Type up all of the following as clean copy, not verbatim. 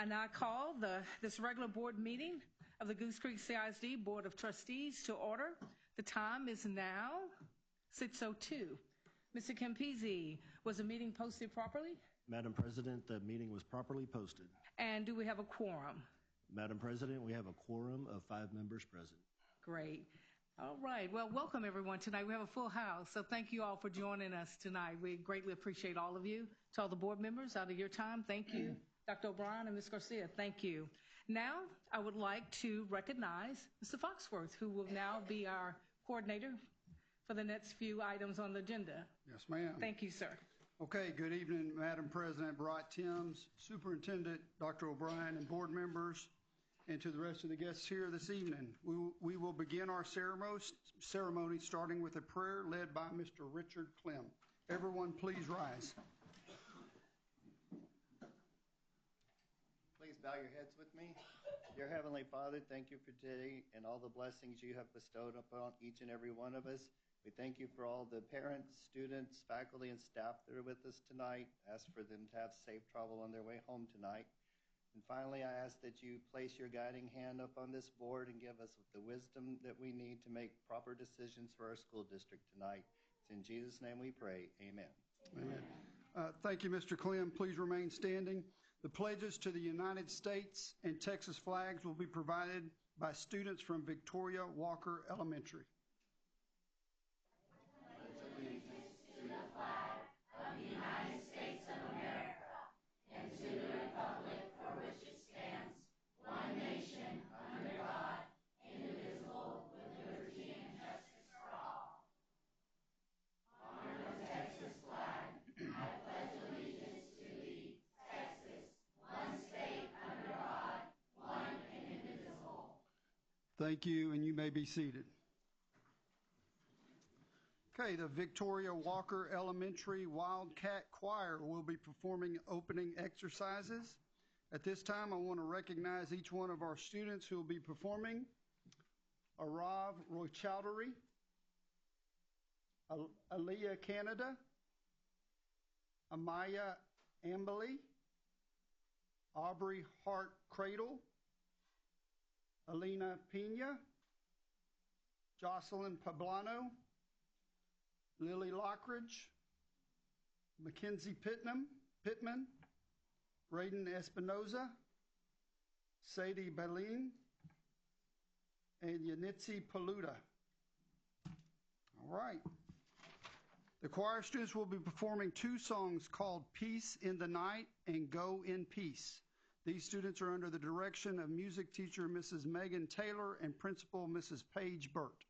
I now call this regular board meeting of the Goose Creek CISD Board of Trustees to order. The time is now 6:02. Mr. Campisi, was the meeting posted properly? Madam President, the meeting was properly posted. And do we have a quorum? Madam President, we have a quorum of 5 members present. Great. All right. Well, welcome everyone tonight. We have a full house, so thank you all for joining us tonight. We greatly appreciate all of you. To all the board members, out of your time, thank you. Dr. O'Brien and Ms. Garcia, thank you. Now, I would like to recognize Mr. Foxworth, who will now be our coordinator for the next few items on the agenda. Yes, ma'am. Thank you, sir. Okay, good evening, Madam President Bright Timms, Superintendent Dr. O'Brien, and board members, and to the rest of the guests here this evening. We will begin our ceremony starting with a prayer led by Mr. Richard Clem. Everyone, please rise. Please bow your heads with me. Dear Heavenly Father, thank you for today and all the blessings you have bestowed upon each and every one of us. We thank you for all the parents, students, faculty, and staff that are with us tonight. Ask for them to have safe travel on their way home tonight. And finally, I ask that you place your guiding hand up on this board and give us the wisdom that we need to make proper decisions for our school district tonight. It's in Jesus' name we pray. Amen. Amen. Thank you, Mr. Clem. Please remain standing. The pledges to the United States and Texas flags will be provided by students from Victoria Walker Elementary. Thank you, and you may be seated. Okay, the Victoria Walker Elementary Wildcat Choir will be performing opening exercises. At this time, I want to recognize each one of our students who will be performing. Arav Roychowdhury, Aliyah Canada, Amaya Ambali, Aubrey Hart Cradle, Alina Pena, Jocelyn Poblano, Lily Lockridge, Mackenzie Pittman, Raiden Espinoza, Sadie Baleen, and Yanitzi Paluda. All right. The choir students will be performing 2 songs called Peace in the Night and Go in Peace. These students are under the direction of music teacher Mrs. Megan Taylor and principal Mrs. Paige Burt.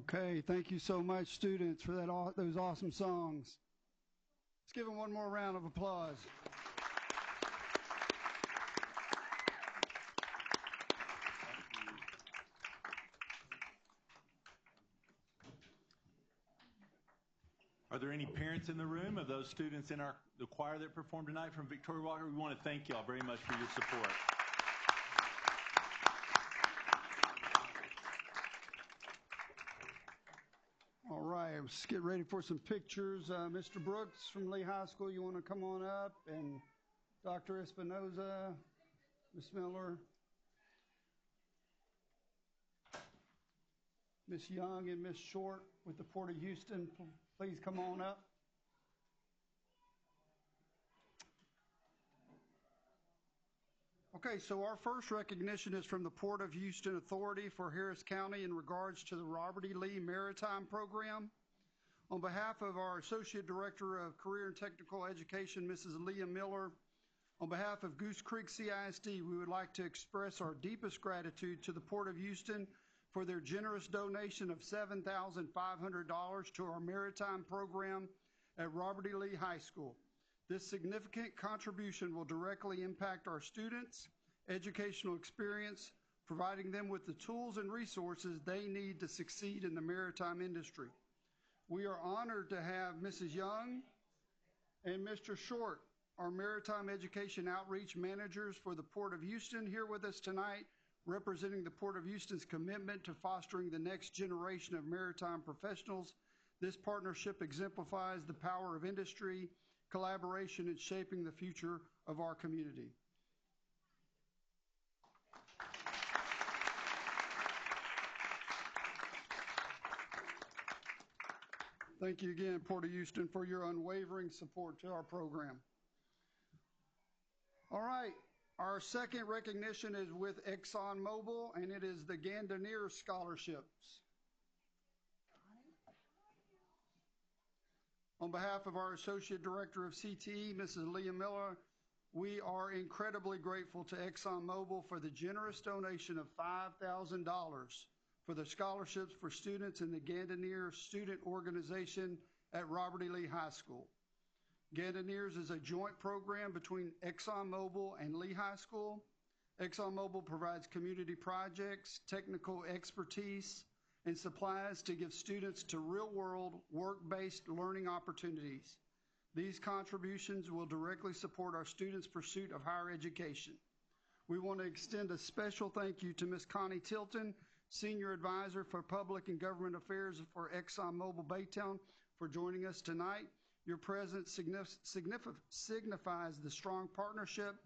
Okay, thank you so much, students, for those awesome songs. Let's give them one more round of applause. Are there any parents in the room of those students in the choir that performed tonight from Victoria Walker? We want to thank y'all very much for your support. All right, let's get ready for some pictures. Mr. Brooks from Lee High School, you want to come on up? And Dr. Espinoza, Ms. Miller, Ms. Young and Ms. Short with the Port of Houston, please come on up. Okay, so our first recognition is from the Port of Houston Authority for Harris County in regards to the Robert E. Lee Maritime Program. On behalf of our Associate Director of Career and Technical Education, Mrs. Leah Miller, on behalf of Goose Creek CISD, we would like to express our deepest gratitude to the Port of Houston for their generous donation of $7,500 to our maritime program at Robert E. Lee High School. This significant contribution will directly impact our students' educational experience, providing them with the tools and resources they need to succeed in the maritime industry. We are honored to have Mrs. Young and Mr. Short, our Maritime Education Outreach Managers for the Port of Houston, here with us tonight, representing the Port of Houston's commitment to fostering the next generation of maritime professionals. This partnership exemplifies the power of industry, collaboration, in shaping the future of our community. Thank you again, Port of Houston, for your unwavering support to our program. All right, our second recognition is with ExxonMobil, and it is the Gandanier Scholarships. On behalf of our Associate Director of CTE, Mrs. Leah Miller, we are incredibly grateful to ExxonMobil for the generous donation of $5,000 for the scholarships for students in the Gandanier Student Organization at Robert E. Lee High School. Gandaniers is a joint program between ExxonMobil and Lee High School. ExxonMobil provides community projects, technical expertise, and supplies to give students to real-world, work-based learning opportunities. These contributions will directly support our students' pursuit of higher education. We want to extend a special thank you to Ms. Connie Tilton, Senior Advisor for Public and Government Affairs for ExxonMobil Baytown, for joining us tonight. Your presence signifies the strong partnership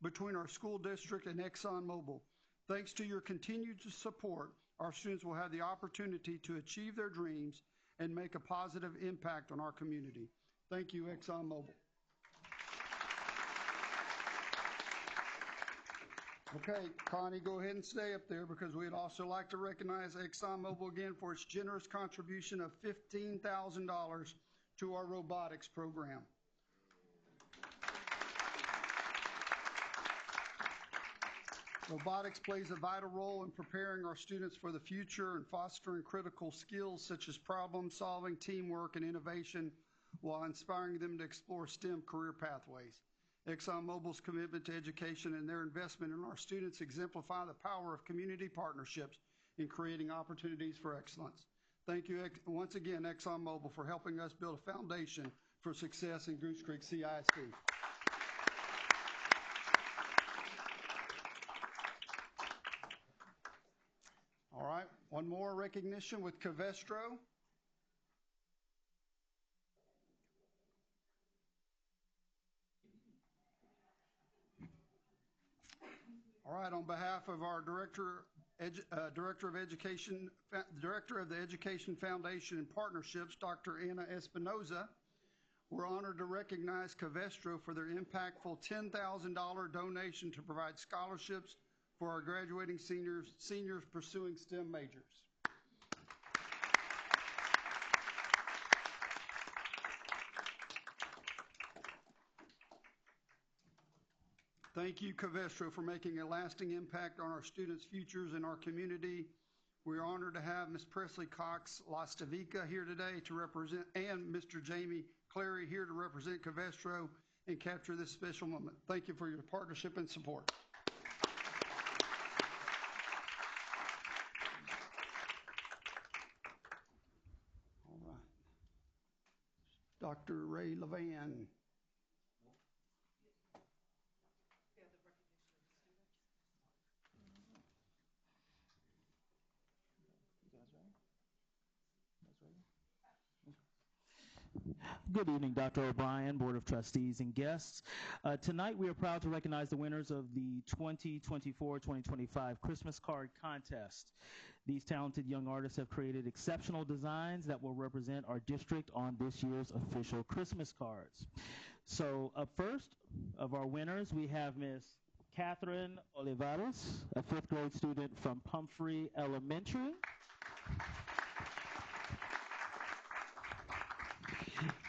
between our school district and ExxonMobil. Thanks to your continued support, our students will have the opportunity to achieve their dreams and make a positive impact on our community. Thank you, ExxonMobil. Okay, Connie, go ahead and stay up there, because we'd also like to recognize ExxonMobil again for its generous contribution of $15,000 to our robotics program. Robotics plays a vital role in preparing our students for the future and fostering critical skills such as problem solving, teamwork, and innovation, while inspiring them to explore STEM career pathways. ExxonMobil's commitment to education and their investment in our students exemplify the power of community partnerships in creating opportunities for excellence. Thank you once again, ExxonMobil, for helping us build a foundation for success in Goose Creek CISD. All right, one more recognition with Covestro. All right, on behalf of our Director of the Education Foundation and Partnerships, Dr. Anna Espinoza, we're honored to recognize Covestro for their impactful $10,000 donation to provide scholarships for our graduating seniors pursuing STEM majors. Thank you, Covestro, for making a lasting impact on our students' futures and our community. We're honored to have Ms. Presley Cox Lastavica here today to represent, and Mr. Jamie Clary here to represent Covestro and capture this special moment. Thank you for your partnership and support. All right. Dr. Ray Levan. Good evening, Dr. O'Brien, Board of Trustees, and guests. Tonight, we are proud to recognize the winners of the 2024-2025 Christmas Card Contest. These talented young artists have created exceptional designs that will represent our district on this year's official Christmas cards. So up first of our winners, we have Miss Catherine Olivares, a 5th grade student from Pumphrey Elementary.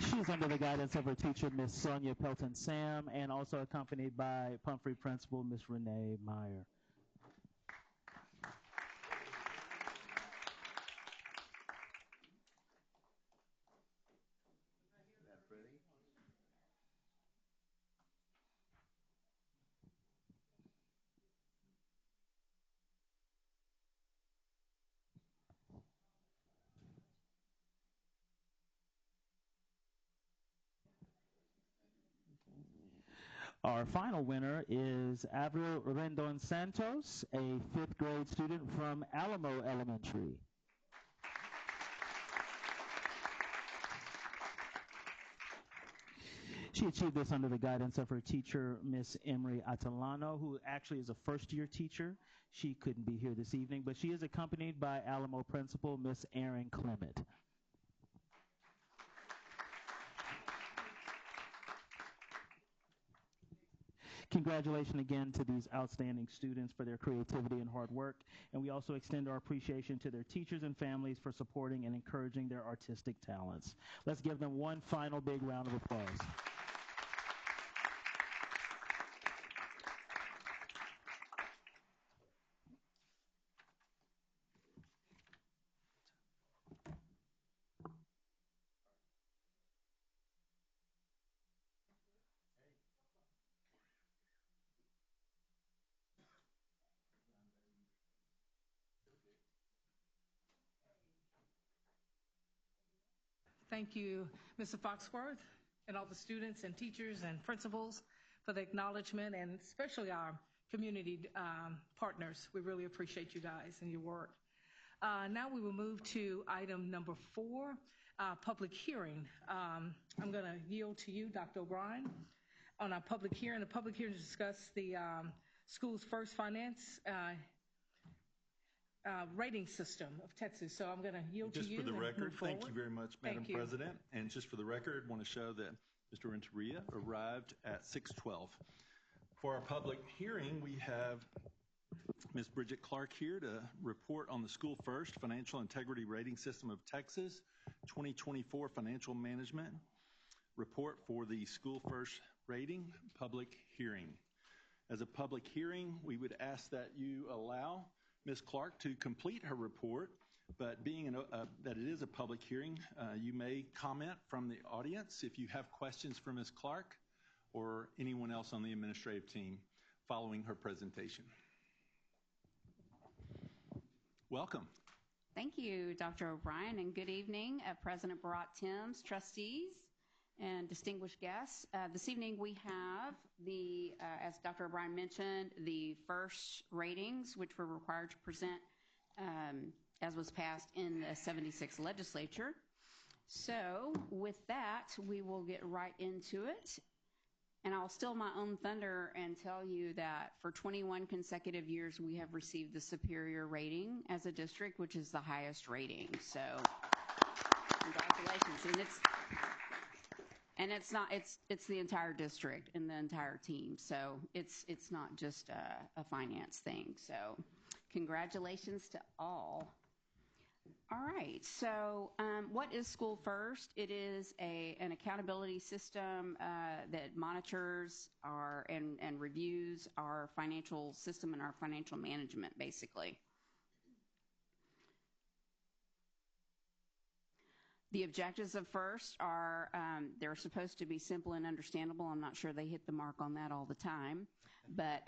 She's under the guidance of her teacher, Miss Sonia Pelton-Sam, and also accompanied by Pumphrey Principal, Miss Renee Meyer. Our final winner is Avril Rendon Santos, a 5th grade student from Alamo Elementary. She achieved this under the guidance of her teacher, Miss Emery Atalano, who actually is a first-year teacher. She couldn't be here this evening, but she is accompanied by Alamo Principal, Miss Erin Clement. Congratulations again to these outstanding students for their creativity and hard work, and we also extend our appreciation to their teachers and families for supporting and encouraging their artistic talents. Let's give them one final big round of applause. Thank you, Mr. Foxworth, and all the students and teachers and principals for the acknowledgement, and especially our community partners. We really appreciate you guys and your work. Now we will move to item number 4, public hearing. I'm going to yield to you, Dr. O'Brien, on our public hearing. The public hearing to discuss the school's first finance rating system of Texas. So I'm going to yield to you. Just for the record, thank you very much, Madam Thank you. President. And just for the record, I want to show that Mr. Renteria arrived at 6:12. For our public hearing, we have Ms. Bridget Clark here to report on the School First Financial Integrity Rating System of Texas 2024 Financial Management Report for the School First Rating public hearing. As a public hearing, we would ask that you allow Ms. Clark to complete her report, but being that it is a public hearing, you may comment from the audience if you have questions for Ms. Clark or anyone else on the administrative team following her presentation. Welcome. Thank you, Dr. O'Brien, and good evening, President Barat Timms, trustees, and distinguished guests. This evening we have the, as Dr. O'Brien mentioned, the first ratings, which we're required to present as was passed in the 76th legislature. So with that, we will get right into it. And I'll steal my own thunder and tell you that for 21 consecutive years, we have received the superior rating as a district, which is the highest rating. So congratulations. And it's the entire district and the entire team. So it's not just a finance thing. So congratulations to all. All right, so what is School First? It is an accountability system that monitors and reviews our financial system and our financial management, basically. The objectives of FIRST are, they're supposed to be simple and understandable. I'm not sure they hit the mark on that all the time, but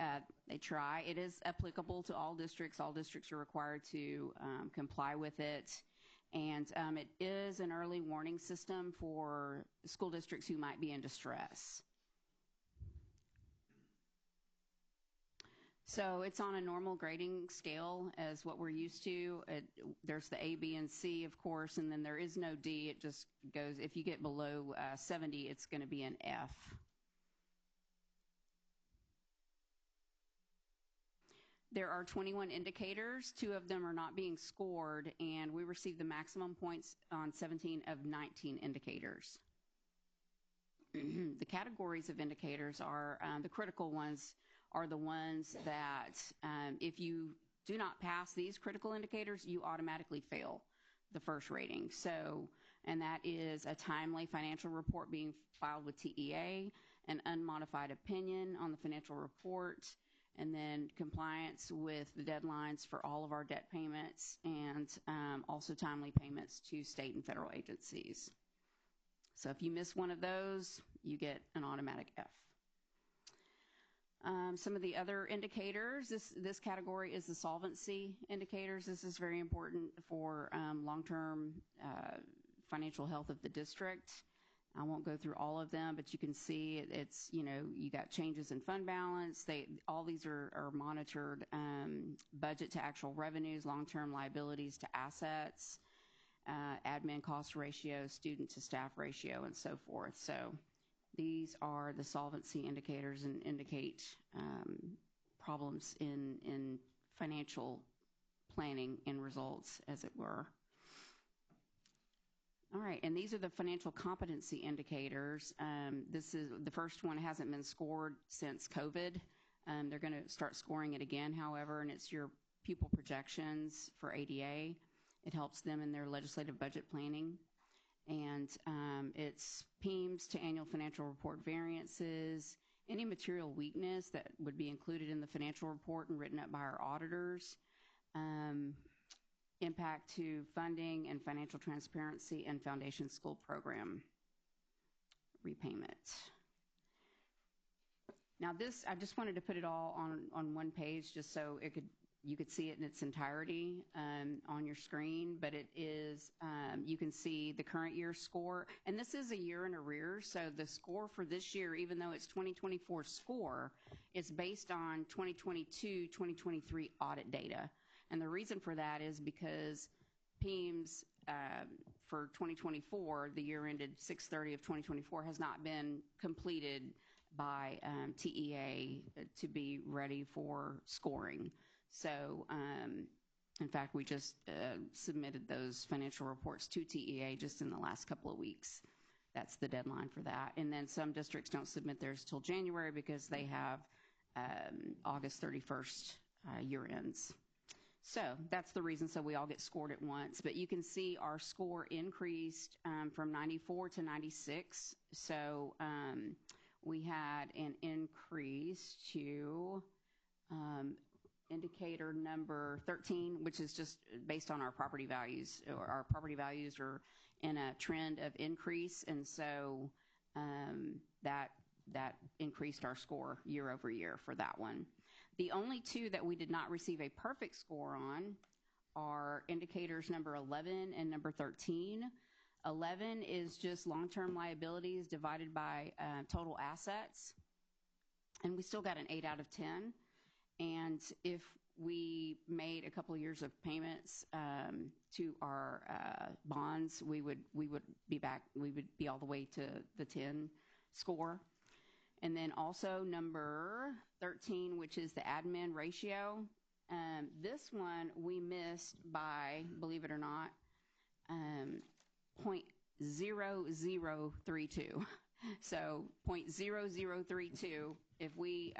they try. It is applicable to all districts. All districts are required to comply with it. And it is an early warning system for school districts who might be in distress. So it's on a normal grading scale as what we're used to. There's the A, B, and C, of course, and then there is no D. It just goes, if you get below 70, it's going to be an F. There are 21 indicators. 2 of them are not being scored, and we received the maximum points on 17 of 19 indicators. The categories of indicators are, the critical ones are the ones that if you do not pass these critical indicators, you automatically fail the first rating. So, and that is a timely financial report being filed with TEA, an unmodified opinion on the financial report, and then compliance with the deadlines for all of our debt payments, and also timely payments to state and federal agencies. So if you miss one of those, you get an automatic F. Some of the other indicators, this category is the solvency indicators. This is very important for long-term financial health of the district. I won't go through all of them, but you can see it's, you know, you got changes in fund balance. All these are monitored, budget to actual revenues, long-term liabilities to assets, admin cost ratio, student to staff ratio, and so forth. So these are the solvency indicators and indicate problems in financial planning and results, as it were. All right, and these are the financial competency indicators. This is the first one, hasn't been scored since COVID. They're going to start scoring it again, however, and it's your pupil projections for ADA. It helps them in their legislative budget planning. And it's PEMS to annual financial report variances, any material weakness that would be included in the financial report and written up by our auditors, impact to funding and financial transparency and foundation school program repayment. Now this, I just wanted to put it all on one page just so you could see it in its entirety on your screen, but it is, you can see the current year score, and this is a year in arrears, so the score for this year, even though it's 2024 score, is based on 2022, 2023 audit data. And the reason for that is because PEMS for 2024, the year ended 6/30 of 2024, has not been completed by TEA to be ready for scoring. So, in fact, we just submitted those financial reports to TEA just in the last couple of weeks. That's the deadline for that. And then some districts don't submit theirs till January because they have August 31st year ends. So that's the reason, so we all get scored at once. But you can see our score increased from 94 to 96. So we had an increase to indicator number 13, which is just based on our property values. Our property values are in a trend of increase, and so that increased our score year over year for that one. The only 2 that we did not receive a perfect score on are indicators number 11 and number 13. 11 is just long-term liabilities divided by total assets, and we still got an 8 out of 10. And if we made a couple of years of payments to our bonds, we would be back. We would be all the way to the 10 score. And then also number 13, which is the admin ratio. This one we missed by, believe it or not, 0.0032. So 0.0032, if we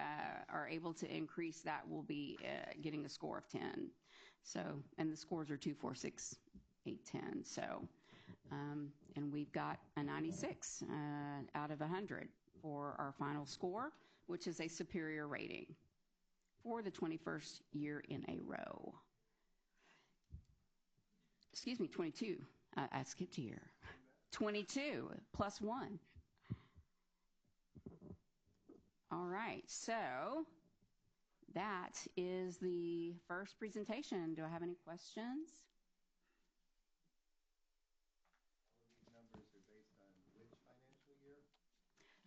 are able to increase that, we'll be getting a score of 10. So, and the scores are 2, 4, 6, 8, 10. So, and we've got a 96 out of 100 for our final score, which is a superior rating for the 21st year in a row. Excuse me, 22 I skipped a year. 22 plus 1. All right, so that is the first presentation. Do I have any questions? These numbers are based on which financial year?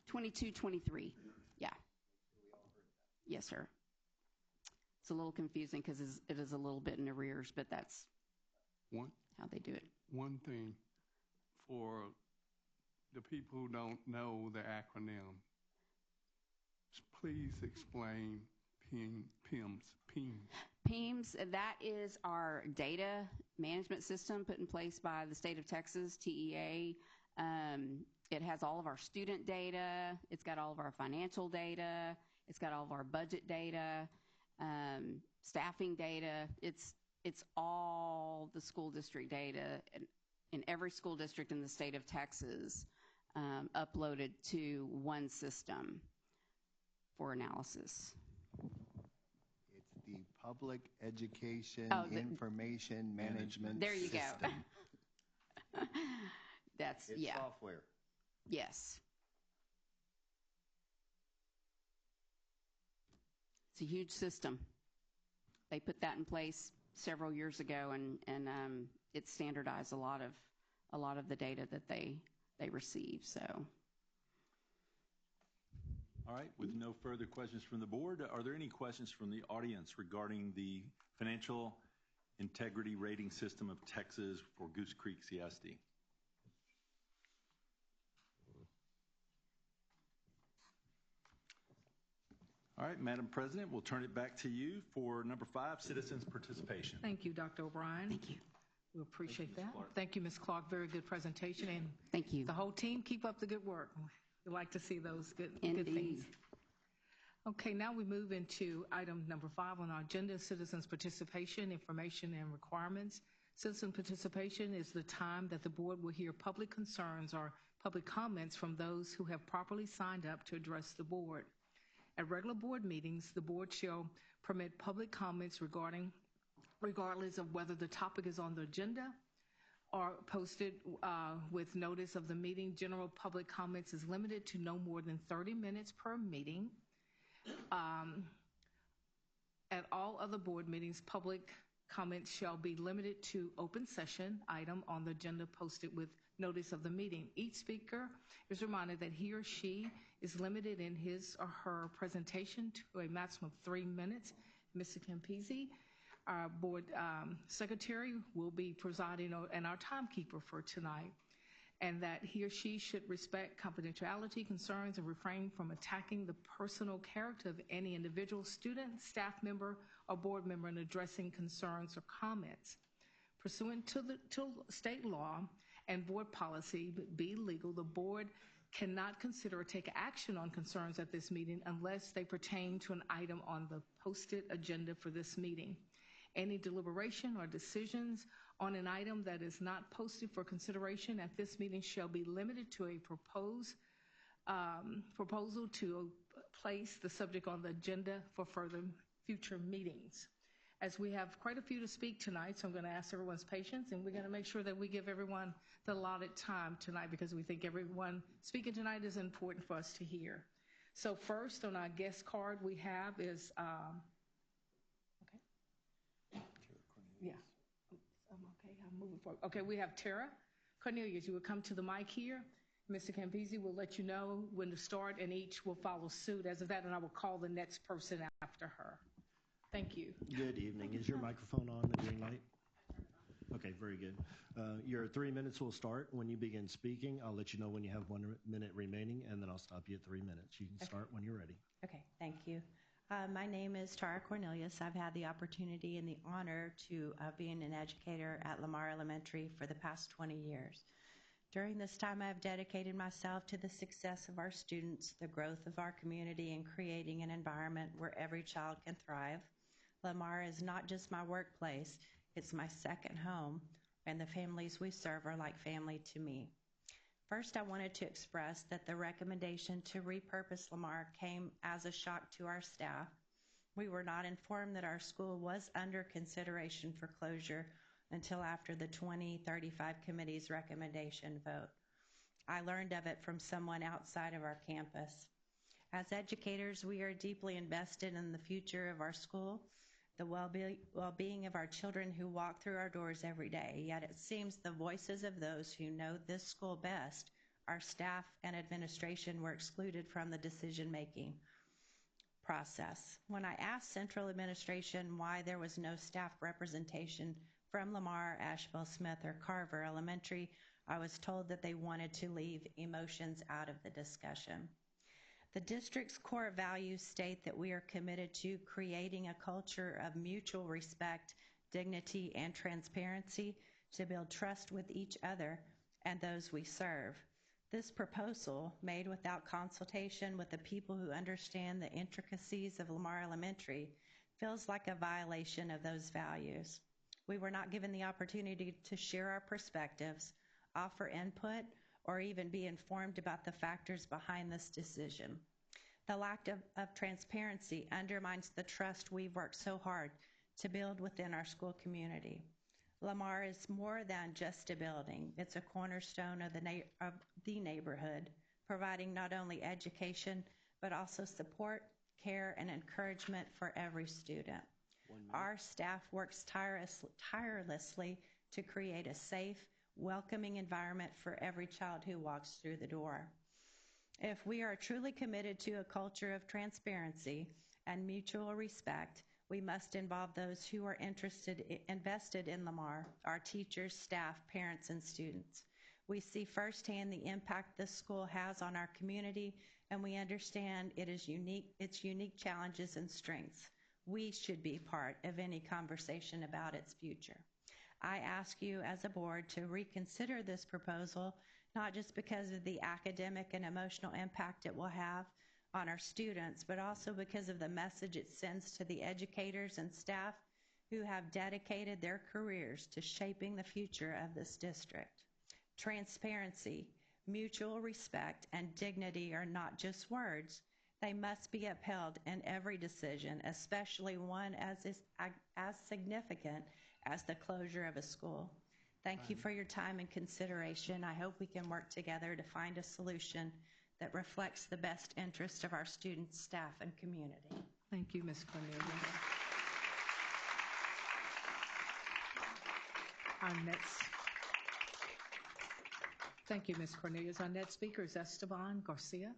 22, 23. Yeah. We all heard that. Yes, sir. It's a little confusing because it is a little bit in arrears, but that's how they do it. One thing for the people who don't know the acronym, please explain PIMS. PIMS, that is our data management system put in place by the state of Texas, TEA. It has all of our student data. It's got all of our financial data. It's got all of our budget data, staffing data. It's all the school district data in every school district in the state of Texas uploaded to one system for analysis. It's the Public Education Information Management There you System. go. That's, It's software. Yes. It's a huge system. They put that in place several years ago, and it standardized a lot of the data that they receive. So. All right, with no further questions from the board, are there any questions from the audience regarding the Financial Integrity Rating System of Texas for Goose Creek CISD? All right, Madam President, we'll turn it back to you for number 5, citizens participation. Thank you, Dr. O'Brien. Thank you. We appreciate that. Clark. Thank you, Ms. Clark. Very good presentation. And Thank you. the whole team, keep up the good work. We like to see those good Indeed. things. Okay, now we move into item number 5 on our agenda, citizens participation, information and requirements. Citizen participation is the time that the board will hear public concerns or public comments from those who have properly signed up to address the board. At regular board meetings, the board shall permit public comments regardless of whether the topic is on the agenda or posted with notice of the meeting. General public comments is limited to no more than 30 minutes per meeting. At all other board meetings, public comments shall be limited to open session item on the agenda posted with notice of the meeting. Each speaker is reminded that he or she is limited in his or her presentation to a maximum of 3 minutes. Mr. Campisi, our board secretary, will be presiding and our timekeeper for tonight, and that he or she should respect confidentiality concerns and refrain from attacking the personal character of any individual student, staff member, or board member in addressing concerns or comments. Pursuant to state law and board policy, be legal, the board cannot consider or take action on concerns at this meeting unless they pertain to an item on the posted agenda for this meeting. Any deliberation or decisions on an item that is not posted for consideration at this meeting shall be limited to a proposal to place the subject on the agenda for further future meetings. As we have quite a few to speak tonight, so I'm going to ask everyone's patience, and we're going to make sure that we give everyone the allotted time tonight because we think everyone speaking tonight is important for us to hear. So first on our guest card we have is, yeah, I'm okay, I'm moving forward. Okay, we have Tara Cornelius. You will come to the mic here. Mr. Campisi will let you know when to start, and each will follow suit as of that, and I will call the next person after her. Thank you. Good evening. Is your microphone on, the green light? Okay, very good. Your 3 minutes will start. When you begin speaking, I'll let you know when you have 1 minute remaining, and then I'll stop you at 3 minutes. You can start when you're ready. Okay, thank you. My name is Tara Cornelius. I've had the opportunity and the honor to being an educator at Lamar Elementary for the past 20 years. During this time, I've dedicated myself to the success of our students, the growth of our community, and creating an environment where every child can thrive. Lamar is not just my workplace, it's my second home, and the families we serve are like family to me. First, I wanted to express that the recommendation to repurpose Lamar came as a shock to our staff. We were not informed that our school was under consideration for closure until after the 2035 committee's recommendation vote. I learned of it from someone outside of our campus. As educators, we are deeply invested in the future of our school, the well-being of our children who walk through our doors every day, yet it seems the voices of those who know this school best, our staff and administration, were excluded from the decision-making process. When I asked Central Administration why there was no staff representation from Lamar, Asheville, Smith, or Carver Elementary, I was told that they wanted to leave emotions out of the discussion. The district's core values state that we are committed to creating a culture of mutual respect, dignity, and transparency to build trust with each other and those we serve. This proposal, made without consultation with the people who understand the intricacies of Lamar Elementary, feels like a violation of those values. We were not given the opportunity to share our perspectives, offer input, or even be informed about the factors behind this decision. The lack of transparency undermines the trust we've worked so hard to build within our school community. Lamar is more than just a building. It's a cornerstone of the neighborhood, providing not only education, but also support, care, and encouragement for every student. Our staff works tirelessly to create a safe, welcoming environment for every child who walks through the door. If we are truly committed to a culture of transparency and mutual respect, we must involve those who are invested in Lamar, our teachers, staff, parents, and students. We see firsthand the impact this school has on our community, and we understand its unique challenges and strengths. We should be part of any conversation about its future. I ask you as a board to reconsider this proposal, not just because of the academic and emotional impact it will have on our students, but also because of the message it sends to the educators and staff who have dedicated their careers to shaping the future of this district. Transparency, mutual respect, and dignity are not just words. They must be upheld in every decision, especially one as significant as the closure of a school. Thank you for your time and consideration. I hope we can work together to find a solution that reflects the best interest of our students, staff, and community. Thank you, Ms. Cornelia. Thank you, Ms. Cornelius. Our next speaker is Esteban Garcia.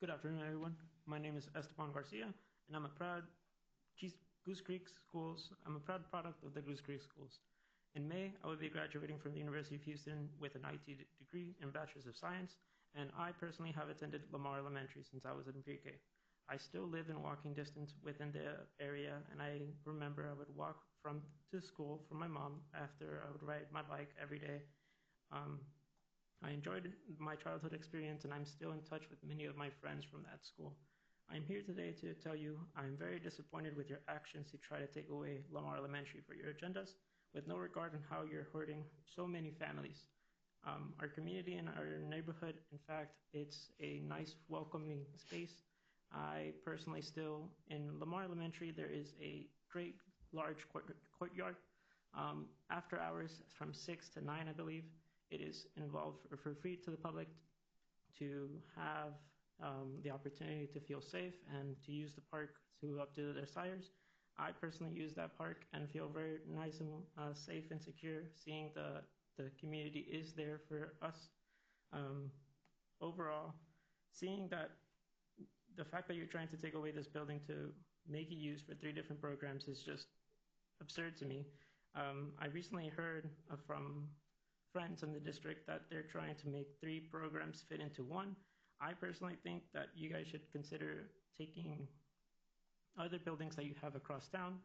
Good afternoon, everyone. My name is Esteban Garcia, and I'm a proud Goose Creek Schools. I'm a proud product of the Goose Creek Schools. In May, I will be graduating from the University of Houston with an IT degree in Bachelor's of Science, and I personally have attended Lamar Elementary since I was in pre-K. I still live in walking distance within the area, and I remember I would walk to school from my mom after I would ride my bike every day. I enjoyed my childhood experience, and I'm still in touch with many of my friends from that school. I'm here today to tell you I'm very disappointed with your actions to try to take away Lamar Elementary for your agendas, with no regard on how you're hurting so many families. Our community and our neighborhood, in fact, it's a nice, welcoming space. I personally still, in Lamar Elementary, there is a great, large courtyard. After hours, from 6 to 9, I believe, it is involved for free to the public to have the opportunity to feel safe and to use the park to up to their desires. I personally use that park and feel very nice and safe and secure, seeing the community is there for us. Overall, seeing that the fact that you're trying to take away this building to make it used for 3 different programs is just absurd to me. I recently heard from friends in the district that they're trying to make 3 programs fit into 1. I personally think that you guys should consider taking other buildings that you have across town.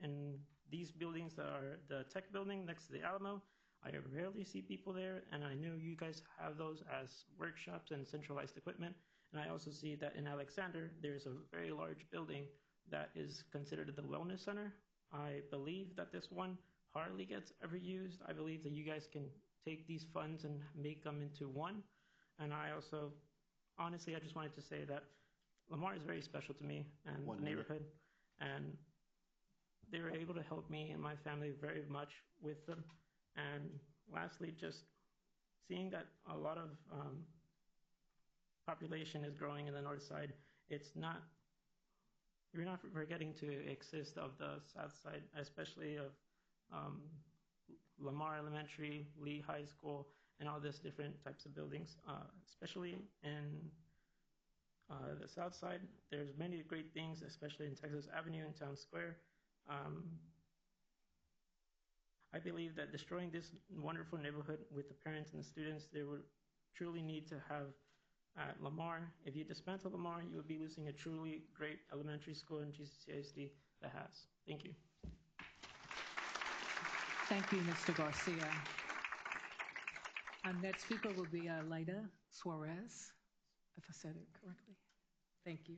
And these buildings that are the tech building next to the Alamo, I rarely see people there, and I know you guys have those as workshops and centralized equipment. And I also see that in Alexander, there's a very large building that is considered the wellness center. I believe that this one hardly gets ever used. I believe that you guys can take these funds and make them into 1. And I also, honestly, I just wanted to say that Lamar is very special to me and the neighborhood, and they were able to help me and my family very much with them. And lastly, just seeing that a lot of population is growing in the north side, you're not forgetting to exist of the south side, especially of Lamar Elementary, Lee High School, and all these different types of buildings, especially in the south side. There's many great things, especially in Texas Avenue and Town Square. I believe that destroying this wonderful neighborhood with the parents and the students, they would truly need to have at Lamar. If you dismantle Lamar, you would be losing a truly great elementary school in GCCISD that has. Thank you. Thank you, Mr. Garcia. Our next speaker will be Leda Suarez, if I said it correctly. Thank you.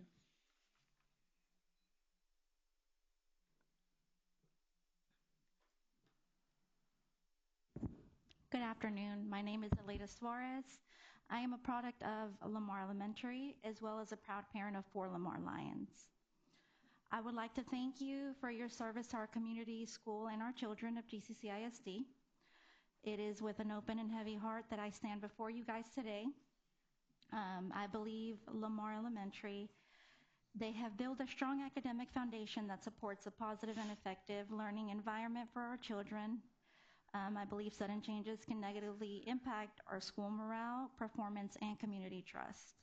Good afternoon. My name is Leda Suarez. I am a product of Lamar Elementary, as well as a proud parent of 4 Lamar Lions. I would like to thank you for your service to our community, school, and our children of GCCISD. It is with an open and heavy heart that I stand before you guys today. I believe Lamar Elementary, they have built a strong academic foundation that supports a positive and effective learning environment for our children. I believe sudden changes can negatively impact our school morale, performance, and community trust.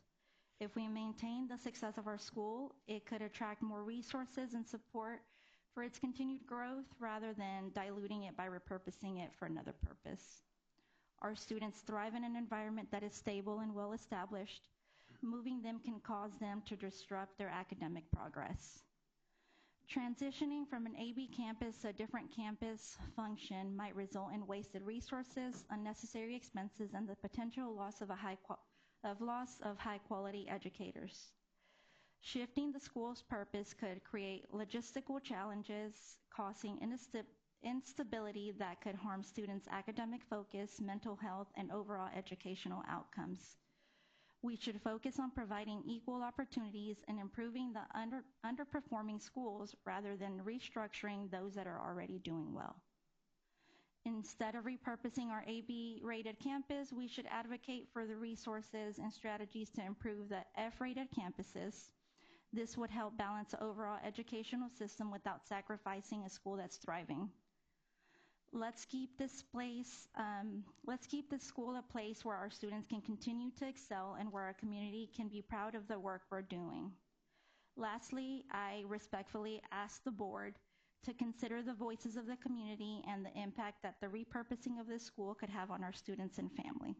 If we maintain the success of our school, it could attract more resources and support for its continued growth rather than diluting it by repurposing it for another purpose. Our students thrive in an environment that is stable and well established. Moving them can cause them to disrupt their academic progress. Transitioning from an AB campus to a different campus function might result in wasted resources, unnecessary expenses, and the potential loss of high-quality educators. Shifting the school's purpose could create logistical challenges, causing instability that could harm students' academic focus, mental health, and overall educational outcomes. We should focus on providing equal opportunities and improving the underperforming schools rather than restructuring those that are already doing well. Instead of repurposing our AB-rated campus, we should advocate for the resources and strategies to improve the F-rated campuses. This would help balance the overall educational system without sacrificing a school that's thriving. Let's keep this school a place where our students can continue to excel and where our community can be proud of the work we're doing. Lastly, I respectfully ask the board to consider the voices of the community and the impact that the repurposing of this school could have on our students and family.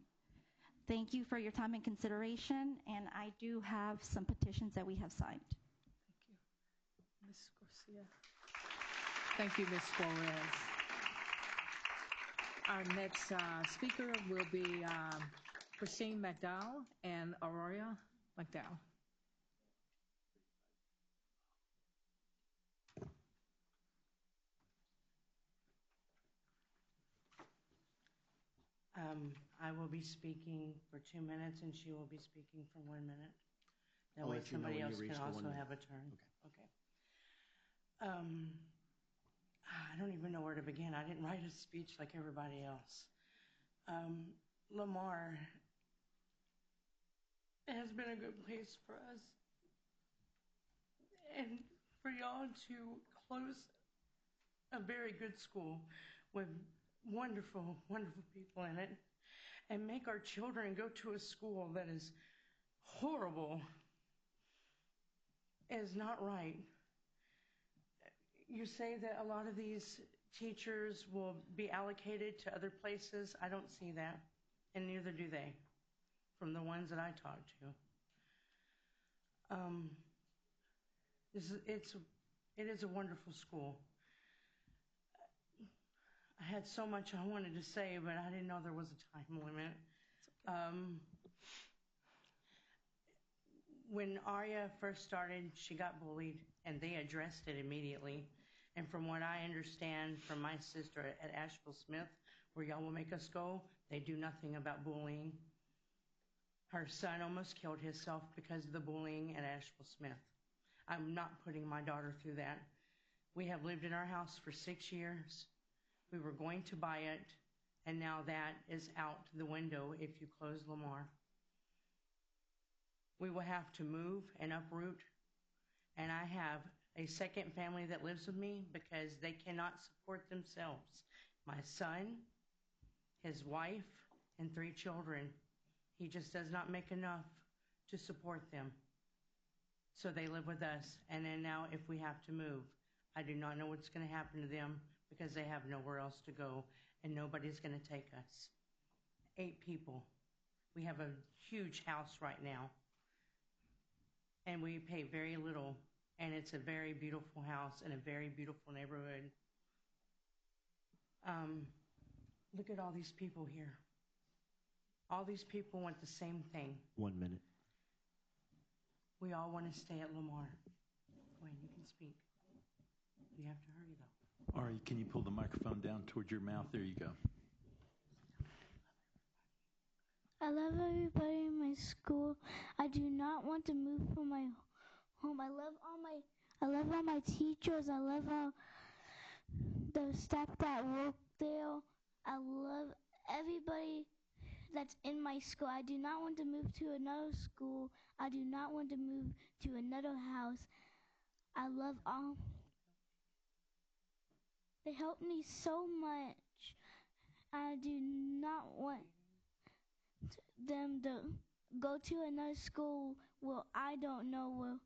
Thank you for your time and consideration, and I do have some petitions that we have signed. Thank you. Ms. Garcia. Thank you, Ms. Suarez. Our next speaker will be Christine McDowell and Aurora McDowell. I will be speaking for 2 minutes, and she will be speaking for 1 minute. That I'll way let you know somebody when else you can reach the 1 also minute. have a turn. Okay. I don't even know where to begin. I didn't write a speech like everybody else. Lamar has been a good place for us. And for y'all to close a very good school with wonderful, wonderful people in it and make our children go to a school that is horrible is not right. You say that a lot of these teachers will be allocated to other places. I don't see that, and neither do they, from the ones that I talked to. It is a wonderful school. I had so much I wanted to say, but I didn't know there was a time limit. When Aria first started, she got bullied, and they addressed it immediately. And from what I understand from my sister at Asheville Smith, where y'all will make us go, they do nothing about bullying. Her son almost killed himself because of the bullying at Asheville Smith. I'm not putting my daughter through that. We have lived in our house for 6 years. We were going to buy it, and now that is out the window if you close Lamar. We will have to move and uproot, and I have a second family that lives with me because they cannot support themselves. My son, his wife, and 3 children. He just does not make enough to support them. So they live with us, and then now if we have to move, I do not know what's going to happen to them because they have nowhere else to go, and nobody's going to take us. 8 people. We have a huge house right now, and we pay very little, and it's a very beautiful house in a very beautiful neighborhood. Look at all these people here. All these people want the same thing. 1 minute. We all want to stay at Lamar. Go ahead, you can speak. You have to hurry, though. Ari, can you pull the microphone down towards your mouth? There you go. I love everybody in my school. I do not want to move from my home. I love all my teachers. I love all the staff that work there. I love everybody that's in my school. I do not want to move to another school. I do not want to move to another house. I love all. They help me so much. I do not want them to go to another school where I don't know where.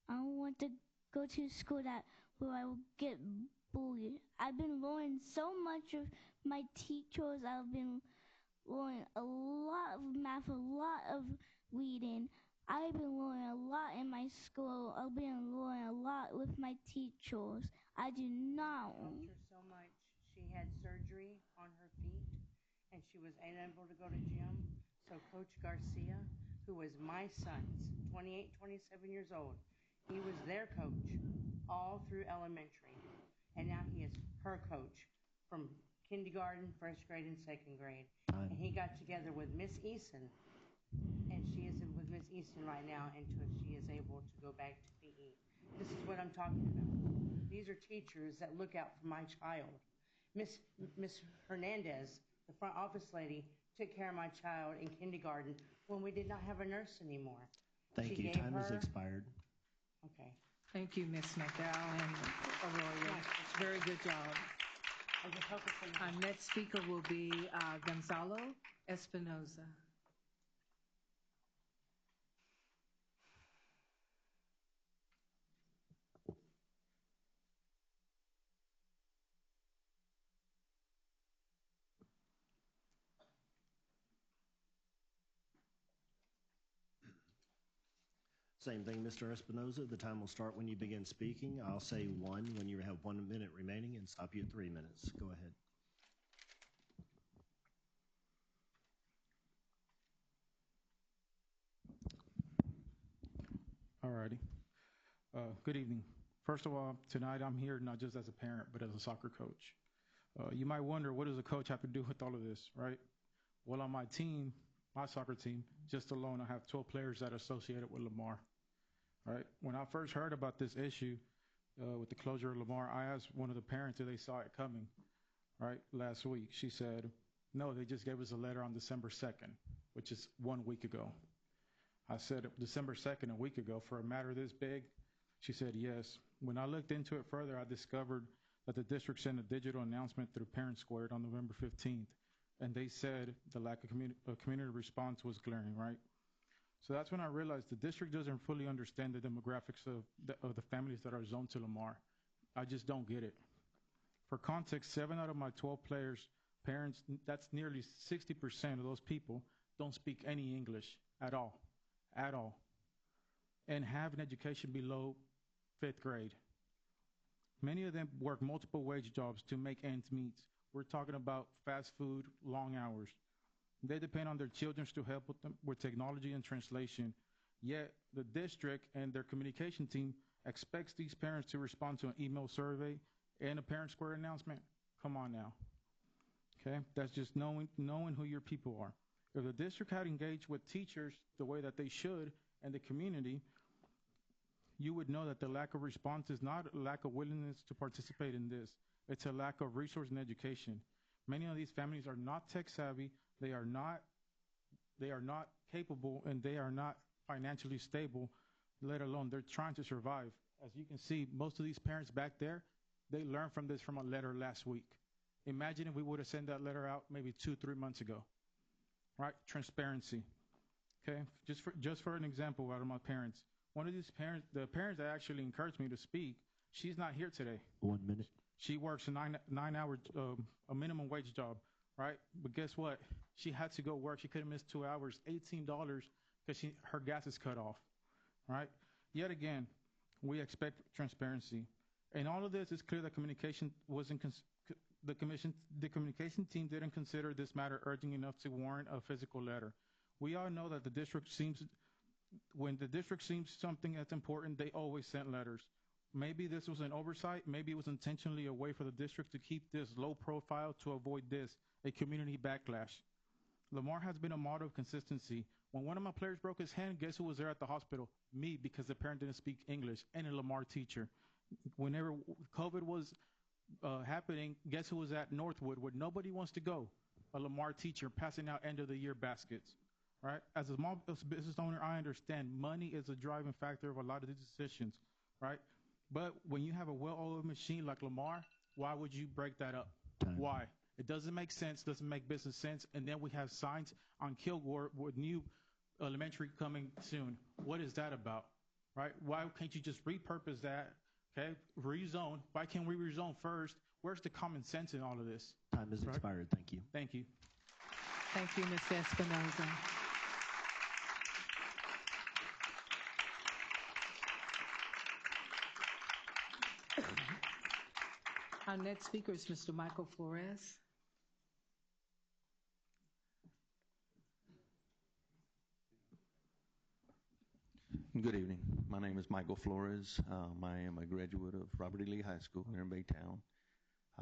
I don't want to go to a school where I will get bullied. I've been learning so much of my teachers. I've been learning a lot of math, a lot of reading. I've been learning a lot in my school. I've been learning a lot with my teachers. I do not. Helped her so much. She had surgery on her feet, and she was unable to go to gym. So Coach Garcia, who was my son's 28, 27 years old, he was their coach all through elementary. And now he is her coach from kindergarten, first grade, and second grade. And he got together with Miss Eason, and she is with Miss Eason right now until she is able to go back to PE. This is what I'm talking about. These are teachers that look out for my child. Miss Hernandez, the front office lady, took care of my child in kindergarten when we did not have a nurse anymore. Thank you. Time has expired. Okay. Thank you, Ms. McDowell and Arroyo. Very good job. Our next speaker will be Gonzalo Espinoza. Same thing, Mr. Espinoza. The time will start when you begin speaking. I'll say 1 when you have 1 minute remaining and stop you at 3 minutes. Go ahead. All righty. Good evening. First of all, tonight I'm here not just as a parent, but as a soccer coach. You might wonder, what does a coach have to do with all of this, right? Well, on my team, my soccer team, just alone, I have 12 players that are associated with Lamar. Right? When I first heard about this issue with the closure of Lamar, I asked one of the parents if they saw it coming, right, last week. She said, no, they just gave us a letter on December 2nd, which is 1 week ago. I said, December 2nd, a week ago, for a matter this big? She said, yes. When I looked into it further, I discovered that the district sent a digital announcement through Parent Squared on November 15th, and they said the lack of community response was glaring, right? So that's when I realized the district doesn't fully understand the demographics of the families that are zoned to Lamar. I just don't get it. For context, 7 out of my 12 players' parents, that's nearly 60% of those people, don't speak any English at all, and have an education below 5th grade. Many of them work multiple wage jobs to make ends meet. We're talking about fast food, long hours. They depend on their children to help them with technology and translation. Yet the district and their communication team expects these parents to respond to an email survey and a Parent Square announcement. Come on now. Okay, that's just knowing who your people are. If the district had engaged with teachers the way that they should and the community, you would know that the lack of response is not a lack of willingness to participate in this. It's a lack of resource and education. Many of these families are not tech savvy. They are not capable, and they are not financially stable, let alone they're trying to survive. As you can see, most of these parents back there, they learned from this from a letter last week. Imagine if we would have sent that letter out maybe 2-3 months ago, right? Transparency. Okay, just for an example out of my parents. One of these parents, the parents that actually encouraged me to speak, she's not here today. 1 minute. She works a nine-hour, a minimum wage job, right? But guess what? She had to go work. She could have missed 2 hours, $18, because her gas is cut off, right? Yet again, we expect transparency. And all of this is clear that communication wasn't, the communication team didn't consider this matter urgent enough to warrant a physical letter. We all know that when the district seems something that's important, they always send letters. Maybe this was an oversight. Maybe it was intentionally a way for the district to keep this low profile to avoid a community backlash. Lamar has been a model of consistency. When one of my players broke his hand, guess who was there at the hospital? Me, because the parent didn't speak English, and a Lamar teacher. Whenever COVID was happening, guess who was at Northwood, where nobody wants to go? A Lamar teacher passing out end-of-the-year baskets. Right? As a small business owner, I understand money is a driving factor of a lot of these decisions, right? But when you have a well-oiled machine like Lamar, why would you break that up? Time. Why? It doesn't make sense, doesn't make business sense. And then we have signs on Kilgore with new elementary coming soon. What is that about, right? Why can't you just repurpose that, okay? Rezone. Why can't we rezone first? Where's the common sense in all of this? Time has expired. Thank you. Thank you. Thank you, Ms. Espinoza. Our next speaker is Mr. Michael Flores. Good evening. My name is Michael Flores. I am a graduate of Robert E. Lee High School here in Baytown.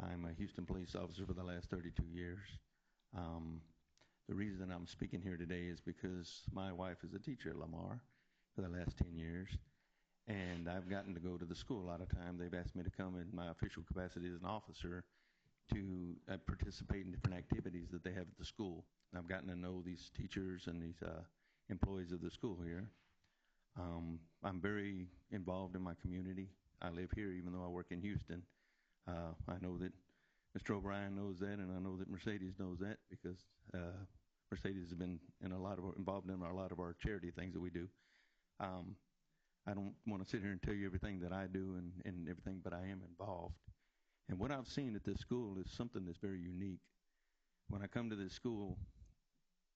I'm a Houston police officer for the last 32 years. The reason I'm speaking here today is because my wife is a teacher at Lamar for the last 10 years. And I've gotten to go to the school a lot of time. They've asked me to come in my official capacity as an officer to participate in different activities that they have at the school. I've gotten to know these teachers and these employees of the school here. I'm very involved in my community. I live here even though I work in Houston. I know that Mr. O'Brien knows that, and I know that Mercedes knows that because Mercedes has been involved in a lot of our charity things that we do. I don't want to sit here and tell you everything that I do and everything, but I am involved. And what I've seen at this school is something that's very unique. When I come to this school,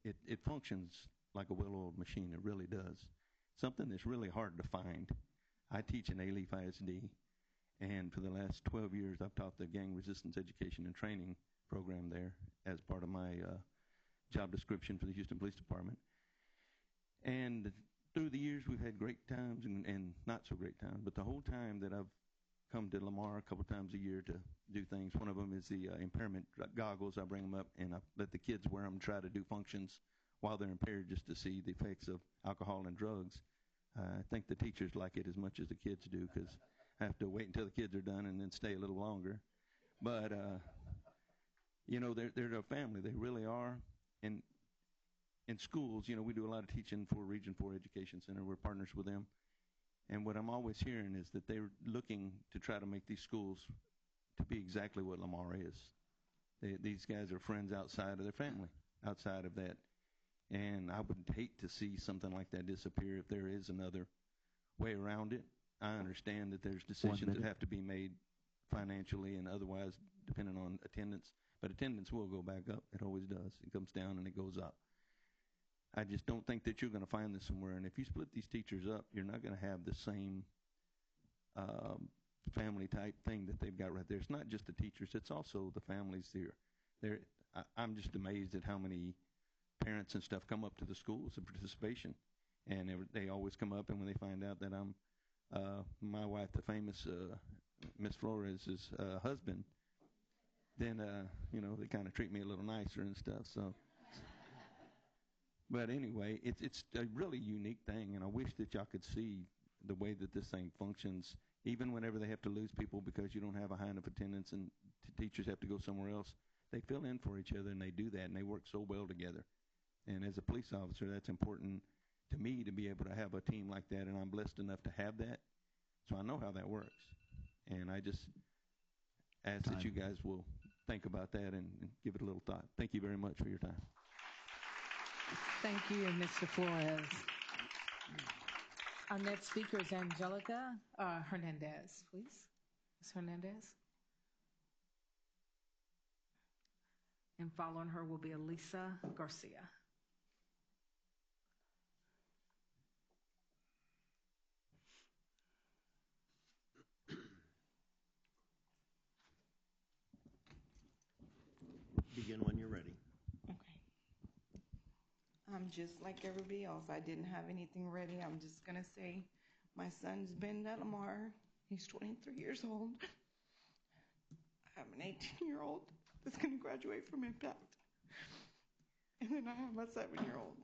it functions like a well-oiled machine. It really does. Something that's really hard to find. I teach in A-Leaf ISD, and for the last 12 years, I've taught the Gang Resistance Education and Training program there as part of my job description for the Houston Police Department. And through the years, we've had great times and not so great times. But the whole time that I've come to Lamar a couple times a year to do things, one of them is the impairment goggles. I bring them up and I let the kids wear them and try to do functions while they're impaired just to see the effects of alcohol and drugs. I think the teachers like it as much as the kids do because I have to wait until the kids are done and then stay a little longer. But, they're a family. They really are. And in schools, we do a lot of teaching for Region 4 Education Center. We're partners with them. And what I'm always hearing is that they're looking to try to make these schools to be exactly what Lamar is. These guys are friends outside of their family, outside of that. And I would hate to see something like that disappear if there is another way around it. I understand that there's decisions that have to be made financially and otherwise depending on attendance. But attendance will go back up. It always does. It comes down and it goes up. I just don't think that you're going to find this somewhere. And if you split these teachers up, you're not going to have the same family type thing that they've got right there. It's not just the teachers. It's also the families there. I'm just amazed at how many parents and stuff come up to the schools for participation. And they always come up, and when they find out that I'm my wife, the famous Miss Flores' husband, then, they kind of treat me a little nicer and stuff. So, but anyway, it's a really unique thing, and I wish that y'all could see the way that this thing functions, even whenever they have to lose people because you don't have a high enough attendance and teachers have to go somewhere else. They fill in for each other, and they do that, and they work so well together. And as a police officer, that's important to me to be able to have a team like that, and I'm blessed enough to have that. So I know how that works. And I just ask that you guys will think about that and give it a little thought. Thank you very much for your time. Thank you, Mr. Flores. Our next speaker is Angelica Hernandez, please. Ms. Hernandez. And following her will be Elisa Garcia. Begin when you're ready. Okay. I'm just like everybody else. I didn't have anything ready. I'm just going to say my son's Ben Lamar. He's 23 years old. I have an 18-year-old that's going to graduate from Impact. And then I have a 7-year-old.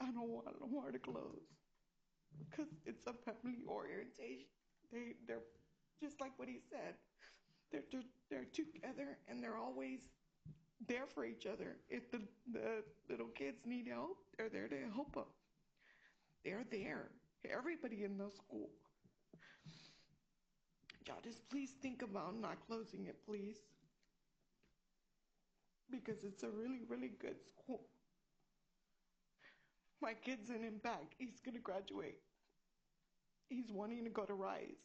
I don't know where to close because it's a family orientation. They're just like what he said. They're together and they're always there for each other. If the little kids need help, they're there to help them. They're there. Everybody in the school. Y'all just please think about not closing it, please. Because it's a really, really good school. My kid's in Impact. He's going to graduate. He's wanting to go to Rise.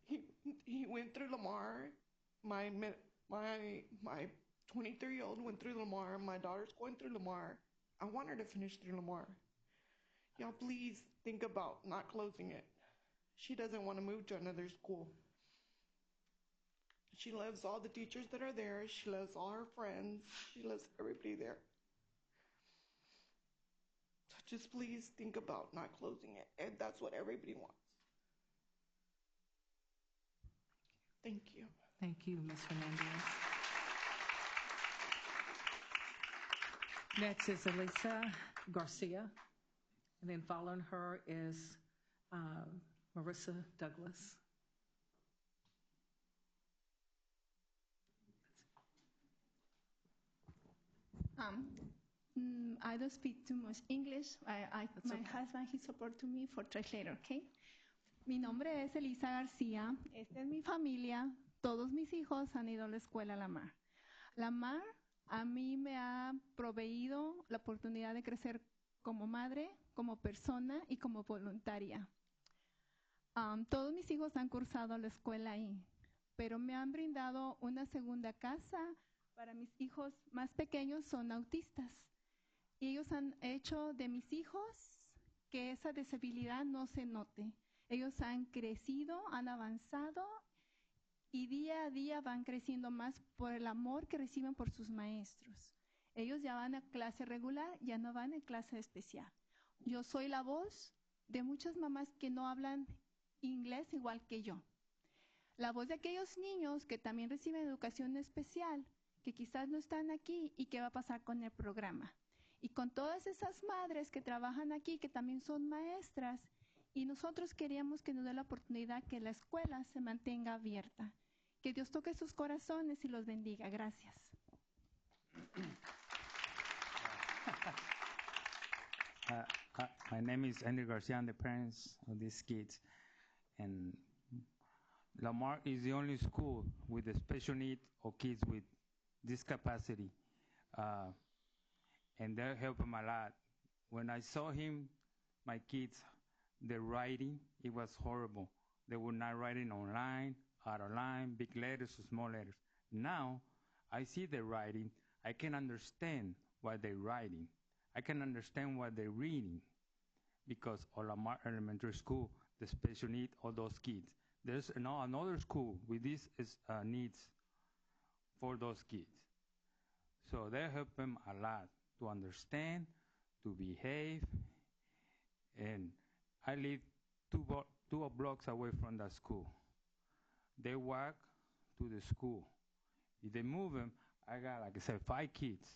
He went through Lamar. My 23-year-old went through Lamar. My daughter's going through Lamar. I want her to finish through Lamar. Y'all please think about not closing it. She doesn't want to move to another school. She loves all the teachers that are there. She loves all her friends. She loves everybody there. So just please think about not closing it. And that's what everybody wants. Thank you. Thank you, Ms. Hernandez. Next is Elisa Garcia, and then following her is Marissa Douglas. I don't speak too much English. My husband, he supported me for translator, okay? Mi nombre es Elisa García. Esta es mi familia. Todos mis hijos han ido a la escuela Lamar. Lamar a mí me ha proveído la oportunidad de crecer como madre, como persona y como voluntaria. Todos mis hijos han cursado la escuela ahí, pero me han brindado una segunda casa. Para mis hijos más pequeños son autistas. Y ellos han hecho de mis hijos que esa disabilidad no se note. Ellos han crecido, han avanzado y día a día van creciendo más por el amor que reciben por sus maestros. Ellos ya van a clase regular, ya no van a clase especial. Yo soy la voz de muchas mamás que no hablan inglés igual que yo. La voz de aquellos niños que también reciben educación especial, que quizás no están aquí y qué va a pasar con el programa. Y con todas esas madres que trabajan aquí, que también son maestras, y nosotros queríamos que nos dé la oportunidad que la escuela se mantenga abierta. Que Dios toque sus corazones y los bendiga. Gracias. My name is Andy Garcia. I'm the parents of these kids. And Lamar is the only school with a special need of kids with discapacity. And they help him a lot. When I saw him, my kids, their writing, it was horrible. They were not writing online, out of line, big letters or small letters. Now, I see their writing. I can understand what they're writing. I can understand what they're reading because Lamar Elementary School, the special need of those kids. There's another school with these needs for those kids. So they help them a lot to understand, to behave, and I live two blocks away from that school. They walk to the school. If they move them, I got, like I said, 5 kids.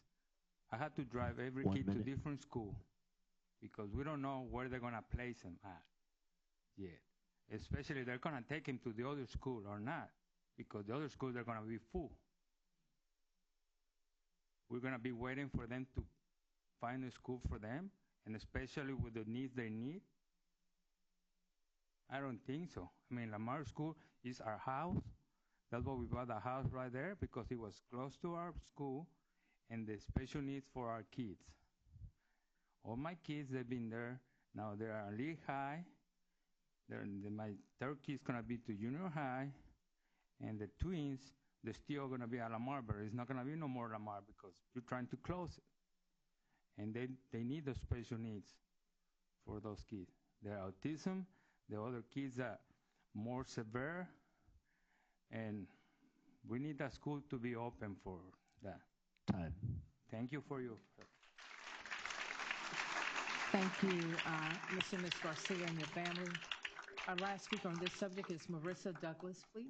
I had to drive every kid to different school because we don't know where they're going to place them at yet. Especially they're going to take them to the other school or not, because the other school, they're going to be full. We're going to be waiting for them to find a school for them, and especially with the needs they need. I don't think so. I mean, Lamar School is our house. That's why we bought the house right there, because it was close to our school and the special needs for our kids. All my kids, they've been there. Now they are Lehigh. My third kid's going to be to junior high. And the twins, they're still going to be at Lamar, but it's not going to be no more Lamar because you're trying to close it. And they need the special needs for those kids. Their autism, the other kids are more severe, and we need that school to be open for that. Time. Thank you for your. Thank you, Mr. and Ms. Garcia and your family. Our last speaker on this subject is Marissa Douglas, please.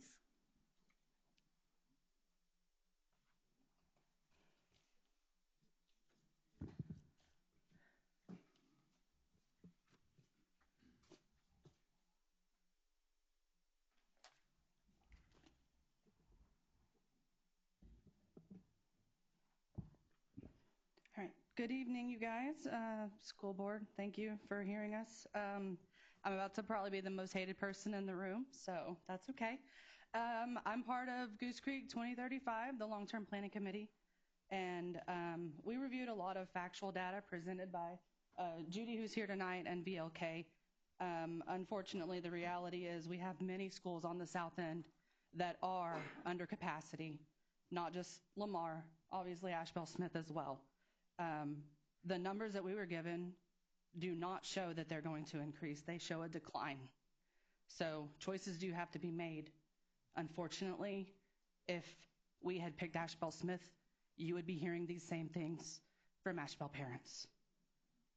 All right. Good evening, you guys. School board, thank you for hearing us. I'm about to probably be the most hated person in the room, so that's okay. I'm part of Goose Creek 2035, the long-term planning committee, and we reviewed a lot of factual data presented by Judy, who's here tonight, and VLK. Unfortunately, the reality is we have many schools on the south end that are under capacity, not just Lamar, obviously Ashbel Smith as well. The numbers that we were given do not show that they're going to increase. They show a decline. So choices do have to be made. Unfortunately, if we had picked Ashbel Smith, you would be hearing these same things from Ashbel parents,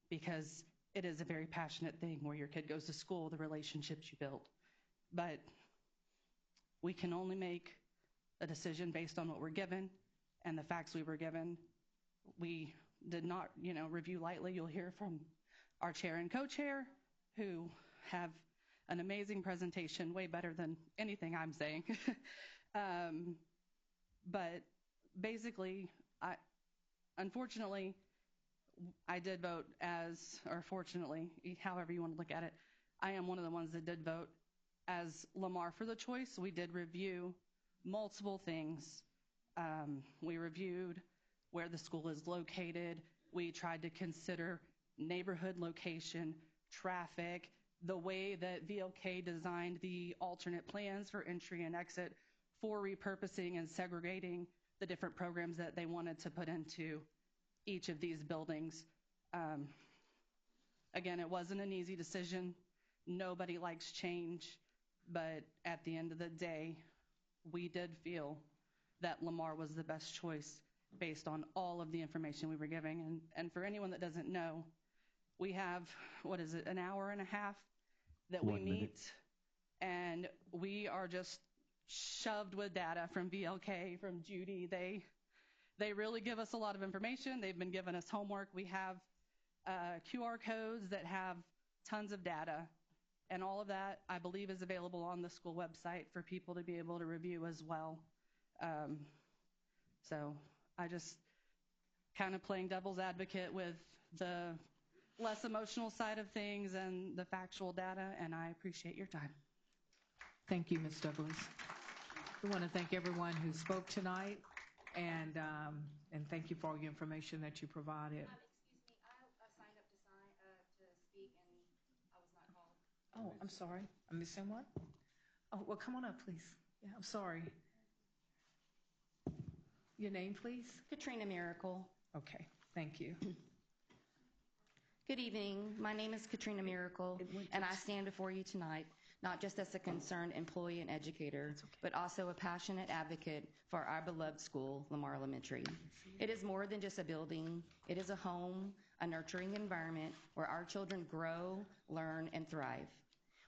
because it is a very passionate thing where your kid goes to school, the relationships you build. But we can only make a decision based on what we're given and the facts we were given. We did not, review lightly. You'll hear from our chair and co-chair, who have an amazing presentation, way better than anything I'm saying. But basically, unfortunately, I did vote or fortunately, however you want to look at it, I am one of the ones that did vote as Lamar for the choice. We did review multiple things. We reviewed where the school is located. We tried to consider neighborhood location, traffic, the way that VLK designed the alternate plans for entry and exit for repurposing and segregating the different programs that they wanted to put into each of these buildings. Again, it wasn't an easy decision. Nobody likes change, but at the end of the day, we did feel that Lamar was the best choice based on all of the information we were giving. And for anyone that doesn't know, we have, an hour and a half that we meet, and we are just shoved with data from VLK, from Judy. They really give us a lot of information. They've been giving us homework. We have QR codes that have tons of data, and all of that, I believe, is available on the school website for people to be able to review as well. So I just kind of playing devil's advocate with the less emotional side of things and the factual data, and I appreciate your time. Thank you, Ms. Douglas. We want to thank everyone who spoke tonight, and thank you for all your information that you provided. Excuse me, I signed up to speak, and I was not called. Oh, I'm sorry. I'm missing one? Oh, well, come on up, please. Yeah, I'm sorry. Your name, please? Katrina Miracle. Okay, thank you. Good evening. My name is Katrina Miracle, and I stand before you tonight not just as a concerned employee and educator, but also a passionate advocate for our beloved school, Lamar Elementary. It is more than just a building. It is a home, a nurturing environment where our children grow, learn, and thrive.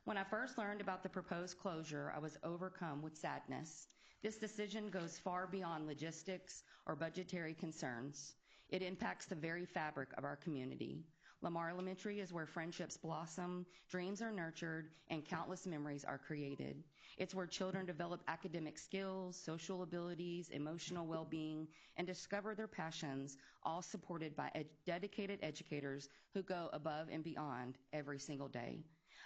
When I first learned about the proposed closure, I was overcome with sadness This decision goes far beyond logistics or budgetary concerns. It impacts the very fabric of our community. Lamar Elementary is where friendships blossom, dreams are nurtured, and countless memories are created. It's where children develop academic skills, social abilities, emotional well-being, and discover their passions, all supported by dedicated educators who go above and beyond every single day.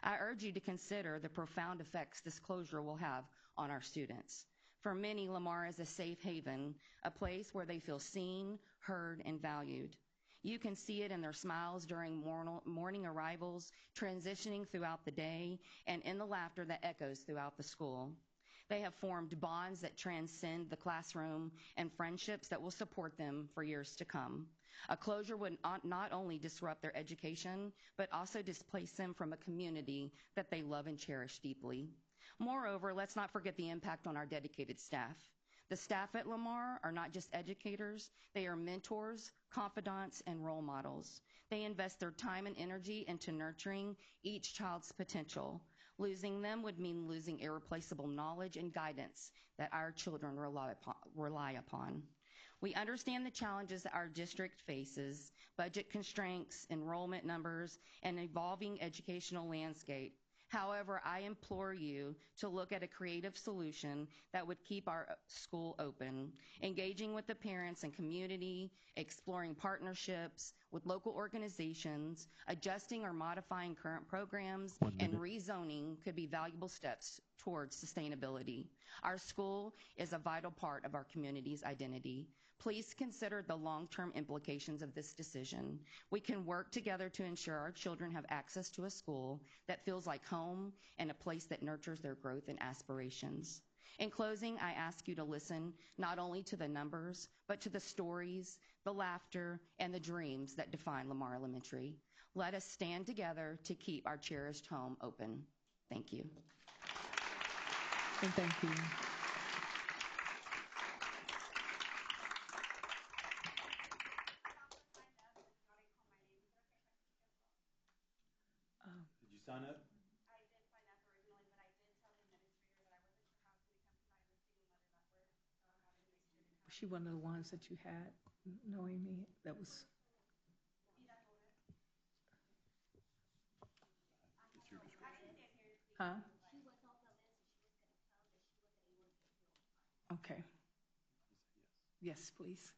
I urge you to consider the profound effects this closure will have on our students. For many, Lamar is a safe haven, a place where they feel seen, heard, and valued. You can see it in their smiles during morning arrivals, transitioning throughout the day, and in the laughter that echoes throughout the school. They have formed bonds that transcend the classroom and friendships that will support them for years to come. A closure would not only disrupt their education, but also displace them from a community that they love and cherish deeply. Moreover, let's not forget the impact on our dedicated staff. The staff at Lamar are not just educators, they are mentors, confidants, and role models. They invest their time and energy into nurturing each child's potential. Losing them would mean losing irreplaceable knowledge and guidance that our children rely upon. We understand the challenges that our district faces, budget constraints, enrollment numbers, and evolving educational landscape. However, I implore you to look at a creative solution that would keep our school open, engaging with the parents and community, exploring partnerships with local organizations, adjusting or modifying current programs, and rezoning could be valuable steps towards sustainability. Our school is a vital part of our community's identity. Please consider the long-term implications of this decision. We can work together to ensure our children have access to a school that feels like home and a place that nurtures their growth and aspirations. In closing, I ask you to listen not only to the numbers, but to the stories, the laughter, and the dreams that define Lamar Elementary. Let us stand together to keep our cherished home open. Thank you. And thank you. Did you sign up? I did sign up originally, but I did tell the administrator that I wasn't sure how I was going to come tonight with single mother that work. Was she one of the ones that you had, Noemi, that was? Huh? Okay. Yes, please.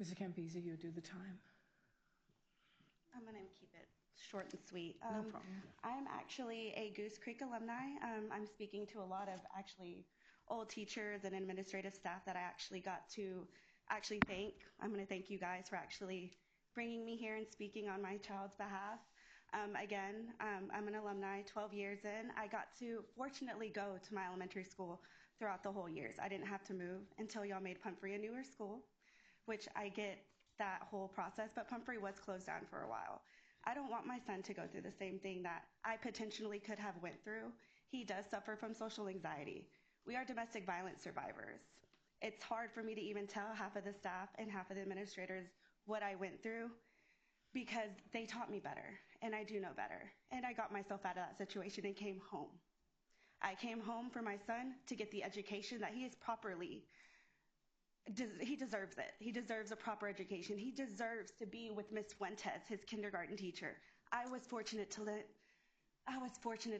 Mr. Campese, you'll do the time. I'm going to keep it short and sweet. No problem. I'm actually a Goose Creek alumni. I'm speaking to a lot of old teachers and administrative staff that I got to thank. I'm going to thank you guys for actually bringing me here and speaking on my child's behalf. Again, I'm an alumni, 12 years in. I got to fortunately go to my elementary school throughout the whole years. I didn't have to move until y'all made Pumphrey a newer school, which I get that whole process, but Pumphrey was closed down for a while. I don't want my son to go through the same thing that I potentially could have went through. He does suffer from social anxiety. We are domestic violence survivors. It's hard for me to even tell half of the staff and half of the administrators what I went through because they taught me better, and I do know better. And I got myself out of that situation and came home. I came home for my son to get the education that he is properly. He deserves it. He deserves a proper education. He deserves to be with Miss Fuentes, his kindergarten teacher. I was fortunate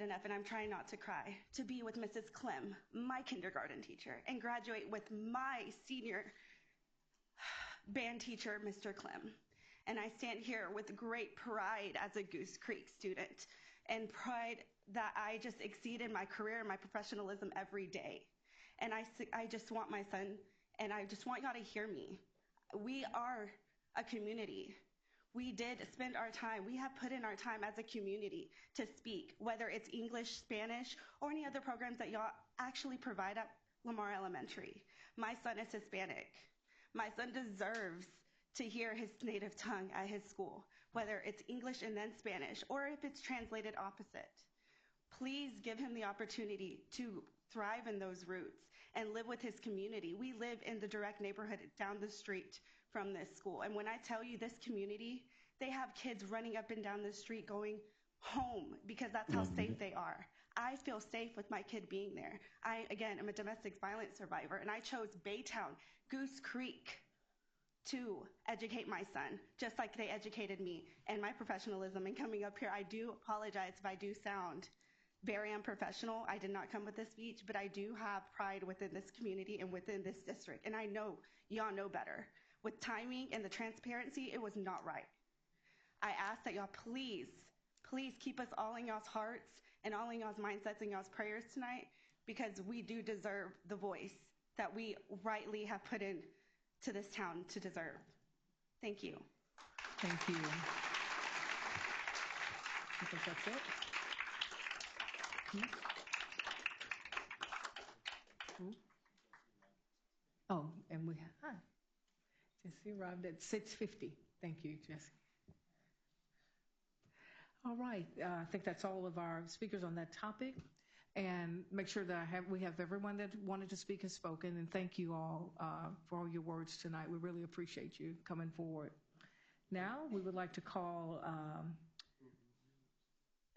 enough, and I'm trying not to cry, to be with Mrs. Clem, my kindergarten teacher, and graduate with my senior band teacher, Mr. Clem. And I stand here with great pride as a Goose Creek student and pride that I just exceed in my career and my professionalism every day. And I just want my son, and I just want y'all to hear me. We are a community. We did spend our time. We have put in our time as a community to speak, whether it's English, Spanish, or any other programs that y'all actually provide at Lamar Elementary. My son is Hispanic. My son deserves to hear his native tongue at his school, whether it's English and then Spanish, or if it's translated opposite. Please give him the opportunity to thrive in those roots and live with his community. We live in the direct neighborhood down the street from this school. And when I tell you this community, they have kids running up and down the street going home because that's how safe they are. I feel safe with my kid being there. I, again, am a domestic violence survivor, and I chose Baytown, Goose Creek, to educate my son, just like they educated me. And my professionalism in coming up here, I do apologize if I do sound very unprofessional. I did not come with this speech, but I do have pride within this community and within this district. And I know y'all know better. With timing and the transparency, it was not right. I ask that y'all please, please keep us all in y'all's hearts and all in y'all's mindsets and y'all's prayers tonight, because we do deserve the voice that we rightly have put in to this town to deserve. Thank you. Thank you. I think that's it. Oh, and we have, Jesse arrived at 6:50. Thank you, Jesse. All right, I think that's all of our speakers on that topic. And make sure that we have everyone that wanted to speak has spoken. And thank you all for all your words tonight. We really appreciate you coming forward. Now we would like to call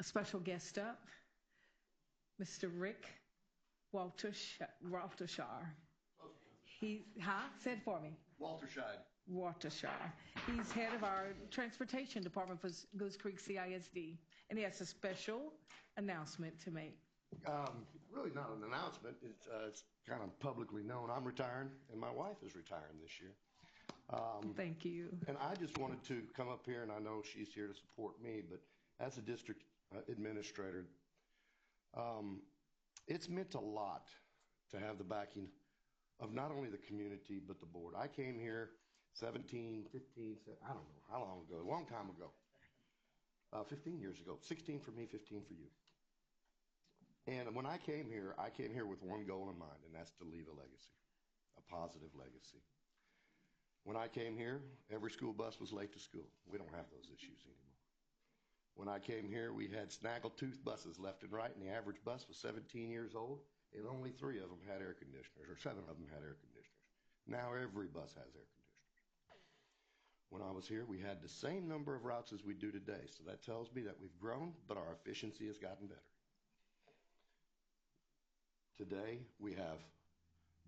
a special guest up, Mr. Rick Waltershire. Say it for me. Waltershire. He's head of our transportation department for Goose Creek CISD, and he has a special announcement to make. Really not an announcement. It's kind of publicly known. I'm retiring, and my wife is retiring this year. Thank you. And I just wanted to come up here, and I know she's here to support me, but as a district administrator, it's meant a lot to have the backing of not only the community, but the board. I came here 17, 15, I don't know how long ago, a long time ago. 15 years ago. 16 for me, 15 for you. And when I came here with one goal in mind, and that's to leave a legacy, a positive legacy. When I came here, every school bus was late to school. We don't have those issues anymore. When I came here, we had snaggletooth buses left and right, and the average bus was 17 years old, and only 3 of them had air conditioners, or 7 of them had air conditioners. Now every bus has air conditioners. When I was here, we had the same number of routes as we do today, so that tells me that we've grown, but our efficiency has gotten better. Today, we have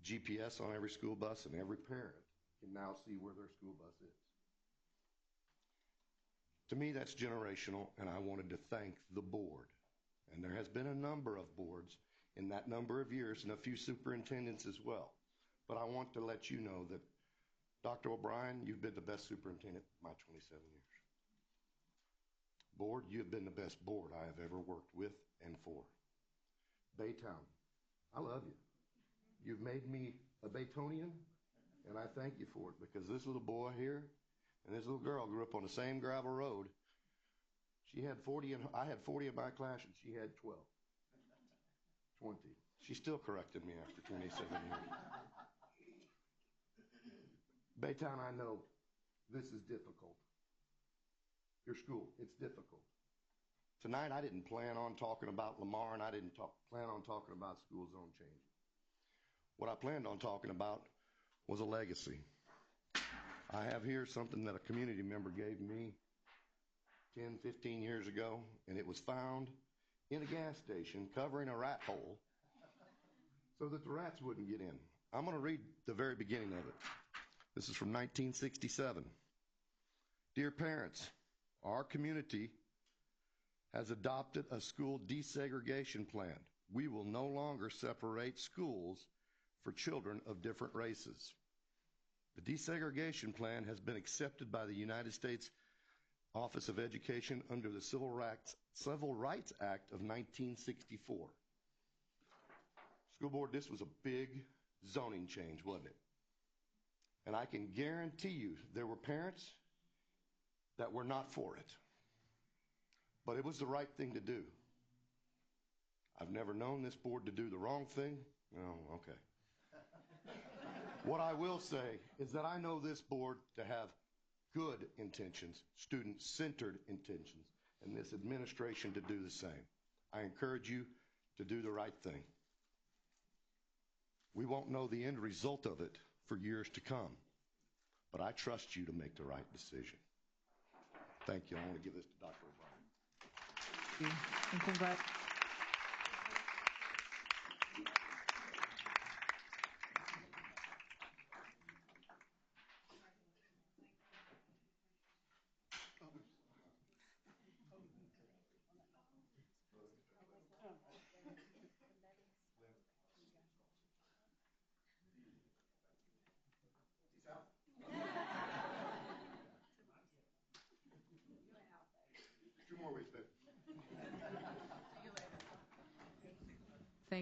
GPS on every school bus, and every parent can now see where their school bus is. To me, that's generational, and I wanted to thank the board. And there has been a number of boards in that number of years, and a few superintendents as well. But I want to let you know that, Dr. O'Brien, you've been the best superintendent my 27 years. Board, you have been the best board I have ever worked with and for. Baytown, I love you. You've made me a Baytonian, and I thank you for it, because this little boy here and this little girl grew up on the same gravel road. She had 40, and I had 40 in my class, and she had 12. 20. She's still correcting me after 27 years. Baytown, I know this is difficult. Your school, it's difficult. Tonight, I didn't plan on talking about Lamar, and I didn't plan on talking about school zone change. What I planned on talking about was a legacy. I have here something that a community member gave me 10, 15 years ago, and it was found in a gas station covering a rat hole so that the rats wouldn't get in. I'm going to read the very beginning of it. This is from 1967. Dear parents, our community has adopted a school desegregation plan. We will no longer separate schools for children of different races. The desegregation plan has been accepted by the United States Office of Education under the Civil Rights Act of 1964. School board, this was a big zoning change, wasn't it? And I can guarantee you there were parents that were not for it. But it was the right thing to do. I've never known this board to do the wrong thing. Oh, okay. What I will say is that I know this board to have good intentions, student-centered intentions, and this administration to do the same. I encourage you to do the right thing. We won't know the end result of it for years to come, but I trust you to make the right decision. Thank you. I want to give this to Dr. O'Brien. Thank you. And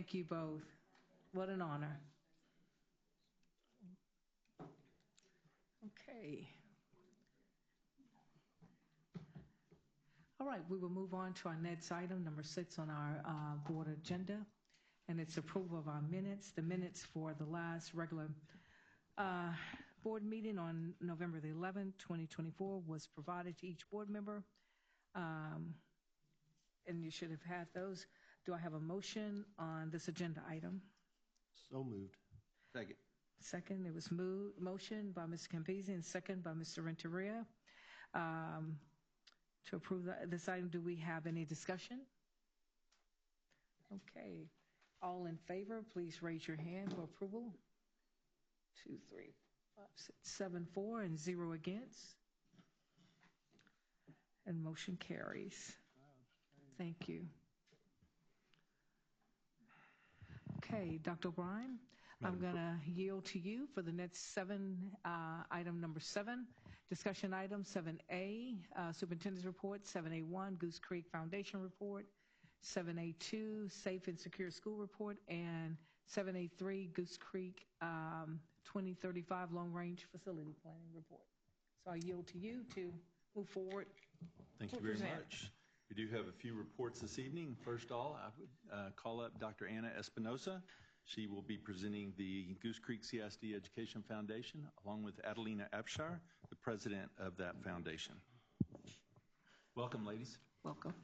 Thank you both. What an honor. Okay. All right, we will move on to our next item, number 6 on our board agenda, and it's approval of our minutes. The minutes for the last regular board meeting on November the 11th, 2024 was provided to each board member, and you should have had those. Do I have a motion on this agenda item? So moved. Second. Second, it was motion by Mr. Campese and second by Mr. Renteria. To approve this item, do we have any discussion? Okay. All in favor, please raise your hand for approval. 2, 3, 5, 6, 7, 4, and 0 against. And motion carries. Thank you. Okay, Dr. O'Brien, I'm going to yield to you for the next 7, item number 7. Discussion item 7A, Superintendent's Report, 7A1, Goose Creek Foundation Report, 7A2, Safe and Secure School Report, and 7A3, Goose Creek 2035 Long Range Facility Planning Report. So I yield to you to move forward. Thank you very much. We do have a few reports this evening. First of all, I would call up Dr. Anna Espinosa. She will be presenting the Goose Creek CISD Education Foundation, along with Adelina Abshire, the president of that foundation. Welcome, ladies. Welcome.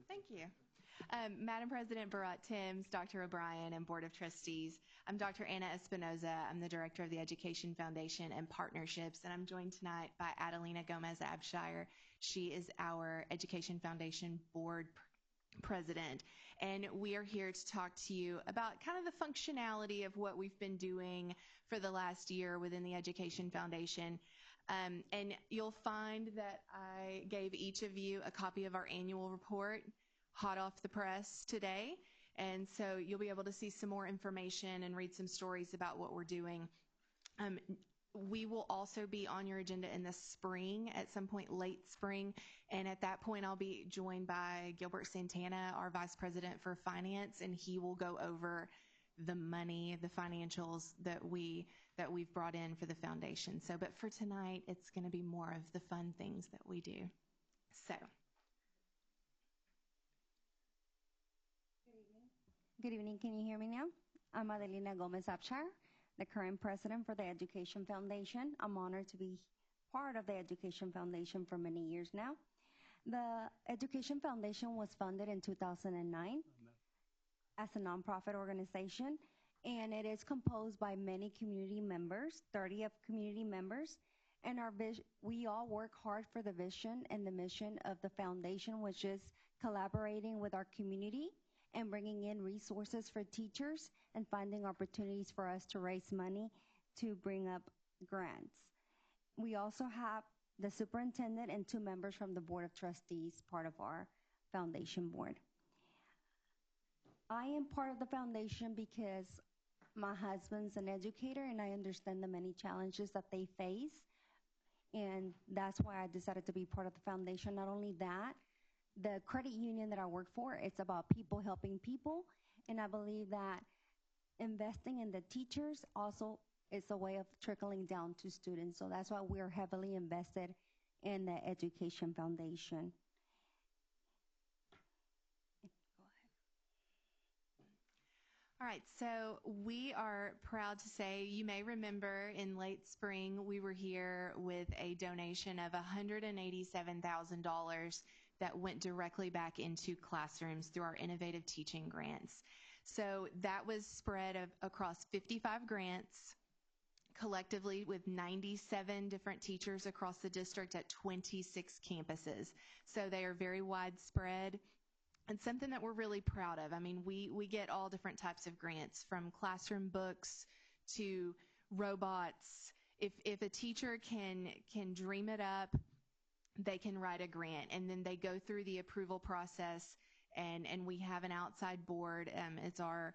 Thank you. Madam President Barat-Timms, Dr. O'Brien, and Board of Trustees, I'm Dr. Anna Espinoza. I'm the Director of the Education Foundation and Partnerships, and I'm joined tonight by Adelina Gomez-Abshire. She is our Education Foundation Board President, and we are here to talk to you about kind of the functionality of what we've been doing for the last year within the Education Foundation. And you'll find that I gave each of you a copy of our annual report, hot off the press today. And so you'll be able to see some more information and read some stories about what we're doing. We will also be on your agenda in the spring, at some point late spring. And at that point, I'll be joined by Gilbert Santana, our Vice President for Finance, and he will go over the money, the financials that we've brought in for the foundation. So, but for tonight, it's going to be more of the fun things that we do. So. Good evening. Can you hear me now? I'm Adelina Gomez-Abshire, the current president for the Education Foundation. I'm honored to be part of the Education Foundation for many years now. The Education Foundation was founded in 2009 as a nonprofit organization, and it is composed by many community members, 30 of community members, and we all work hard for the vision and the mission of the foundation, which is collaborating with our community and bringing in resources for teachers and finding opportunities for us to raise money to bring up grants. We also have the superintendent and 2 members from the Board of Trustees, part of our foundation board. I am part of the foundation because my husband's an educator and I understand the many challenges that they face. And that's why I decided to be part of the foundation. Not only that, the credit union that I work for, it's about people helping people. And I believe that investing in the teachers also is a way of trickling down to students. So that's why we're heavily invested in the Education Foundation. All right, so we are proud to say, you may remember in late spring, we were here with a donation of $187,000 that went directly back into classrooms through our innovative teaching grants. So that was spread across 55 grants, collectively with 97 different teachers across the district at 26 campuses. So they are very widespread. and something that we're really proud of. I mean, we get all different types of grants, from classroom books to robots. If a teacher can dream it up, they can write a grant, and then they go through the approval process, and we have an outside board. It's our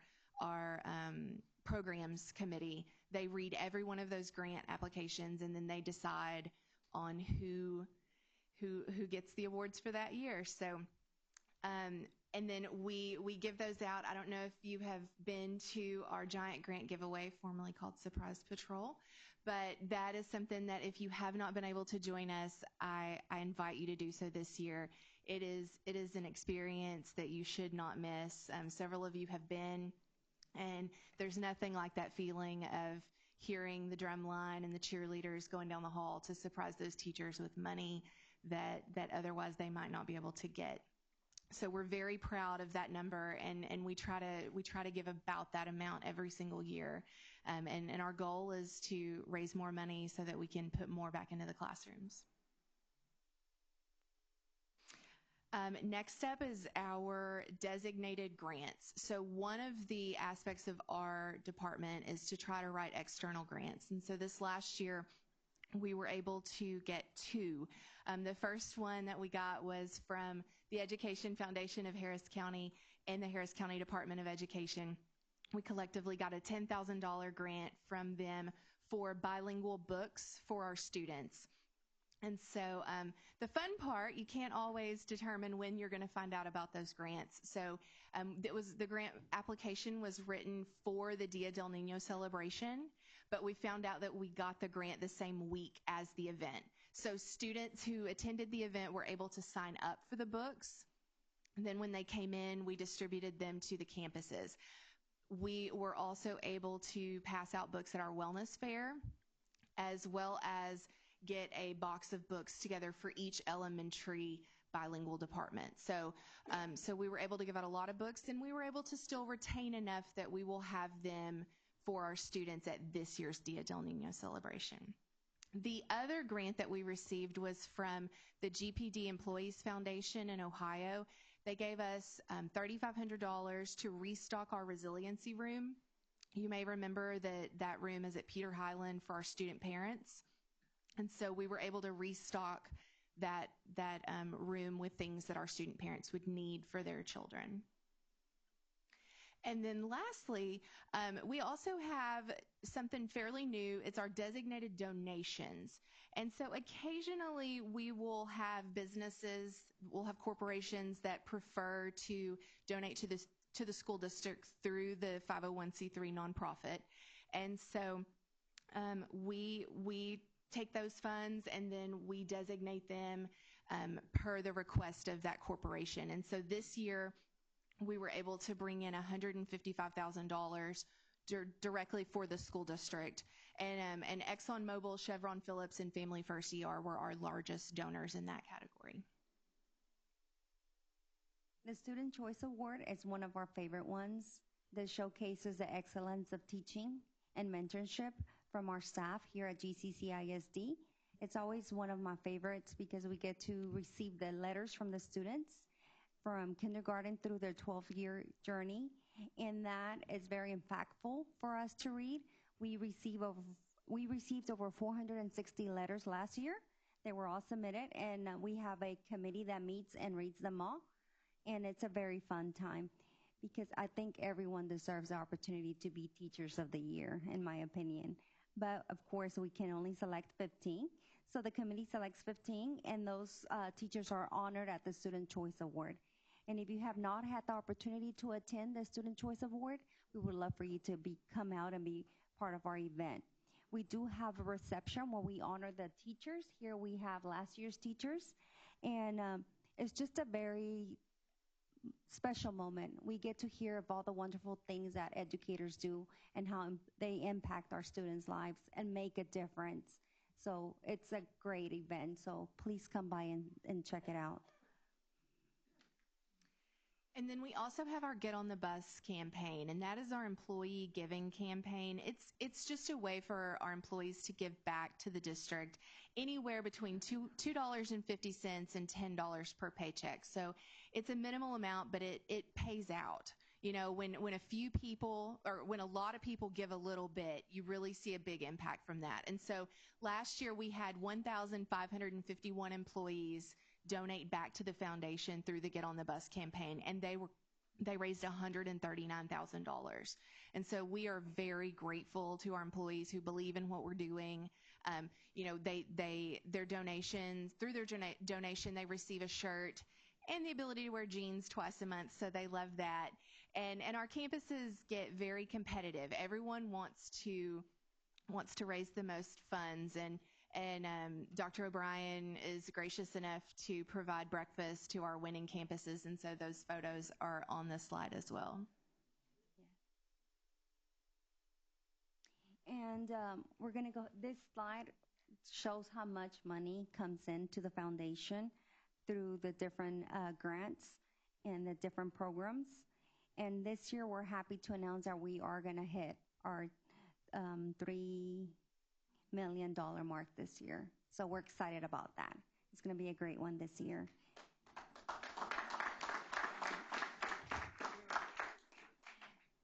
programs committee. They read every one of those grant applications, and then they decide on who gets the awards for that year. So, and then we give those out. I don't know if you have been to our giant grant giveaway, formerly called Surprise Patrol, but that is something that if you have not been able to join us, I invite you to do so this year. It is an experience that you should not miss. Several of you have been, and there's nothing like that feeling of hearing the drum line and the cheerleaders going down the hall to surprise those teachers with money that otherwise they might not be able to get. So we're very proud of that number, and we try to give about that amount every single year. And our goal is to raise more money so that we can put more back into the classrooms. Next up is our designated grants. So one of the aspects of our department is to try to write external grants. And so this last year, we were able to get 2. The first one that we got was from the Education Foundation of Harris County and the Harris County Department of Education. We collectively got a $10,000 grant from them for bilingual books for our students. And so the fun part, you can't always determine when you're going to find out about those grants. So the grant application was written for the Dia del Niño celebration, but we found out that we got the grant the same week as the event. So students who attended the event were able to sign up for the books. And then when they came in, we distributed them to the campuses. We were also able to pass out books at our wellness fair, as well as get a box of books together for each elementary bilingual department. So we were able to give out a lot of books, and we were able to still retain enough that we will have them for our students at this year's Dia del Niño celebration. The other grant that we received was from the GPD Employees Foundation in Ohio. They gave us $3,500 to restock our resiliency room. You may remember that room is at Peter Highland for our student parents. And so we were able to restock that room with things that our student parents would need for their children. And then lastly, we also have something fairly new. It's our designated donations. And so occasionally we will have businesses, we'll have corporations that prefer to donate to the school district through the 501c3 nonprofit. And so we take those funds and then we designate them per the request of that corporation. And so this year we were able to bring in $155,000 directly for the school district. And ExxonMobil, Chevron Phillips, and Family First ER were our largest donors in that category. The Student Choice Award is one of our favorite ones that showcases the excellence of teaching and mentorship from our staff here at GCCISD. It's always one of my favorites because we get to receive the letters from the students from kindergarten through their 12-year journey, and that is very impactful for us to read. We received over 460 letters last year. They were all submitted, and we have a committee that meets and reads them all, and it's a very fun time because I think everyone deserves the opportunity to be Teachers of the Year, in my opinion. But of course, we can only select 15. So the committee selects 15, and those teachers are honored at the Student Choice Award. And if you have not had the opportunity to attend the Student Choice Award, we would love for you to come out and be part of our event. We do have a reception where we honor the teachers. Here we have last year's teachers. And it's just a very special moment. We get to hear of all the wonderful things that educators do and how they impact our students' lives and make a difference. So it's a great event. So please come by and check it out. And then we also have our Get on the Bus campaign, and that is our employee giving campaign. It's just a way for our employees to give back to the district anywhere between $2.50 and $10 per paycheck. So it's a minimal amount, but it pays out. You know, when a few people or when a lot of people give a little bit, you really see a big impact from that. And so last year we had 1,551 employees donate back to the foundation through the Get on the Bus campaign, and they raised $139,000. And so we are very grateful to our employees who believe in what we're doing. You know, their donations, through their donation, they receive a shirt and the ability to wear jeans twice a month, so they love that. And our campuses get very competitive. Everyone wants to raise the most funds, and Dr. O'Brien is gracious enough to provide breakfast to our winning campuses, and so those photos are on this slide as well. And we're going to go, this slide shows how much money comes into the foundation through the different grants and the different programs. And this year we're happy to announce that we are going to hit our $3 million mark this year. So we're excited about that. It's going to be a great one this year.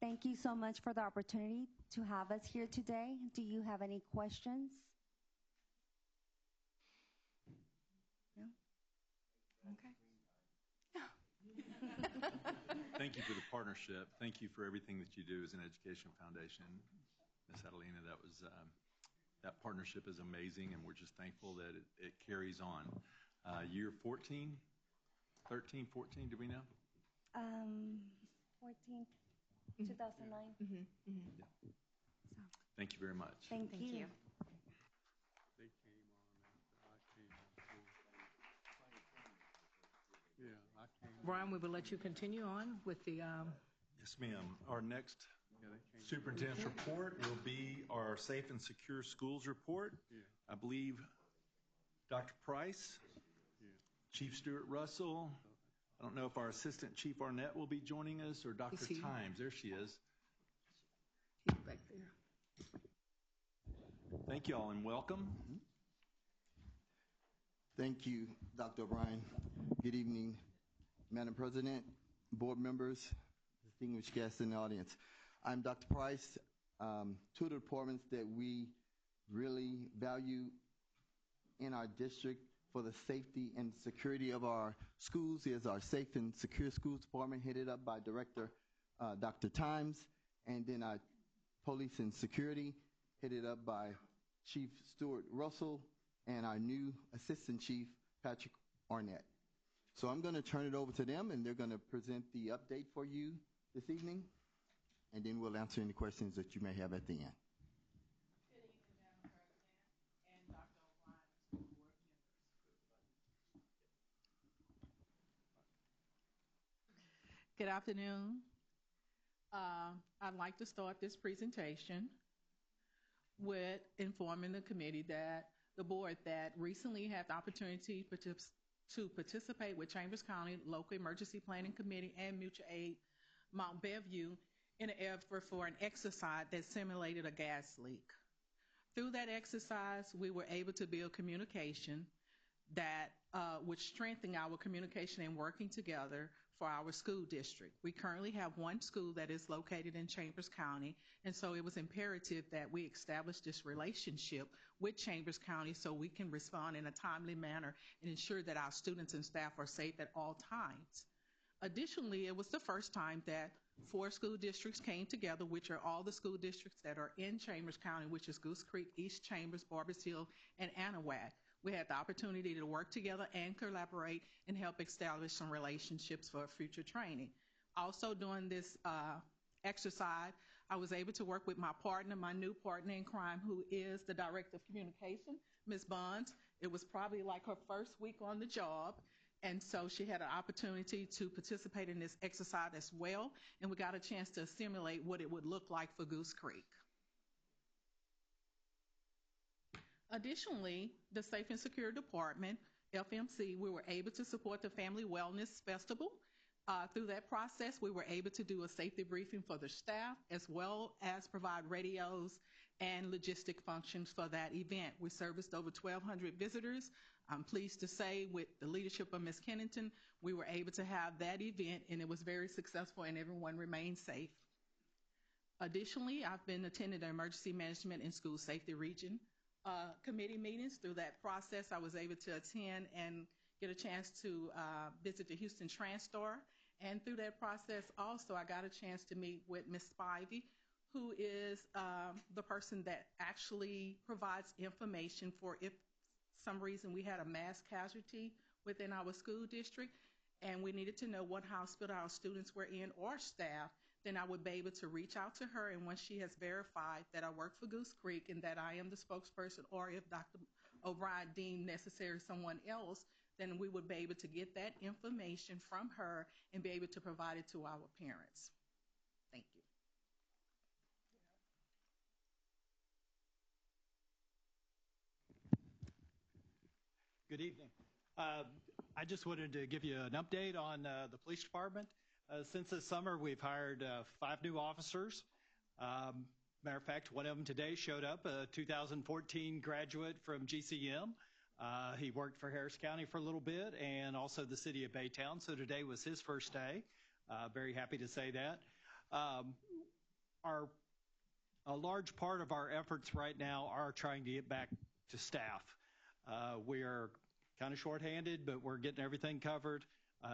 Thank you so much for the opportunity to have us here today. Do you have any questions? No? Okay. Thank you for the partnership. Thank you for everything that you do as an education foundation. Ms. Adelina, that partnership is amazing, and we're just thankful that it carries on. Year 14, 13, 14, do we know? 14, 2009. Yeah. Thank you very much. Thank you. Brian, we will let you continue on with the... Yes, ma'am. Our next superintendent's report will be our Safe and Secure Schools report. I believe Dr. Price, Chief Stuart Russell. I don't know if our Assistant Chief Arnett will be joining us, or Dr. Times. There she is. She's back there. Thank you all and welcome. Thank you, Dr. O'Brien. Good evening, Madam President, board members, distinguished guests in the audience. I'm Dr. Price. Two of the departments that we really value in our district for the safety and security of our schools is our Safe and Secure Schools Department, headed up by Director Dr. Times, and then our Police and Security, headed up by Chief Stuart Russell, and our new Assistant Chief, Patrick Arnett. So I'm going to turn it over to them, and they're going to present the update for you this evening, and then we'll answer any questions that you may have at the end. Good evening, Madam President and Dr. O'Brien, school board members. Good afternoon. I'd like to start this presentation with informing the committee that the board that recently had the opportunity to participate with Chambers County Local Emergency Planning Committee and Mutual Aid Mount Bellevue in an effort for an exercise that simulated a gas leak. Through that exercise, we were able to build communication that would strengthen our communication and working together for our school district. We currently have one school that is located in Chambers County, and so it was imperative that we establish this relationship with Chambers County so we can respond in a timely manner and ensure that our students and staff are safe at all times. Additionally, it was the first time that 4 school districts came together, which are all the school districts that are in Chambers County, which is Goose Creek, East Chambers, Barbers Hill, and Anahuac. We had the opportunity to work together and collaborate and help establish some relationships for future training. Also during this exercise, I was able to work with my partner, my new partner in crime, who is the Director of Communication, Ms. Bonds. It was probably like her first week on the job, and so she had an opportunity to participate in this exercise as well, and we got a chance to simulate what it would look like for Goose Creek. Additionally, the Safe and Secure Department, FMC, we were able to support the Family Wellness Festival. Through that process, we were able to do a safety briefing for the staff, as well as provide radios and logistic functions for that event. We serviced over 1,200 visitors. I'm pleased to say with the leadership of Ms. Kennington, we were able to have that event, and it was very successful, and everyone remained safe. Additionally, I've been attending the Emergency Management and School Safety Region committee meetings. Through that process, I was able to attend and get a chance to visit the Houston TransStar. And through that process, also, I got a chance to meet with Ms. Spivey, who is the person that actually provides information for if some reason we had a mass casualty within our school district and we needed to know what hospital our students were in or staff, then I would be able to reach out to her. And once she has verified that I work for Goose Creek and that I am the spokesperson, or if Dr. O'Brien deemed necessary someone else, then we would be able to get that information from her and be able to provide it to our parents. Thank you. Good evening. I just wanted to give you an update on the police department. Since this summer, we've hired 5 new officers. Matter of fact, one of them today showed up, a 2014 graduate from GCM. He worked for Harris County for a little bit and also the city of Baytown, so today was his first day. Very happy to say that. A large part of our efforts right now are trying to get back to staff. We are kind of shorthanded, but we're getting everything covered.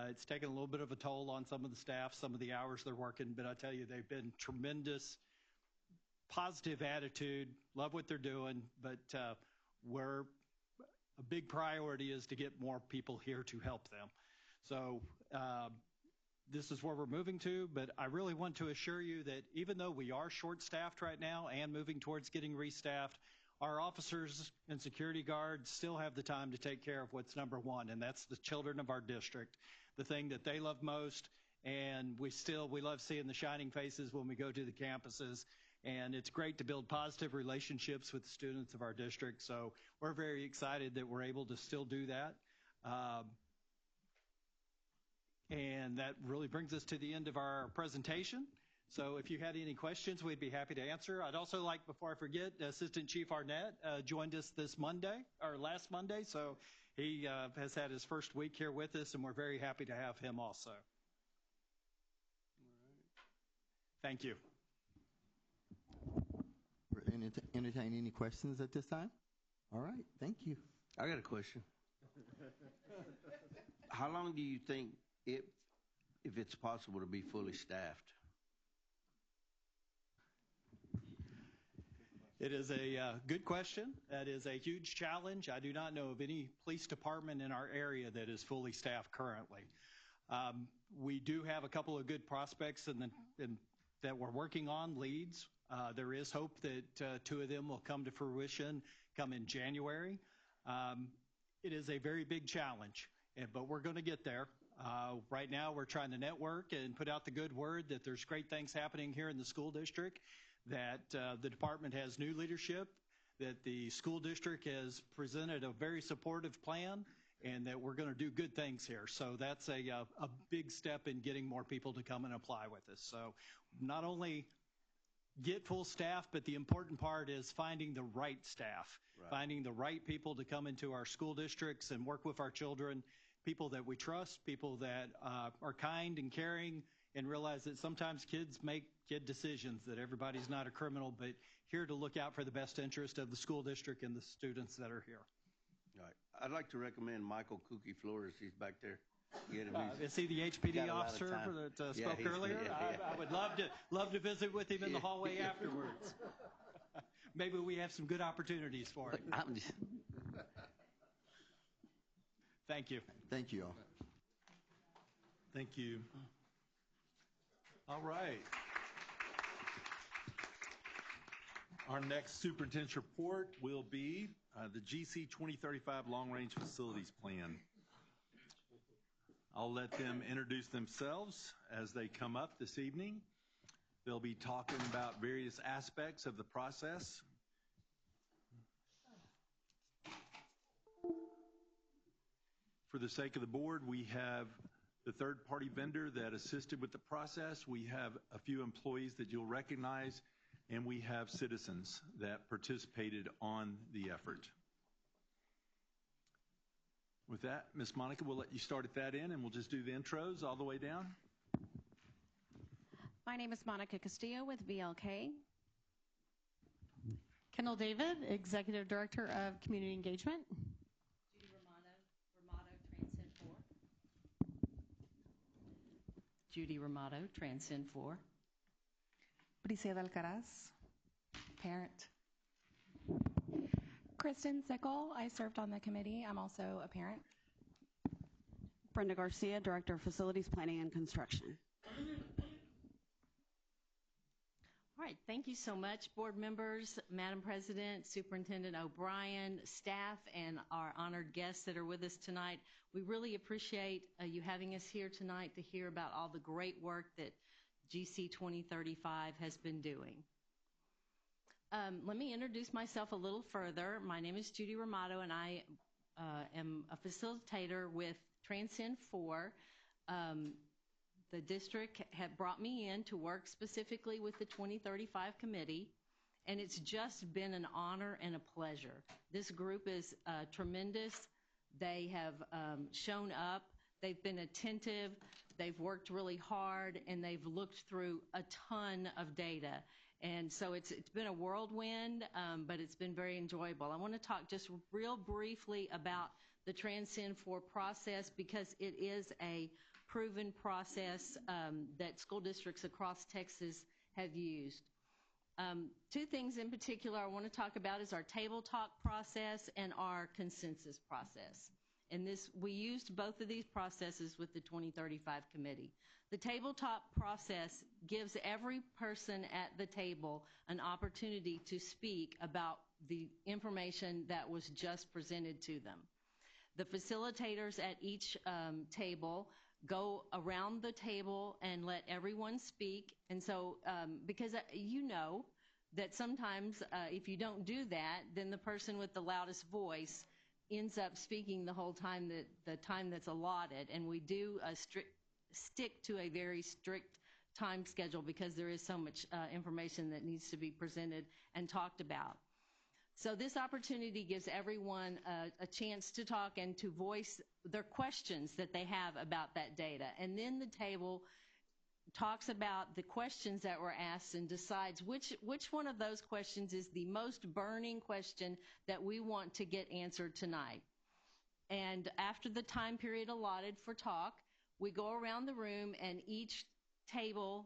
It's taken a little bit of a toll on some of the staff, some of the hours they're working, but I tell you, they've been tremendous, positive attitude, love what they're doing, but a big priority is to get more people here to help them. So this is where we're moving to, but I really want to assure you that even though we are short-staffed right now and moving towards getting restaffed, our officers and security guards still have the time to take care of what's number one, and that's the children of our district, the thing that they love most, and we love seeing the shining faces when we go to the campuses, and it's great to build positive relationships with the students of our district, so we're very excited that we're able to still do that. And that really brings us to the end of our presentation. So if you had any questions, we'd be happy to answer. I'd also like, before I forget, Assistant Chief Arnett joined us last Monday, so he has had his first week here with us, and we're very happy to have him also. Thank you. Entertain any questions at this time? All right, thank you. I got a question. How long do you think, if it's possible, to be fully staffed? It is a good question. That is a huge challenge. I do not know of any police department in our area that is fully staffed currently. We do have a couple of good prospects that we're working on, leads. There is hope that 2 of them will come to fruition come in January. It is a very big challenge, but we're going to get there. Right now, we're trying to network and put out the good word that there's great things happening here in the school district, that the department has new leadership, that the school district has presented a very supportive plan, and that we're going to do good things here. So that's a big step in getting more people to come and apply with us. So not only get full staff, but the important part is finding the right staff, finding the right people to come into our school districts and work with our children, people that we trust, people that are kind and caring, and realize that sometimes kids make kid decisions, that everybody's not a criminal, but here to look out for the best interest of the school district and the students that are here. All right. I'd like to recommend Michael Kooky Flores. He's back there. Is he the HPD officer that spoke earlier? Yeah. I would love to visit with him in the hallway afterwards. Maybe we have some good opportunities for him. Thank you. Thank you all. Thank you. All right. Our next superintendent's report will be the GC 2035 Long Range Facilities Plan. I'll let them introduce themselves as they come up this evening. They'll be talking about various aspects of the process. For the sake of the board, we have the third-party vendor that assisted with the process. We have a few employees that you'll recognize. and we have citizens that participated on the effort. With that, Ms. Monica, we'll let you start at that end, and we'll just do the intros all the way down. My name is Monica Castillo with VLK. Kendall David, Executive Director of Community Engagement. Judy Ramato, Transcend 4. Briseida Alcaraz, parent. Kristen Sickle, I served on the committee. I'm also a parent. Brenda Garcia, Director of Facilities Planning and Construction. All right, thank you so much, board members, Madam President, Superintendent O'Brien, staff, and our honored guests that are with us tonight. We really appreciate you having us here tonight to hear about all the great work that GC 2035 has been doing. Let me introduce myself a little further. My name is Judy Ramato, and I am a facilitator with Transcend 4. The district had brought me in to work specifically with the 2035 committee, and it's just been an honor and a pleasure. This group is tremendous. They have shown up. They've been attentive. They've worked really hard, and they've looked through a ton of data. And so it's been a whirlwind, but it's been very enjoyable. I want to talk just real briefly about the Transcend 4 process, because it is a proven process that school districts across Texas have used. Two things in particular I want to talk about is our table talk process and our consensus process. And we used both of these processes with the 2035 committee. The table talk process gives every person at the table an opportunity to speak about the information that was just presented to them. The facilitators at each table go around the table and let everyone speak. And so, because you know that sometimes if you don't do that, then the person with the loudest voice ends up speaking the whole time, the time that's allotted. And we do stick to a very strict time schedule because there is so much information that needs to be presented and talked about. So this opportunity gives everyone a chance to talk and to voice their questions that they have about that data. And then the table talks about the questions that were asked and decides which one of those questions is the most burning question that we want to get answered tonight. And after the time period allotted for talk, we go around the room, and each table,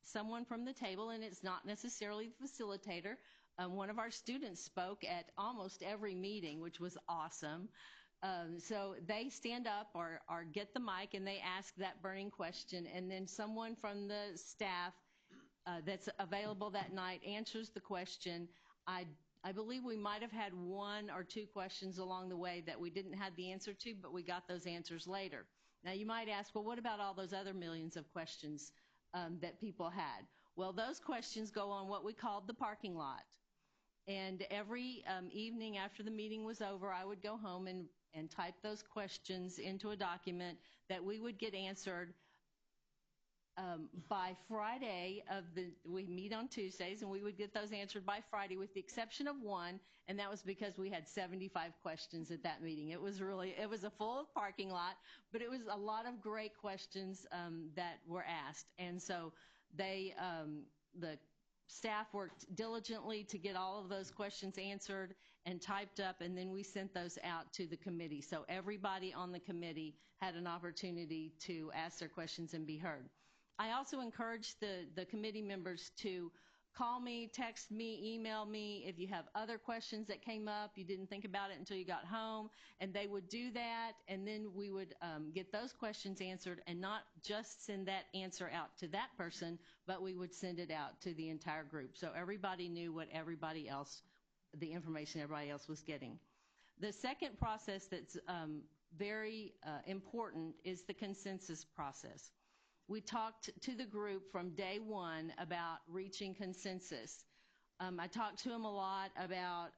someone from the table, and it's not necessarily the facilitator, one of our students spoke at almost every meeting, which was awesome. So they stand up or get the mic and they ask that burning question, and then someone from the staff that's available that night answers the question. I believe we might have had one or two questions along the way that we didn't have the answer to, but we got those answers later. Now you might ask, well, what about all those other millions of questions that people had? Well, those questions go on what we called the parking lot. And every evening after the meeting was over, I would go home and type those questions into a document that we would get answered by Friday we meet on Tuesdays, and we would get those answered by Friday with the exception of one, and that was because we had 75 questions at that meeting. It was a full parking lot, but it was a lot of great questions that were asked. And so the staff worked diligently to get all of those questions answered and typed up, and then we sent those out to the committee. So everybody on the committee had an opportunity to ask their questions and be heard. I also encourage the committee members to call me, text me, email me if you have other questions that came up, you didn't think about it until you got home, and they would do that, and then we would get those questions answered and not just send that answer out to that person, but we would send it out to the entire group. So everybody knew what the information everybody else was getting. The second process that's very important is the consensus process. We talked to the group from day one about reaching consensus. I talked to them a lot about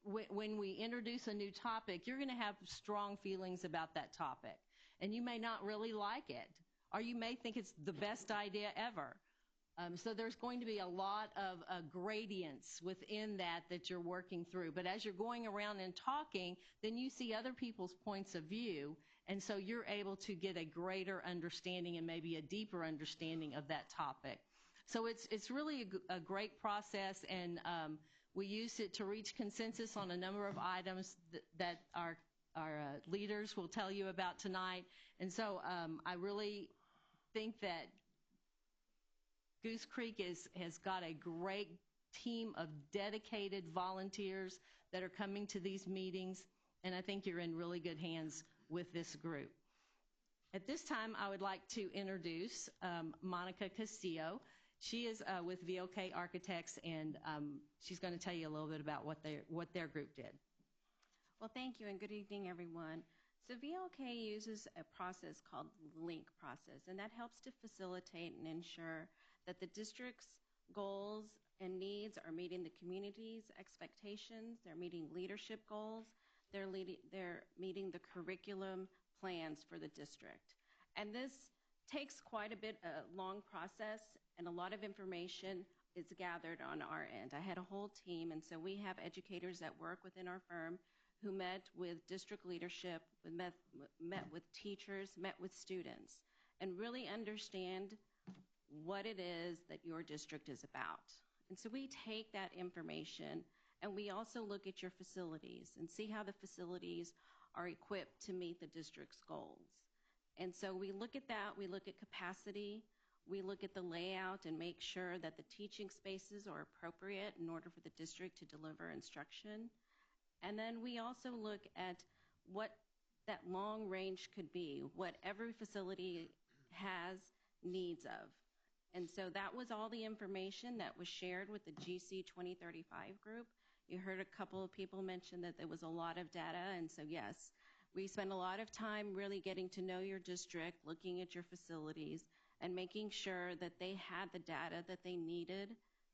when we introduce a new topic, you're going to have strong feelings about that topic. And you may not really like it, or you may think it's the best idea ever. So there's going to be a lot of gradients within that you're working through. But as you're going around and talking, then you see other people's points of view, and so you're able to get a greater understanding and maybe a deeper understanding of that topic. So it's really a great process, and we use it to reach consensus on a number of items that our leaders will tell you about tonight. And so I really think that Goose Creek has got a great team of dedicated volunteers that are coming to these meetings, and I think you're in really good hands with this group. At this time, I would like to introduce Monica Castillo. She is with VOK Architects, and she's going to tell you a little bit about what their group did. Well, thank you, and good evening, everyone. So VOK uses a process called the LINK process, and that helps to facilitate and ensure that the district's goals and needs are meeting the community's expectations, they're meeting leadership goals, they're meeting the curriculum plans for the district. And this takes quite a bit, a long process, and a lot of information is gathered on our end. I had a whole team, and so we have educators that work within our firm who met with district leadership, met with teachers, met with students, and really understand what it is that your district is about. And so we take that information, and we also look at your facilities and see how the facilities are equipped to meet the district's goals. And so we look at that, we look at capacity, we look at the layout and make sure that the teaching spaces are appropriate in order for the district to deliver instruction. And then we also look at what that long range could be, what every facility has needs of. And so that was all the information that was shared with the GC 2035 group. You heard a couple of people mention that there was a lot of data, and so yes, we spend a lot of time really getting to know your district, looking at your facilities, and making sure that they had the data that they needed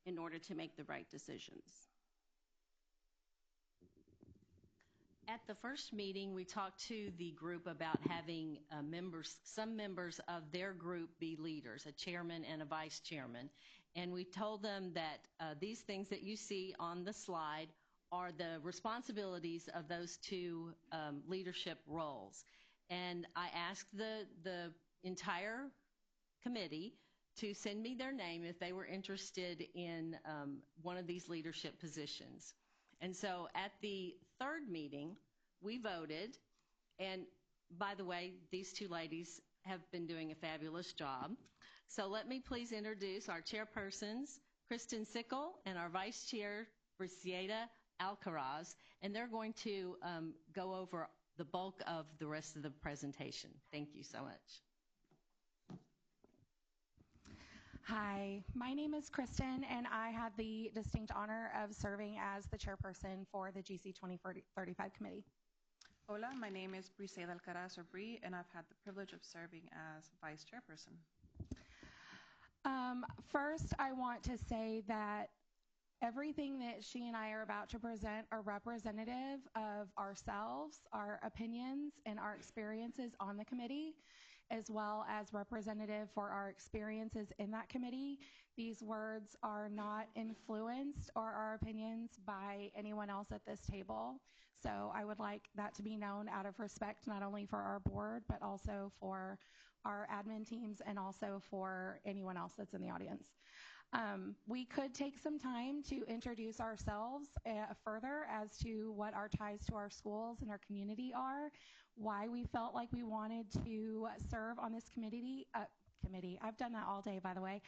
in order to make the right decisions. At the first meeting, we talked to the group about having some members of their group be leaders, a chairman and a vice chairman. And we told them that these things that you see on the slide are the responsibilities of those two leadership roles. And I asked the entire committee to send me their name if they were interested in one of these leadership positions. And so at the third meeting, we voted, and by the way, these two ladies have been doing a fabulous job. So let me please introduce our chairpersons, Kristen Sickle, and our vice chair, Brisieda Alcaraz, and they're going to go over the bulk of the rest of the presentation. Thank you so much. Hi, my name is Kristen, and I had the distinct honor of serving as the chairperson for the GC 2035 committee. Hola, my name is Brisieda Alcaraz, or Bree, and I've had the privilege of serving as vice chairperson. First, I want to say that everything that she and I are about to present are representative of ourselves, our opinions, and our experiences on the committee, as well as representative for our experiences in that committee. These words are not influenced or our opinions by anyone else at this table. So I would like that to be known out of respect, not only for our board, but also for our admin teams and also for anyone else that's in the audience. We could take some time to introduce ourselves further as to what our ties to our schools and our community are, why we felt like we wanted to serve on this committee. I've done that all day, by the way.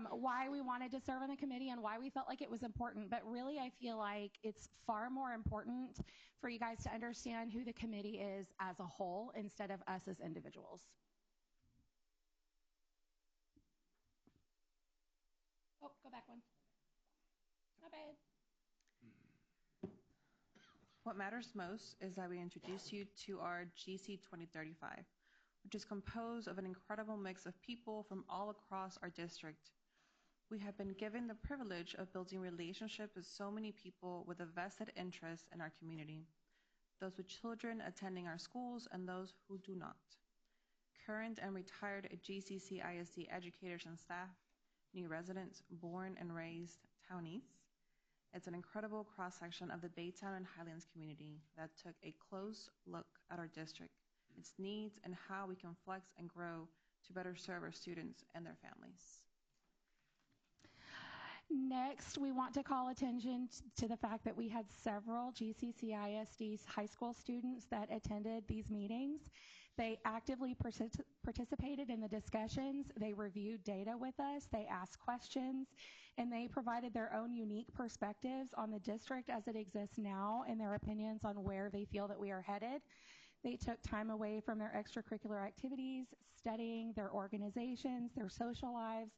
Why we wanted to serve on the committee and why we felt like it was important. But really, I feel like it's far more important for you guys to understand who the committee is as a whole instead of us as individuals. Oh, go back one. My bad. What matters most is that we introduce you to our GC 2035, which is composed of an incredible mix of people from all across our district. We have been given the privilege of building relationships with so many people with a vested interest in our community, those with children attending our schools and those who do not, current and retired GCCISD educators and staff, new residents, born and raised townies. It's an incredible cross-section of the Baytown and Highlands community that took a close look at our district, its needs, and how we can flex and grow to better serve our students and their families. Next, we want to call attention to the fact that we had several GCCISD high school students that attended these meetings. They actively participated in the discussions, they reviewed data with us, they asked questions, and they provided their own unique perspectives on the district as it exists now and their opinions on where they feel that we are headed. They took time away from their extracurricular activities, studying their organizations, their social lives,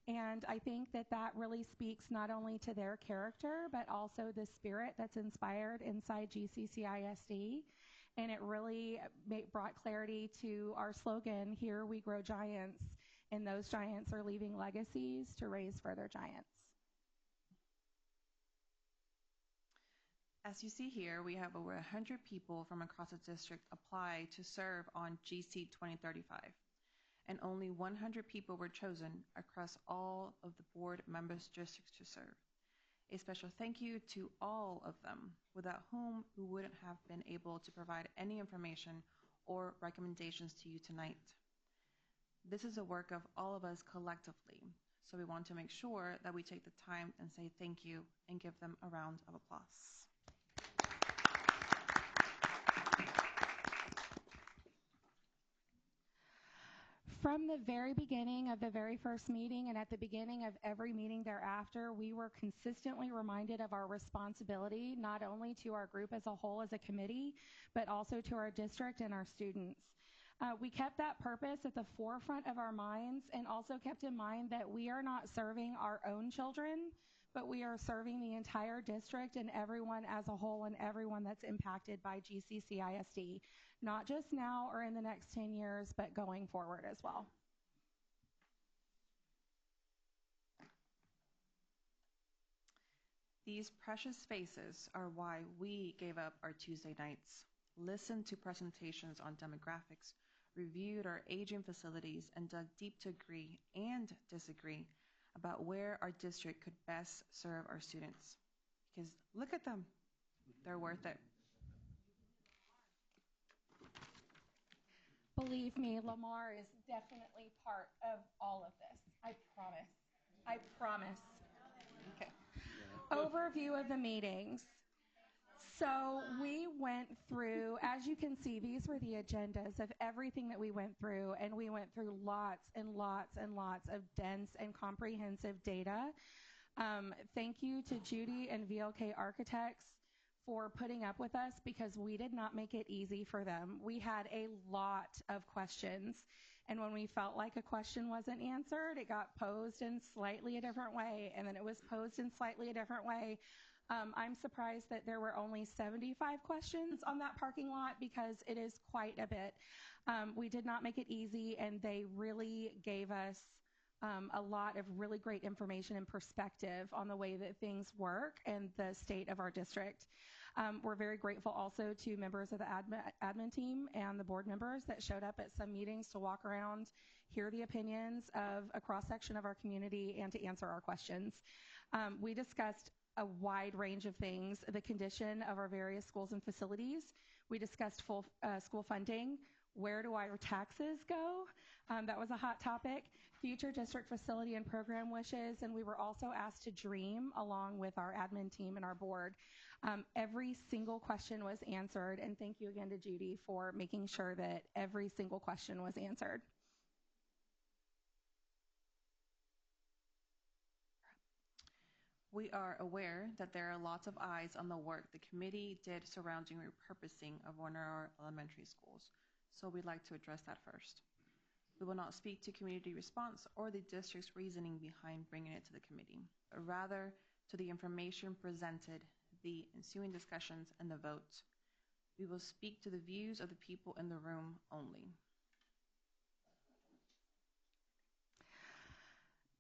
and I think that that really speaks not only to their character, but also the spirit that's inspired inside GCCISD. And it really brought clarity to our slogan, "Here we grow giants," and those giants are leaving legacies to raise further giants. As you see here, we have over 100 people from across the district apply to serve on GC 2035. And only 100 people were chosen across all of the board members' districts to serve. A special thank you to all of them, without whom we wouldn't have been able to provide any information or recommendations to you tonight. This is a work of all of us collectively, so we want to make sure that we take the time and say thank you and give them a round of applause. From the very beginning of the very first meeting and at the beginning of every meeting thereafter, we were consistently reminded of our responsibility, not only to our group as a whole as a committee, but also to our district and our students. We kept that purpose at the forefront of our minds and also kept in mind that we are not serving our own children, but we are serving the entire district and everyone as a whole and everyone that's impacted by GCCISD, not just now or in the next 10 years, but going forward as well. These precious faces are why we gave up our Tuesday nights, listened to presentations on demographics, reviewed our aging facilities, and dug deep to agree and disagree about where our district could best serve our students. Because look at them, they're worth it. Believe me, Lamar is definitely part of all of this. I promise. I promise. Okay. Overview of the meetings. So we went through, as you can see, these were the agendas of everything that we went through, and we went through lots and lots and lots of dense and comprehensive data. Thank you to Judy and VLK Architects for putting up with us because we did not make it easy for them. We had a lot of questions, and when we felt like a question wasn't answered, it got posed in slightly a different way, and then it was posed in slightly a different way. I'm surprised that there were only 75 questions on that parking lot because it is quite a bit. We did not make it easy, and they really gave us a lot of really great information and perspective on the way that things work and the state of our district. We're very grateful also to members of the admin team and the board members that showed up at some meetings to walk around, hear the opinions of a cross-section of our community, and to answer our questions. We discussed a wide range of things, the condition of our various schools and facilities. We discussed full school funding. Where do our taxes go? That was a hot topic. Future district facility and program wishes, and we were also asked to dream along with our admin team and our board. Every single question was answered, and thank you again to Judy for making sure that every single question was answered. We are aware that there are lots of eyes on the work the committee did surrounding repurposing of one of our elementary schools, so we'd like to address that first. We will not speak to community response or the district's reasoning behind bringing it to the committee, but rather to the information presented, the ensuing discussions, and the vote. We will speak to the views of the people in the room only.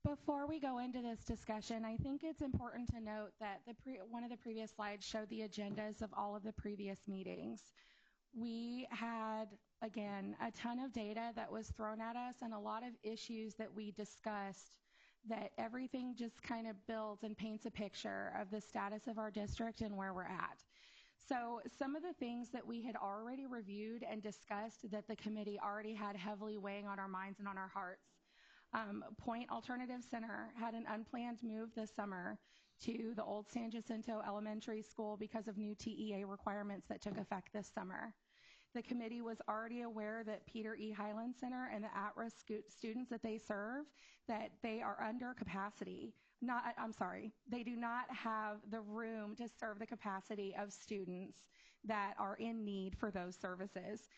Before we go into this discussion, I think it's important to note that one of the previous slides showed the agendas of all of the previous meetings. We had, again, a ton of data that was thrown at us and a lot of issues that we discussed that everything just kind of builds and paints a picture of the status of our district and where we're at. So some of the things that we had already reviewed and discussed that the committee already had heavily weighing on our minds and on our hearts. Point Alternative Center had an unplanned move this summer to the old San Jacinto Elementary School because of new TEA requirements that took effect this summer. The committee was already aware that Peter E. Highland Center and the at-risk students that they serve, that they are under capacity. They do not have the room to serve the capacity of students that are in need for those services.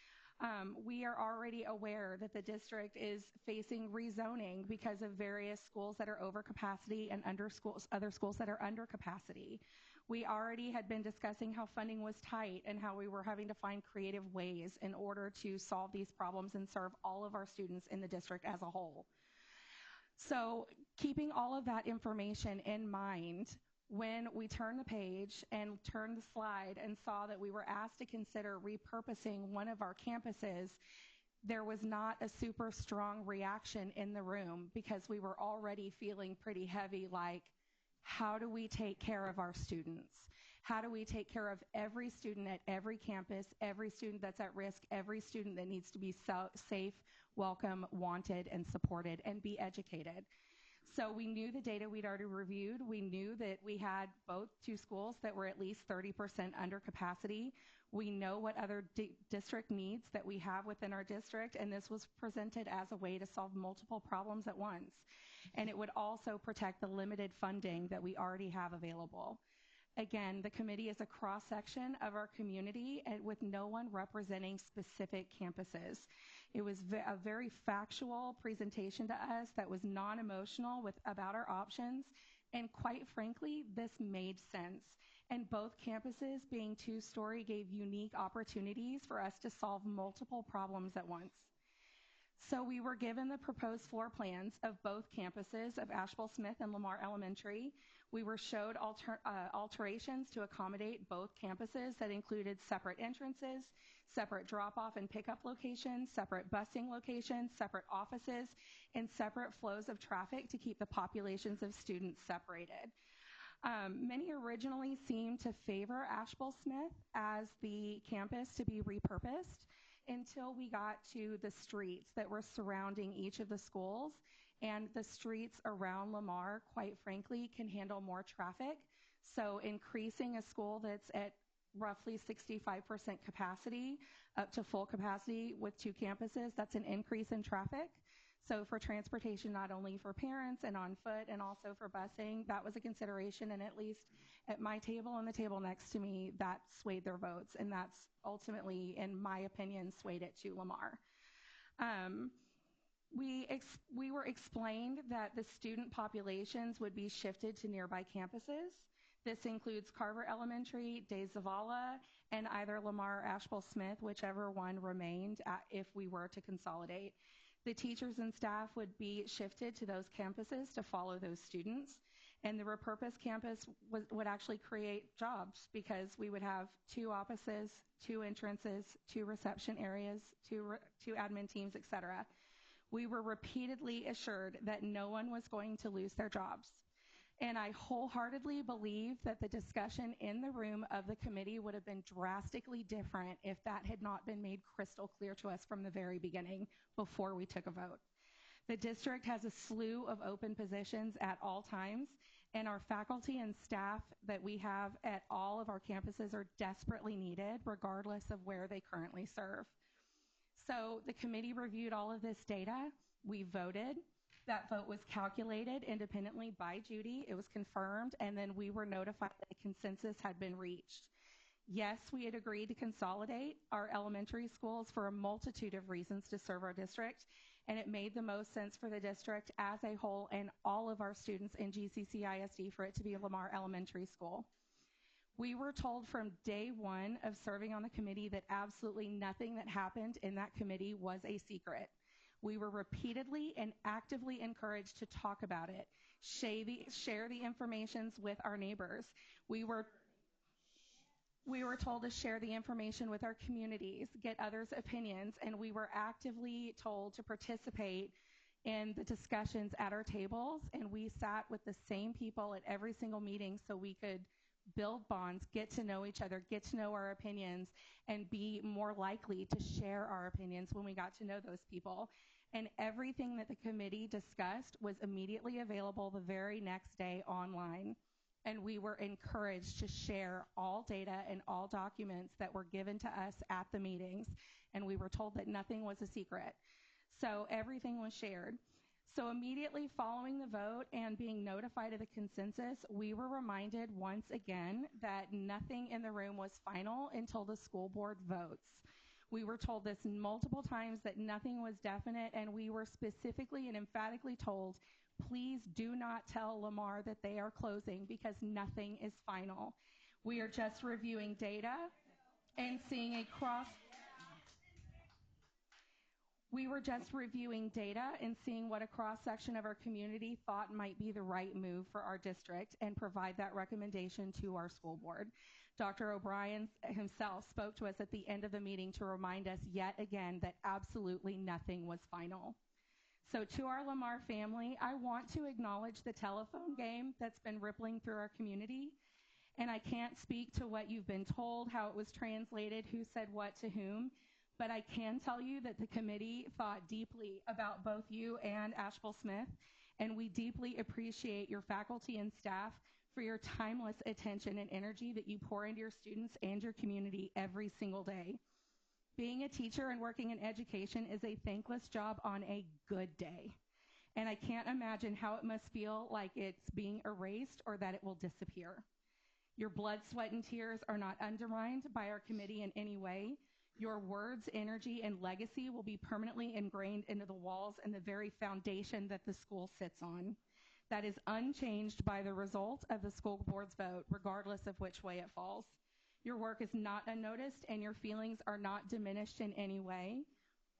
We are already aware that the district is facing rezoning because of various schools that are over capacity and other schools that are under capacity. We already had been discussing how funding was tight and how we were having to find creative ways in order to solve these problems and serve all of our students in the district as a whole. So keeping all of that information in mind, when we turned the page and turned the slide and saw that we were asked to consider repurposing one of our campuses, there was not a super strong reaction in the room because we were already feeling pretty heavy, like, how do we take care of our students? How do we take care of every student at every campus, every student that's at risk, every student that needs to be safe, welcome, wanted, and supported, and be educated? So we knew the data we'd already reviewed. We knew that we had both two schools that were at least 30% under capacity. We know what other district needs that we have within our district, and this was presented as a way to solve multiple problems at once. And it would also protect the limited funding that we already have available. Again, the committee is a cross-section of our community and with no one representing specific campuses. It was a very factual presentation to us that was non-emotional about our options, and quite frankly, this made sense. And both campuses, being two-story, gave unique opportunities for us to solve multiple problems at once. So we were given the proposed floor plans of both campuses of Asheville Smith and Lamar Elementary. We were showed alterations to accommodate both campuses that included separate entrances, separate drop-off and pickup locations, separate busing locations, separate offices, and separate flows of traffic to keep the populations of students separated. Many originally seemed to favor Asheville Smith as the campus to be repurposed until we got to the streets that were surrounding each of the schools. And the streets around Lamar, quite frankly, can handle more traffic. So increasing a school that's at roughly 65% capacity up to full capacity with two campuses, that's an increase in traffic. So for transportation, not only for parents and on foot and also for busing, that was a consideration. And at least at my table and the table next to me, that swayed their votes. And that's ultimately, in my opinion, swayed it to Lamar. We were explained that the student populations would be shifted to nearby campuses. This includes Carver Elementary, De Zavala, and either Lamar or Asheville Smith, whichever one remained if we were to consolidate. The teachers and staff would be shifted to those campuses to follow those students. And the repurposed campus would actually create jobs because we would have two offices, two entrances, two reception areas, two admin teams, et cetera. We were repeatedly assured that no one was going to lose their jobs. And I wholeheartedly believe that the discussion in the room of the committee would have been drastically different if that had not been made crystal clear to us from the very beginning before we took a vote. The district has a slew of open positions at all times, and our faculty and staff that we have at all of our campuses are desperately needed regardless of where they currently serve. So the committee reviewed all of this data. We voted. That vote was calculated independently by Judy. It was confirmed, and then we were notified that a consensus had been reached. Yes, we had agreed to consolidate our elementary schools for a multitude of reasons to serve our district, and it made the most sense for the district as a whole and all of our students in GCCISD for it to be Lamar Elementary School. We were told from day one of serving on the committee that absolutely nothing that happened in that committee was a secret. We were repeatedly and actively encouraged to talk about it, share the information with our neighbors. We were told to share the information with our communities, get others' opinions, and we were actively told to participate in the discussions at our tables, and we sat with the same people at every single meeting so we could build bonds, get to know each other, get to know our opinions, and be more likely to share our opinions when we got to know those people. And everything that the committee discussed was immediately available the very next day online. And we were encouraged to share all data and all documents that were given to us at the meetings. And we were told that nothing was a secret. So everything was shared. So immediately following the vote and being notified of the consensus, we were reminded once again that nothing in the room was final until the school board votes. We were told this multiple times that nothing was definite, and we were specifically and emphatically told, please do not tell Lamar that they are closing because nothing is final. We are just reviewing data and seeing a cross. We were just reviewing data and seeing what a cross-section of our community thought might be the right move for our district and provide that recommendation to our school board. Dr. O'Brien himself spoke to us at the end of the meeting to remind us yet again that absolutely nothing was final. So to our Lamar family, I want to acknowledge the telephone game that's been rippling through our community. And I can't speak to what you've been told, how it was translated, who said what to whom. But I can tell you that the committee thought deeply about both you and Asheville Smith, and we deeply appreciate your faculty and staff for your timeless attention and energy that you pour into your students and your community every single day. Being a teacher and working in education is a thankless job on a good day, and I can't imagine how it must feel like it's being erased or that it will disappear. Your blood, sweat, and tears are not undermined by our committee in any way. Your words, energy, and legacy will be permanently ingrained into the walls and the very foundation that the school sits on. That is unchanged by the result of the school board's vote, regardless of which way it falls. Your work is not unnoticed, and your feelings are not diminished in any way.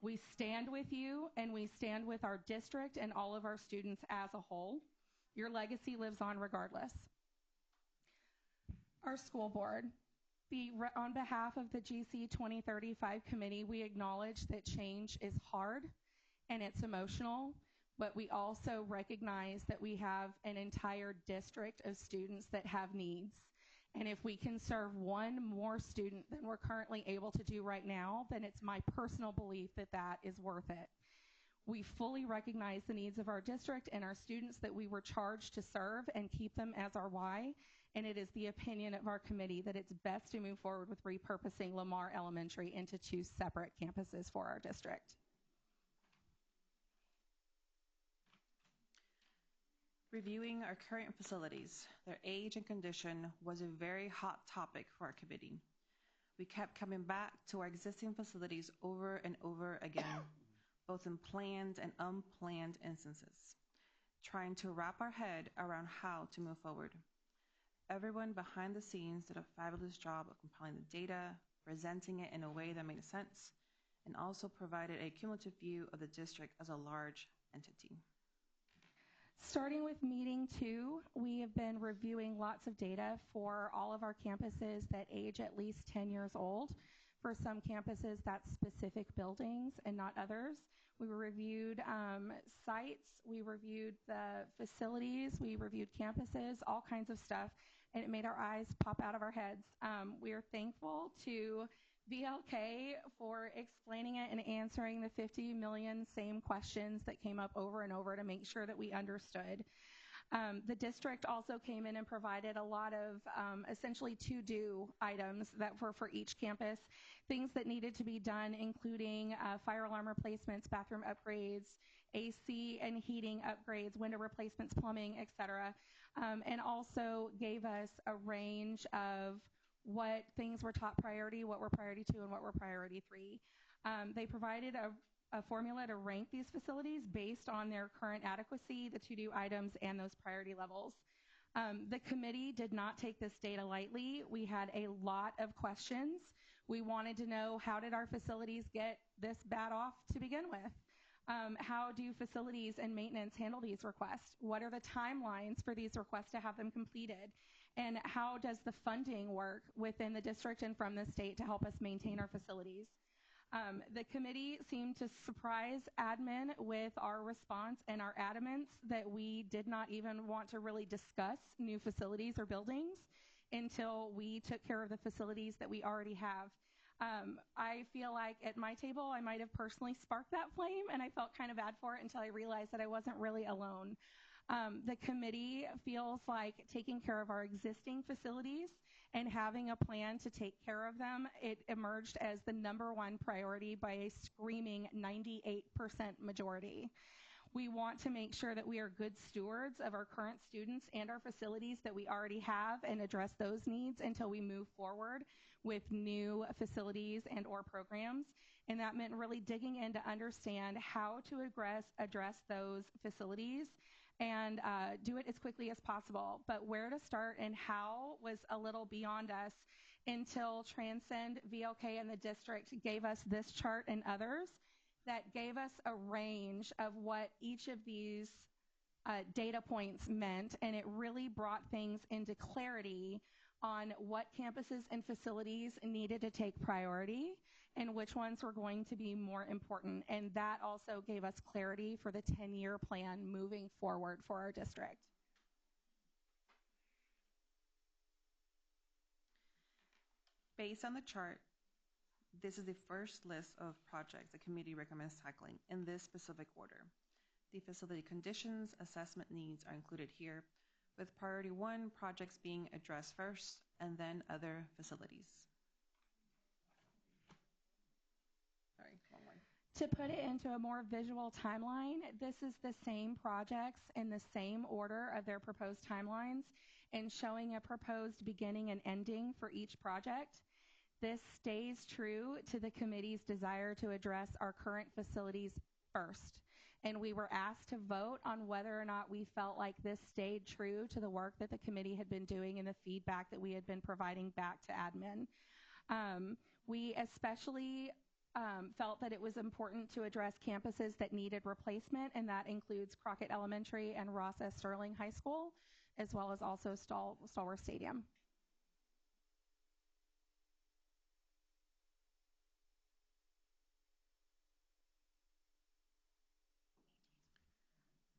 We stand with you, and we stand with our district and all of our students as a whole. Your legacy lives on regardless. Our school board. On behalf of the GC 2035 committee, we acknowledge that change is hard and it's emotional, but we also recognize that we have an entire district of students that have needs. And if we can serve one more student than we're currently able to do right now, then it's my personal belief that that is worth it. We fully recognize the needs of our district and our students that we were charged to serve and keep them as our why. And it is the opinion of our committee that it's best to move forward with repurposing Lamar Elementary into 2 separate campuses for our district. Reviewing our current facilities, their age and condition was a very hot topic for our committee. We kept coming back to our existing facilities over and over again, both in planned and unplanned instances, trying to wrap our head around how to move forward. Everyone behind the scenes did a fabulous job of compiling the data, presenting it in a way that made sense, and also provided a cumulative view of the district as a large entity. Starting with meeting 2, we have been reviewing lots of data for all of our campuses that age at least 10 years old. For some campuses, that's specific buildings and not others. We reviewed sites, we reviewed the facilities, we reviewed campuses, all kinds of stuff, and it made our eyes pop out of our heads. We are thankful to VLK for explaining it and answering the 50 million same questions that came up over and over to make sure that we understood. The district also came in and provided a lot of essentially to-do items that were for each campus, things that needed to be done, including fire alarm replacements, bathroom upgrades, AC and heating upgrades, window replacements, plumbing, etc., and also gave us a range of what things were top priority, what were priority 2, and what were priority 3. They provided a formula to rank these facilities based on their current adequacy, the to-do items, and those priority levels. The committee did not take this data lightly. We had a lot of questions. We wanted to know, how did our facilities get this bad off to begin with? How do facilities and maintenance handle these requests? What are the timelines for these requests to have them completed? And how does the funding work within the district and from the state to help us maintain our facilities? The committee seemed to surprise admin with our response and our adamance that we did not even want to really discuss new facilities or buildings until we took care of the facilities that we already have. I feel like at my table, I might have personally sparked that flame, and I felt kind of bad for it until I realized that I wasn't really alone. The committee feels like taking care of our existing facilities and having a plan to take care of them, it emerged as the #1 priority by a screaming 98% majority. We want to make sure that we are good stewards of our current students and our facilities that we already have and address those needs until we move forward with new facilities and or programs. And that meant really digging in to understand how to address those facilities and do it as quickly as possible. But where to start and how was a little beyond us until Transcend, VLK, and the district gave us this chart and others that gave us a range of what each of these data points meant, and it really brought things into clarity on what campuses and facilities needed to take priority and which ones were going to be more important. And that also gave us clarity for the 10-year plan moving forward for our district. Based on the chart, this is the first list of projects the committee recommends tackling in this specific order. The facility conditions assessment needs are included here, with priority 1 projects being addressed first and then other facilities. Sorry, wrong one. To put it into a more visual timeline, this is the same projects in the same order of their proposed timelines and showing a proposed beginning and ending for each project. This stays true to the committee's desire to address our current facilities first. And we were asked to vote on whether or not we felt like this stayed true to the work that the committee had been doing and the feedback that we had been providing back to admin. We especially felt that it was important to address campuses that needed replacement, and that includes Crockett Elementary and Ross S. Sterling High School, as well as also Stallworth Stadium.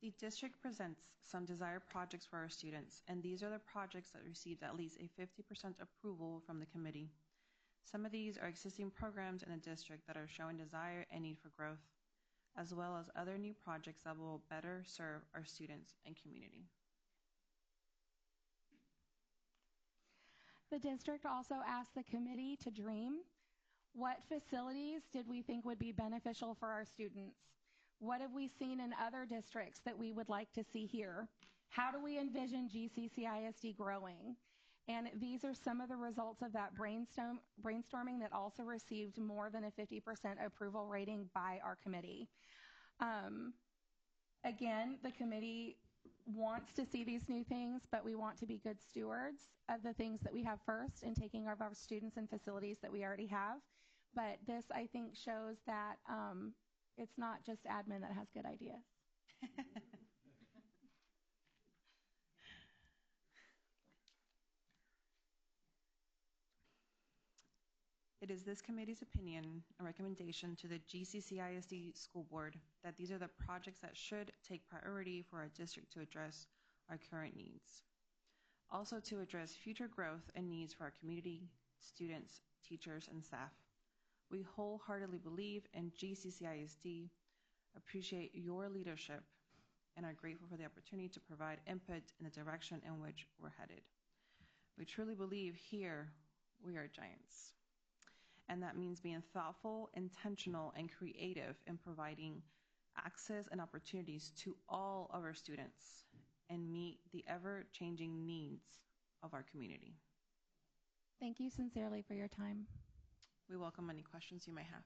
The district presents some desired projects for our students, and these are the projects that received at least a 50% approval from the committee. Some of these are existing programs in the district that are showing desire and need for growth, as well as other new projects that will better serve our students and community. The district also asked the committee to dream. What facilities did we think would be beneficial for our students? What have we seen in other districts that we would like to see here? How do we envision GCCISD growing? And these are some of the results of that brainstorming that also received more than a 50% approval rating by our committee. Again, the committee wants to see these new things, but we want to be good stewards of the things that we have first and taking care of our students and facilities that we already have. But this, I think, shows that it's not just admin that has good ideas. It is this committee's opinion and recommendation to the GCCISD School Board that these are the projects that should take priority for our district to address our current needs. Also to address future growth and needs for our community, students, teachers, and staff. We wholeheartedly believe in GCCISD, appreciate your leadership, and are grateful for the opportunity to provide input in the direction in which we're headed. We truly believe here we are giants. And that means being thoughtful, intentional, and creative in providing access and opportunities to all of our students and meet the ever-changing needs of our community. Thank you sincerely for your time. We welcome any questions you may have.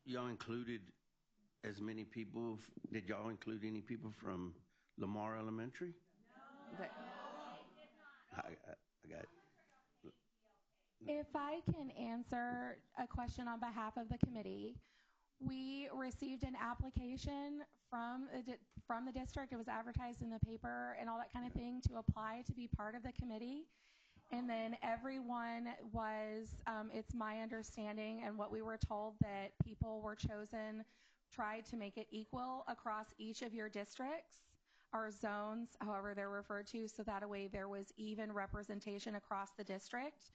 Y'all included as many people, did y'all include any people from Lamar Elementary? No. I got it. If I can answer a question on behalf of the committee, We received an application from the district. It was advertised in the paper and all that kind of thing to apply to be part of the committee. And then everyone was, it's my understanding and what we were told, that people were chosen, tried to make it equal across each of your districts or zones, however they're referred to, so that way there was even representation across the district.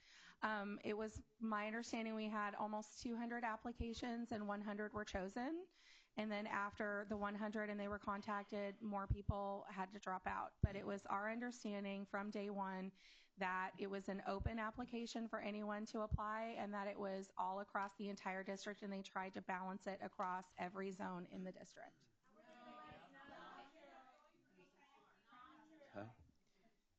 It was my understanding we had almost 200 applications and 100 were chosen. And then after the 100 and they were contacted, more people had to drop out. But it was our understanding from day one that it was an open application for anyone to apply and that it was all across the entire district, and they tried to balance it across every zone in the district. Huh?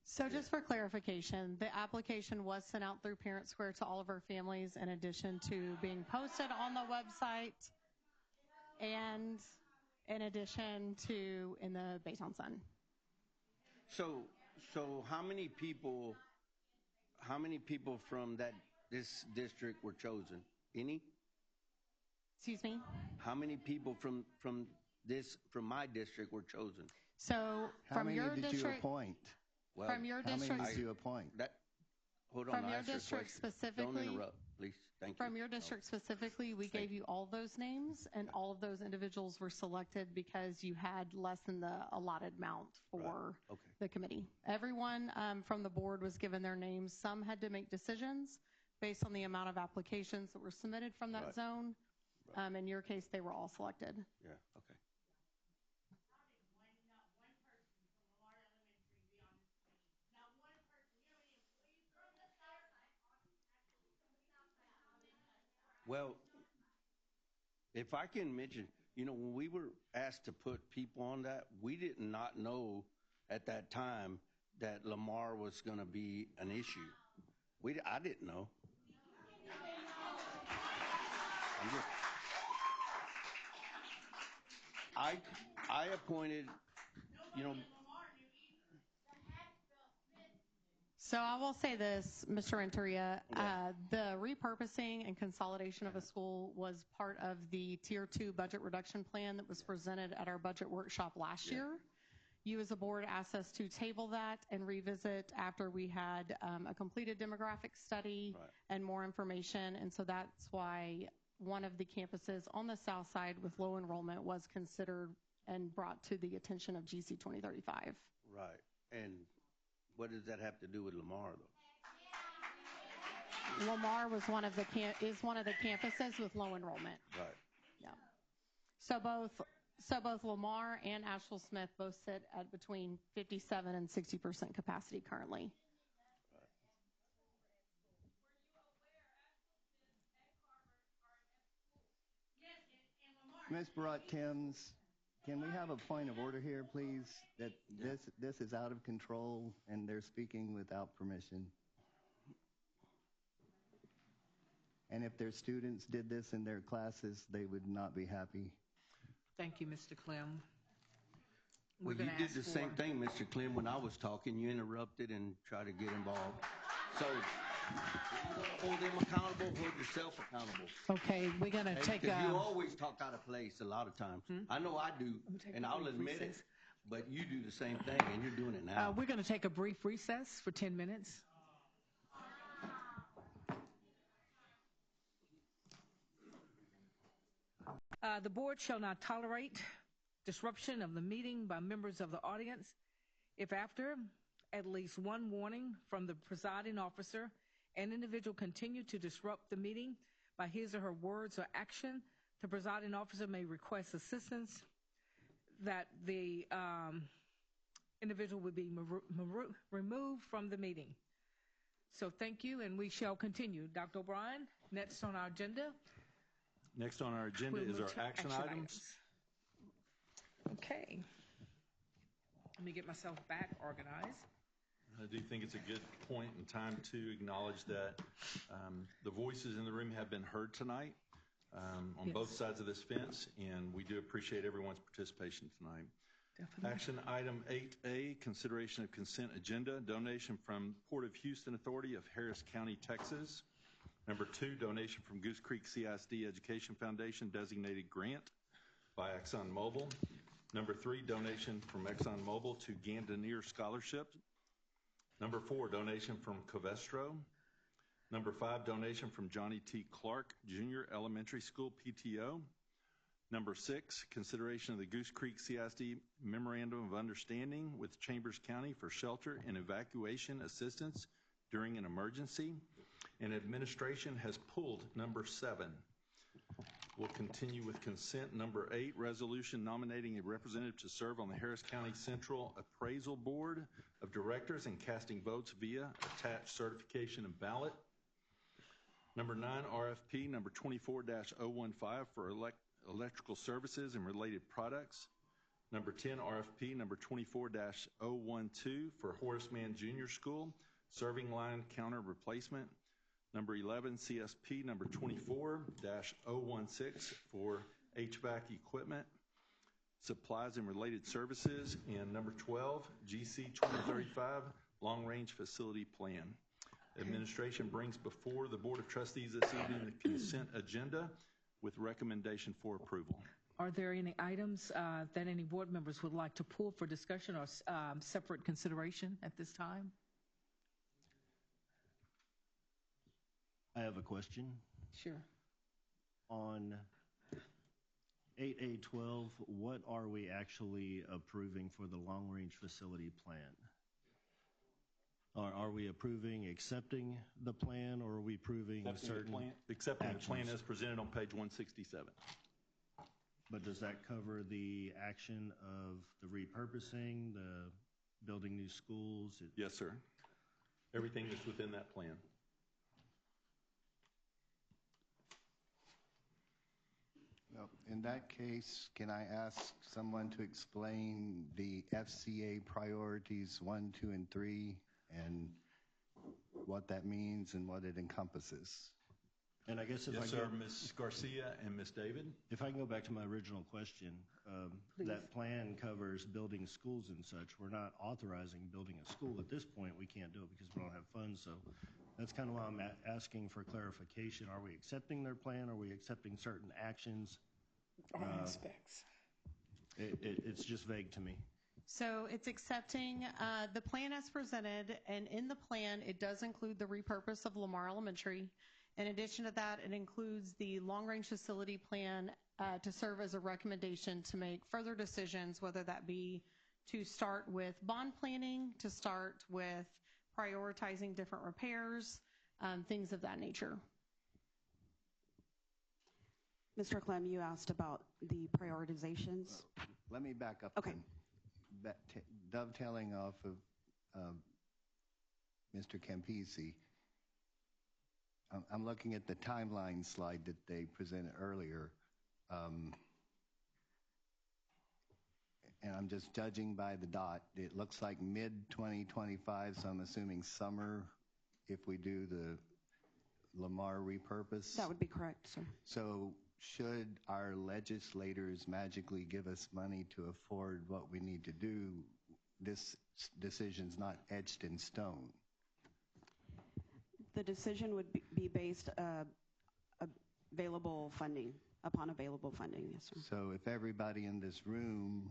So just for clarification, the application was sent out through Parent Square to all of our families in addition to being posted on the website and in addition to in the Baytown Sun. So how many people from this district were chosen? Any? Excuse me? How many people from my district were chosen? So from your district, did you appoint? Well, from your district, how many did you appoint? Hold on, from your district specifically. Don't interrupt, please. Thank you. From your district specifically, we gave you all those names, and all of those individuals were selected because you had less than the allotted amount for the committee. Everyone from the board was given their names. Some had to make decisions based on the amount of applications that were submitted from that zone. In your case, they were all selected. Yeah, okay. Well, if I can mention, when we were asked to put people on that, we did not know at that time that Lamar was going to be an issue. I didn't know. I appointed, So I will say this, Mr. Renteria, the repurposing and consolidation of a school was part of the Tier 2 budget reduction plan that was presented at our budget workshop last year. You as a board asked us to table that and revisit after we had a completed demographic study and more information. And so that's why one of the campuses on the south side with low enrollment was considered and brought to the attention of GC 2035. Right. And what does that have to do with Lamar, though? Lamar was one of the campuses with low enrollment. Right. Yeah. So both Lamar and Asheville Smith both sit at between 57 and 60% capacity currently. Ms. Barrett-Timms, can we have a point of order here, please? That this is out of control and they're speaking without permission. And if their students did this in their classes, they would not be happy. Thank you, Mr. Clem. Well, you did the same thing, Mr. Clem, when I was talking. You interrupted and tried to get involved. So hold them accountable, hold yourself accountable. Okay, we're going to take a... You always talk out of place a lot of times. I know I do, and I'll admit it, but you do the same thing, and you're doing it now. We're going to take a brief recess for 10 minutes. The board shall not tolerate disruption of the meeting by members of the audience if after at least one warning from the presiding officer, an individual continue to disrupt the meeting by his or her words or action, the presiding officer may request assistance that the individual would be removed from the meeting. So thank you, and we shall continue. Dr. O'Brien, next on our agenda. Next on our agenda is our action items. Okay. Let me get myself back organized. I do think it's a good point in time to acknowledge that the voices in the room have been heard tonight on both sides of this fence, and we do appreciate everyone's participation tonight. Definitely. Action item 8A, consideration of consent agenda, donation from Port of Houston Authority of Harris County, Texas, Number 2, donation from Goose Creek CISD Education Foundation designated grant by ExxonMobil. Number 3, donation from ExxonMobil to Gandonier Scholarship. Number 4, donation from Covestro. Number 5, donation from Johnny T. Clark Jr. Elementary School PTO. Number 6, consideration of the Goose Creek CISD Memorandum of Understanding with Chambers County for shelter and evacuation assistance during an emergency. And administration has pulled number 7. We'll continue with consent. Number 8, resolution nominating a representative to serve on the Harris County Central Appraisal Board of Directors and casting votes via attached certification and ballot. Number 9, RFP number 24-015 for electrical services and related products. Number 10, RFP number 24-012 for Horace Mann Junior School, serving line counter replacement. Number 11, CSP number 24-016 for HVAC equipment, supplies and related services. And number 12, GC 2035 long-range facility plan. Administration brings before the Board of Trustees this evening the consent agenda with recommendation for approval. Are there any items that any board members would like to pull for discussion or separate consideration at this time? I have a question. Sure. On 8A12, what are we actually approving for the long-range facility plan? Are we approving, accepting the plan, or are we approving certain Accepting the plan actions? as presented on page 167. But does that cover the action of the repurposing, the building new schools? Yes, sir. Everything is within that plan. Well, in that case, can I ask someone to explain the FCA priorities 1, 2, and 3 and what that means and what it encompasses? And I guess if Yes, sir, Ms. Garcia and Ms. David. If I can go back to my original question, that plan covers building schools and such. We're not authorizing building a school at this point. We can't do it because we don't have funds. So that's kind of why I'm asking for clarification. Are we accepting their plan? Are we accepting certain actions? Aspects. It's just vague to me. So it's accepting the plan as presented, and in the plan, it does include the repurpose of Lamar Elementary. In addition to that, it includes the long-range facility plan to serve as a recommendation to make further decisions, whether that be to start with bond planning, to start with prioritizing different repairs, things of that nature. Mr. Clem, you asked about the prioritizations. Let me back up. Okay. Dovetailing off of Mr. Campisi, I'm looking at the timeline slide that they presented earlier, and I'm just judging by the dot. It looks like mid-2025, so I'm assuming summer if we do the Lamar repurpose. That would be correct, sir. So should our legislators magically give us money to afford what we need to do, this decision's not etched in stone? The decision would be based available funding, upon available funding, yes, sir. So if everybody in this room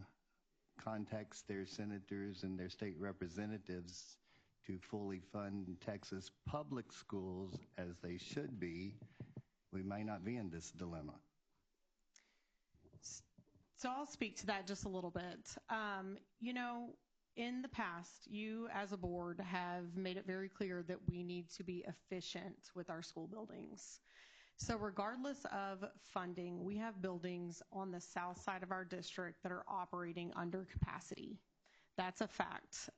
contacts their senators and their state representatives to fully fund Texas public schools as they should be, we might not be in this dilemma. So I'll speak to that just a little bit. You know, in the past, you as a board have made it very clear that we need to be efficient with our school buildings. So regardless of funding, we have buildings on the south side of our district that are operating under capacity. That's a fact.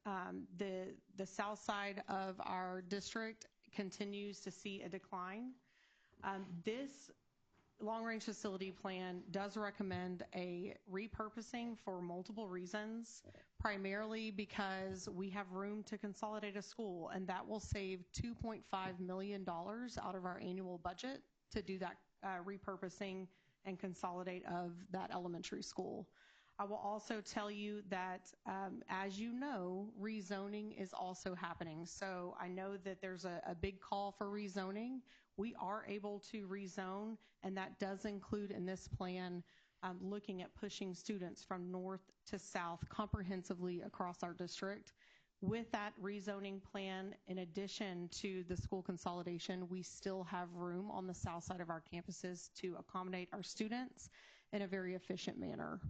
The south side of our district continues to see a decline. This long-range facility plan does recommend a repurposing for multiple reasons, primarily because we have room to consolidate a school, and that will save $2.5 million out of our annual budget to do that repurposing and consolidate of that elementary school. I will also tell you that, as you know, rezoning is also happening. So I know that there's a big call for rezoning. we are able to rezone, and that does include in this plan looking at pushing students from north to south comprehensively across our district. With that rezoning plan, in addition to the school consolidation, we still have room on the south side of our campuses to accommodate our students in a very efficient manner.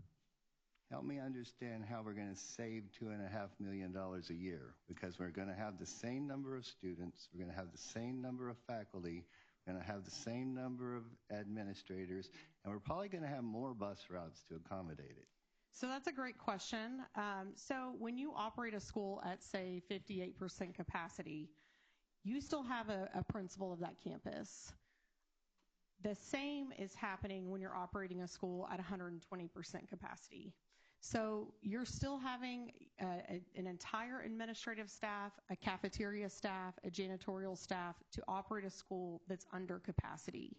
Help me understand how we're going to save $2.5 million a year, because we're going to have the same number of students, we're going to have the same number of faculty, we're going to have the same number of administrators, and we're probably going to have more bus routes to accommodate it. So that's a great question. So when you operate a school at, say, 58% capacity, you still have a principal of that campus. The same is happening when you're operating a school at 120% capacity. So you're still having an entire administrative staff, a cafeteria staff, a janitorial staff to operate a school that's under capacity.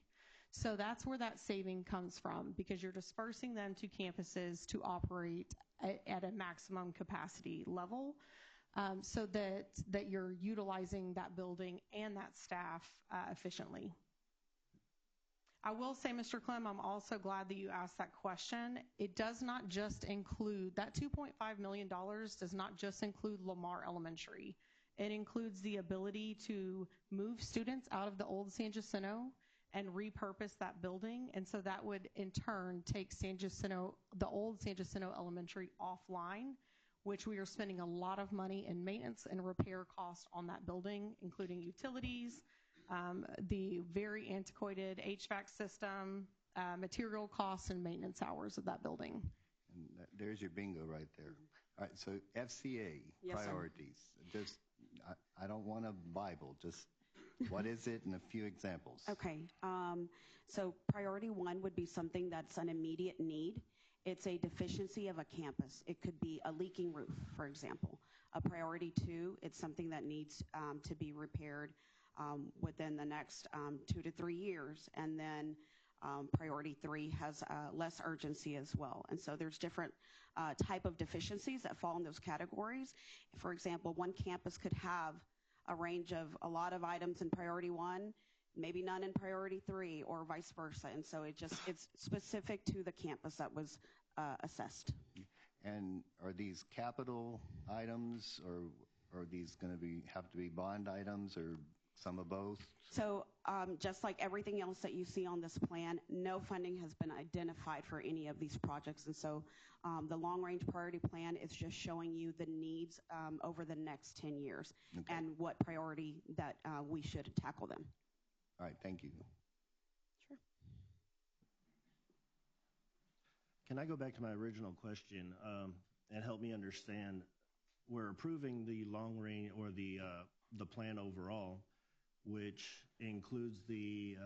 So that's where that saving comes from, because you're dispersing them to campuses to operate at a maximum capacity level, so that you're utilizing that building and that staff efficiently. I will say, Mr. Clem, I'm also glad that you asked that question. It does not just include, that $2.5 million does not just include Lamar Elementary. It includes the ability to move students out of the old San Jacinto and repurpose that building. And so that would in turn take San Jacinto, the old San Jacinto Elementary, offline, which we are spending a lot of money in maintenance and repair costs on that building, including utilities, the very antiquated HVAC system, material costs, and maintenance hours of that building. And there's your bingo right there. All right, so FCA Yes, priorities. Just, I don't want a Bible, just what is it and a few examples. Okay, so priority one would be something that's an immediate need. It's a deficiency of a campus. It could be a leaking roof, for example. A priority two, it's something that needs to be repaired within the next 2 to 3 years. And then priority three has less urgency as well. And so there's different type of deficiencies that fall in those categories. For example, one campus could have a range of a lot of items in priority one, maybe none in priority three, or vice versa. And so it's specific to the campus that was assessed. And are these capital items, or are these going to have to be bond items, or some of both? So just like everything else that you see on this plan, no funding has been identified for any of these projects. And so the long-range priority plan is just showing you the needs over the next 10 years and what priority that we should tackle them. All right, thank you. Sure. Can I go back to my original question and help me understand? We're approving the long range, or the plan overall, which includes the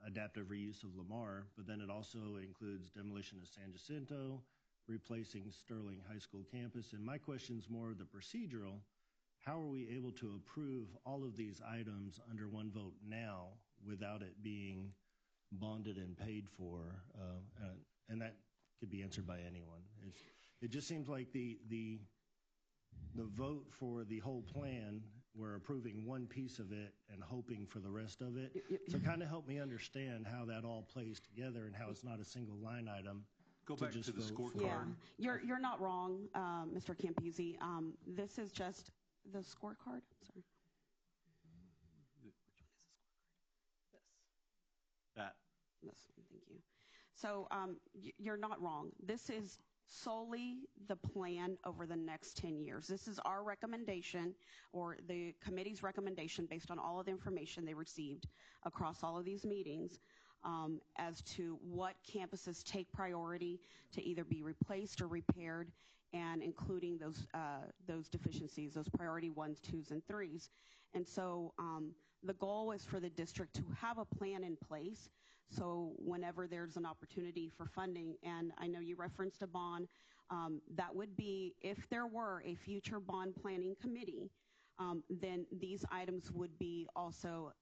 adaptive reuse of Lamar, but then it also includes demolition of San Jacinto, replacing Sterling High School campus. And my question's more the procedural. How are we able to approve all of these items under one vote now without it being bonded and paid for? And that could be answered by anyone. It just seems like the vote for the whole plan, we're approving one piece of it and hoping for the rest of it. So kind of help me understand how that all plays together and how it's not a single line item. Go back to the scorecard. Yeah, you're not wrong, Mr. Campisi. This is just the scorecard. Sorry. That. Yes, thank you. So you're not wrong. This is solely the plan over the next 10 years. This is our recommendation, or the committee's recommendation, based on all of the information they received across all of these meetings, as to what campuses take priority to either be replaced or repaired, and including those deficiencies, those priority 1s, 2s, and 3s. And so the goal is for the district to have a plan in place, so whenever there's an opportunity for funding, and I know you referenced a bond, that would be, if there were a future bond planning committee, then these items would be also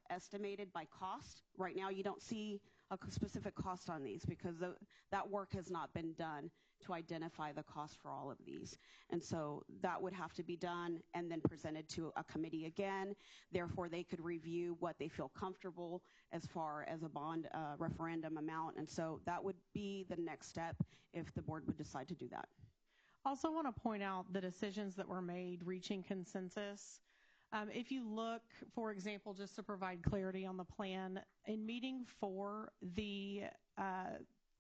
estimated by cost. Right now, you don't see a specific cost on these because that work has not been done. to identify the cost for all of these. And so that would have to be done and then presented to a committee again. Therefore, they could review what they feel comfortable as far as a bond referendum amount. And so that would be the next step if the board would decide to do that. Also want to point out the decisions that were made reaching consensus. If you look, for example, just to provide clarity on the plan, in meeting 4, the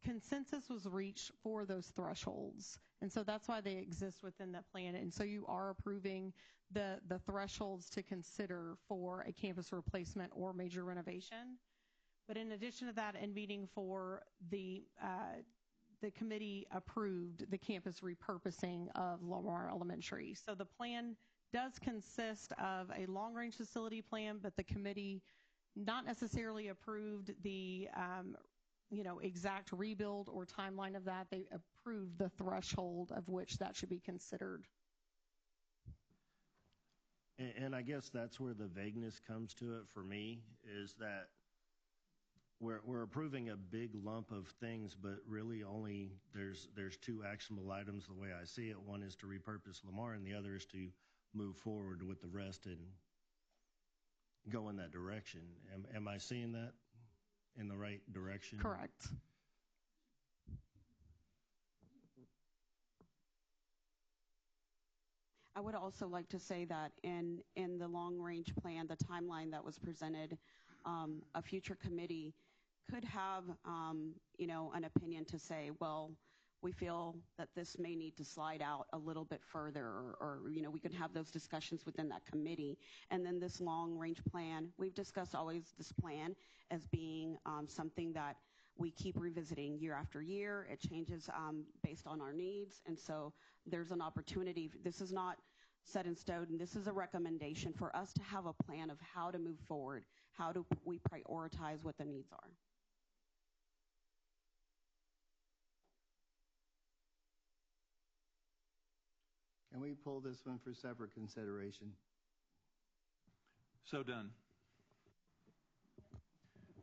consensus was reached for those thresholds. And so that's why they exist within that plan. And so you are approving the thresholds to consider for a campus replacement or major renovation. But in addition to that, in meeting 4, the committee approved the campus repurposing of Lamar Elementary. So the plan does consist of a long-range facility plan, but the committee not necessarily approved the exact rebuild or timeline of that. They approved the threshold of which that should be considered. And I guess that's where the vagueness comes to it for me, is that we're approving a big lump of things, but really only there's 2 actionable items the way I see it. One is to repurpose Lamar, and the other is to move forward with the rest and go in that direction. Am I seeing that in the right direction? Correct. I would also like to say that in the long-range plan, the timeline that was presented, a future committee could have, an opinion to say, well, we feel that this may need to slide out a little bit further, or we could have those discussions within that committee. And then this long-range plan, we've discussed always this plan as being something that we keep revisiting year after year. It changes based on our needs. And so there's an opportunity. This is not set in stone, and this is a recommendation for us to have a plan of how to move forward. How do we prioritize what the needs are? Can we pull this one for separate consideration? So done.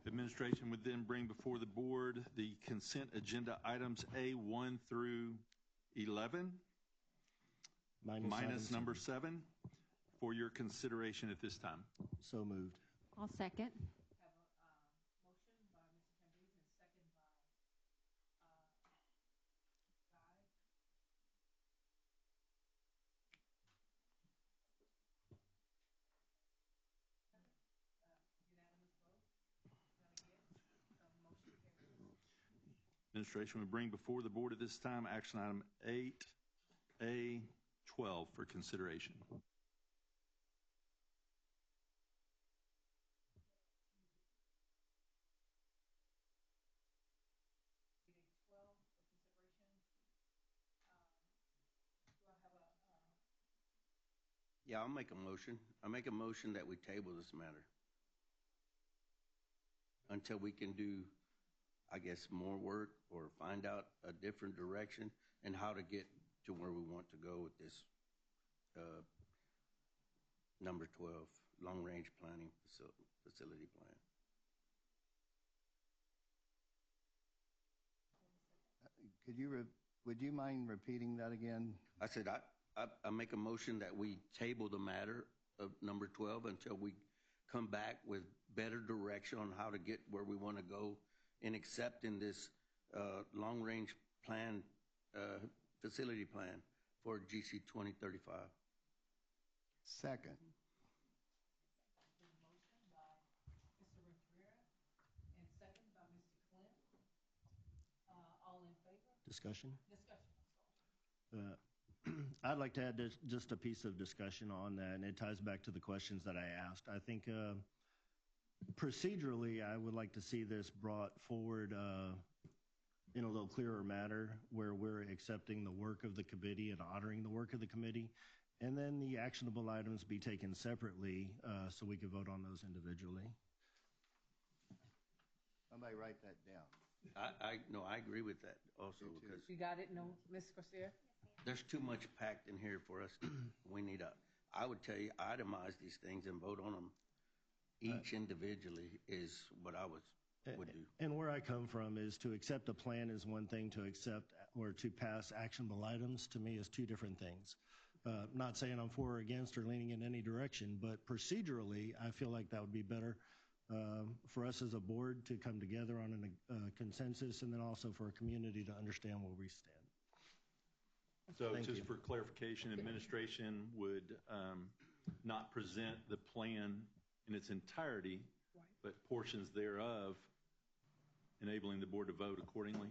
Administration would then bring before the board the consent agenda items A1 through 11, minus number 7, for your consideration at this time. So moved. I'll second. Administration would bring before the board at this time action item 8A12 for consideration. Yeah, I'll make a motion. I make a motion that we table this matter until we can do, I guess, more work or find out a different direction and how to get to where we want to go with this number 12, long-range planning facility plan. Would you mind repeating that again? I said I make a motion that we table the matter of number 12 until we come back with better direction on how to get where we want to go in accepting this long-range plan, facility plan for GC 2035. Second. Discussion? I'd like to add just a piece of discussion on that, and it ties back to the questions that I asked. I think procedurally, I would like to see this brought forward in a little clearer manner, where we're accepting the work of the committee and honoring the work of the committee, and then the actionable items be taken separately so we can vote on those individually. Somebody write that down. I agree with that also, because You got it? No, Ms. Garcia? there's too much packed in here for us. I would tell you, itemize these things and vote on them each individually is what I was would do. And where I come from is to accept a plan is one thing, to accept or to pass actionable items to me is two different things. Not saying I'm for or against or leaning in any direction, but procedurally, I feel like that would be better for us as a board to come together on a consensus, and then also for a community to understand where we stand. So Thank just you. for clarification, administration would not present the plan in its entirety, but portions thereof, enabling the board to vote accordingly?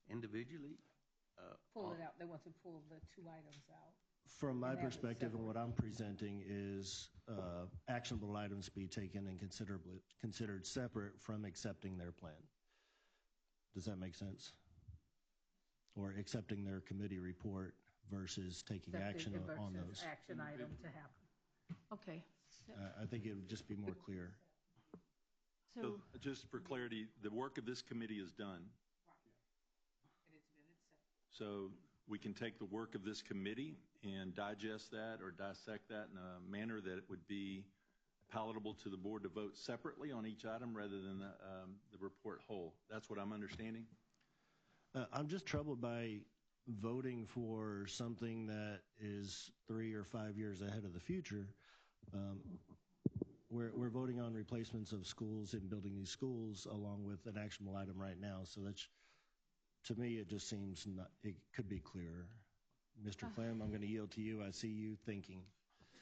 Individually? Pull it out. They want to pull the two items out. From my And have it perspective and what separate. I'm presenting is actionable items be taken and considered separate from accepting their plan. Does that make sense? Or accepting their committee report versus taking action on those. Action item to happen. Okay. I think it would just be more clear. So just for clarity, the work of this committee is done. So we can take the work of this committee and digest that or dissect that in a manner that it would be palatable to the board to vote separately on each item rather than the report whole. That's what I'm understanding. I'm just troubled by voting for something that is 3 or 5 years ahead of the future. We're voting on replacements of schools and building these schools along with an actionable item right now. So that's, to me, it just seems it could be clearer. Mr. Clem, I'm going to yield to you. I see you thinking.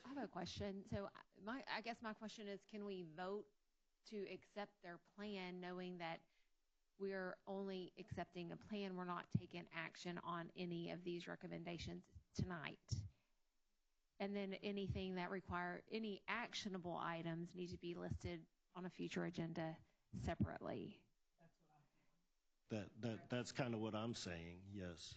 I have a question. So I guess my question is, can we vote to accept their plan knowing that we're only accepting a plan? We're not taking action on any of these recommendations tonight. And then anything that require any actionable items need to be listed on a future agenda separately. That's kind of what I'm saying, yes.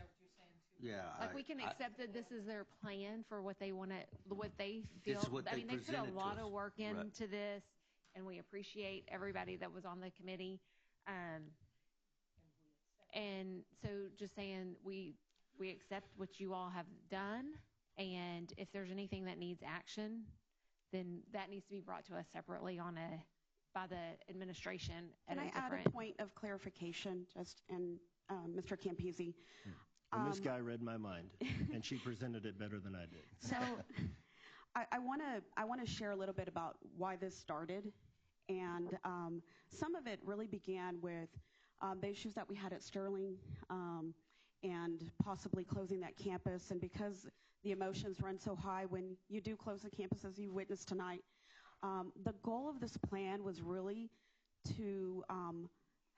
Yeah. Like we can accept that this is their plan for what they want to, what they feel. This is what I they mean, they put presented a to lot us. of work Right. into this, and we appreciate everybody that was on the committee. And so just saying we accept what you all have done, and if there's anything that needs action, then that needs to be brought to us separately by the administration. Can I add a point of clarification, and Mr. Campisi? And this guy read my mind, and she presented it better than I did. So I want to share a little bit about why this started. And some of it really began with the issues that we had at Sterling and possibly closing that campus. And because the emotions run so high when you do close the campus, as you witnessed tonight, the goal of this plan was really to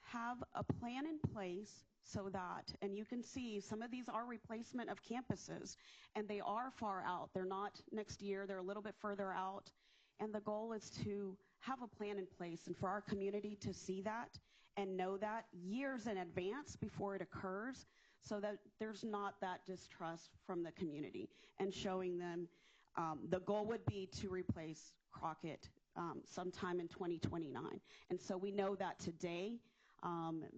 have a plan in place so that, and you can see some of these are replacement of campuses, and they are far out. They're not next year. They're a little bit further out. And the goal is to have a plan in place and for our community to see that and know that years in advance before it occurs, so that there's not that distrust from the community, and showing them the goal would be to replace Crockett sometime in 2029. And so we know that today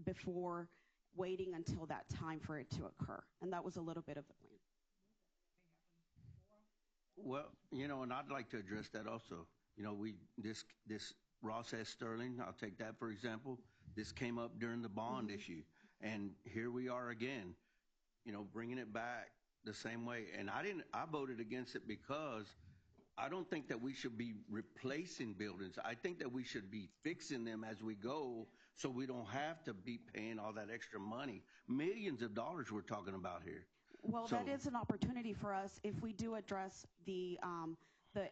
before waiting until that time for it to occur. And that was a little bit of the plan. Well, and I'd like to address that also. This Ross S. Sterling, I'll take that for example. This came up during the bond issue, and here we are again, bringing it back the same way. And I voted against it because I don't think that we should be replacing buildings. I think that we should be fixing them as we go, so we don't have to be paying all that extra money. Millions of dollars we're talking about here. Well, that is an opportunity for us if we do address the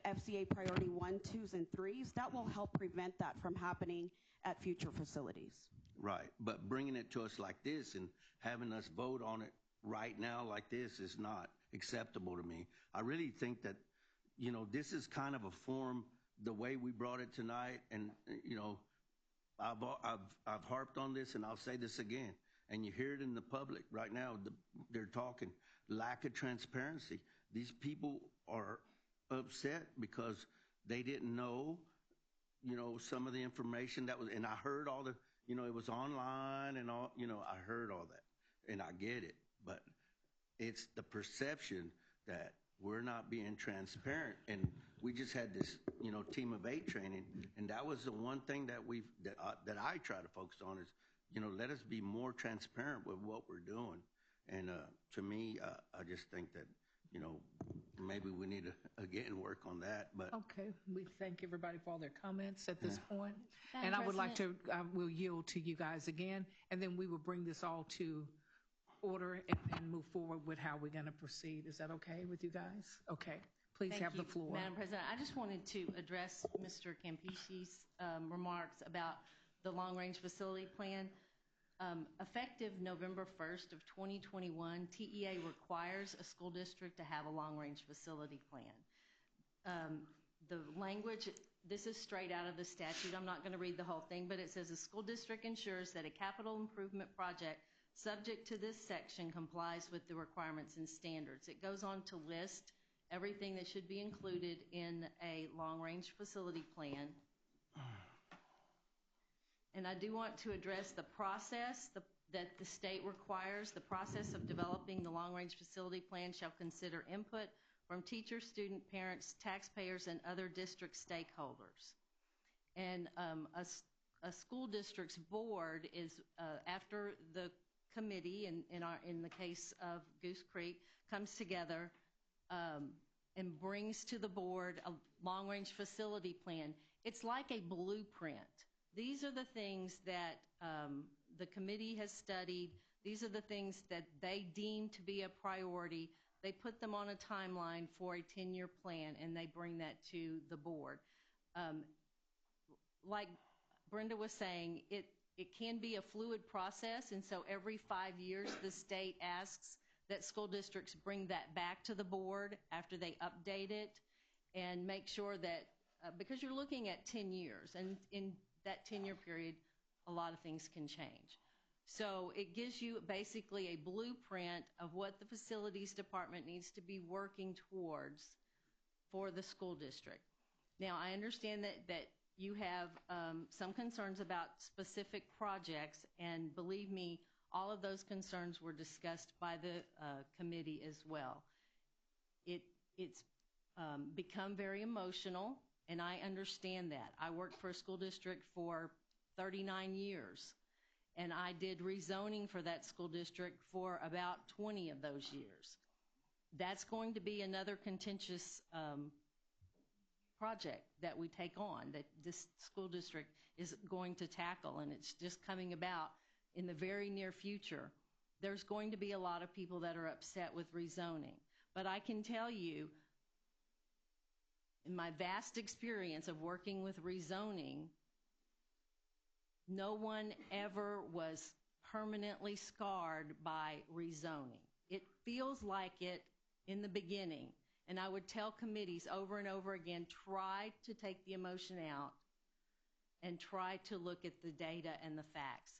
FCA priority 1, 2s, and 3s. That will help prevent that from happening at future facilities. Right, but bringing it to us like this and having us vote on it right now like this is not acceptable to me. I really think that, this is kind of a form, the way we brought it tonight, and, I've harped on this, and I'll say this again, and you hear it in the public right now. They're talking lack of transparency. These people are upset because they didn't know, some of the information that was, and I heard all the, it was online and all, I heard all that, and I get it, but it's the perception that we're not being transparent. And we just had this, team of 8 training, and that was the one thing that I try to focus on is, let us be more transparent with what we're doing. And to me, I just think that, maybe we need to, again, work on that. But Okay, we thank everybody for all their comments at this point. Madam And I would like President? to, I will yield to you guys again, and then we will bring this all to order and move forward with how we're going to proceed. Is that okay with you guys? Okay, please Thank have you, the floor. Madam President. I just wanted to address Mr. Campese's remarks about the long-range facility plan. Effective November 1st of 2021, TEA requires a school district to have a long-range facility plan. The language, this is straight out of the statute. I'm not going to read the whole thing, but it says a school district ensures that a capital improvement project subject to this section complies with the requirements and standards. It goes on to list everything that should be included in a long-range facility plan. And I do want to address the process that the state requires. The process of developing the long-range facility plan shall consider input from teachers, student parents, taxpayers, and other district stakeholders. And a school district's board is, after the committee, in the case of Goose Creek, comes together and brings to the board a long-range facility plan. It's like a blueprint. These are the things that the committee has studied. These are the things that they deem to be a priority. They put them on a timeline for a 10-year plan, and they bring that to the board. Like Brenda was saying, it can be a fluid process, and so every 5 years the state asks that school districts bring that back to the board after they update it and make sure that, because you're looking at 10 years, and in that 10-year period, a lot of things can change. So it gives you basically a blueprint of what the facilities department needs to be working towards for the school district. Now, I understand that you have some concerns about specific projects, and believe me, all of those concerns were discussed by the committee as well. It's become very emotional, and I understand that. I worked for a school district for 39 years, and I did rezoning for that school district for about 20 of those years. That's going to be another contentious project that we take on, that this school district is going to tackle, and it's just coming about in the very near future. There's going to be a lot of people that are upset with rezoning. But I can tell you, in my vast experience of working with rezoning, no one ever was permanently scarred by rezoning. It feels like it in the beginning, and I would tell committees over and over again, try to take the emotion out and try to look at the data and the facts.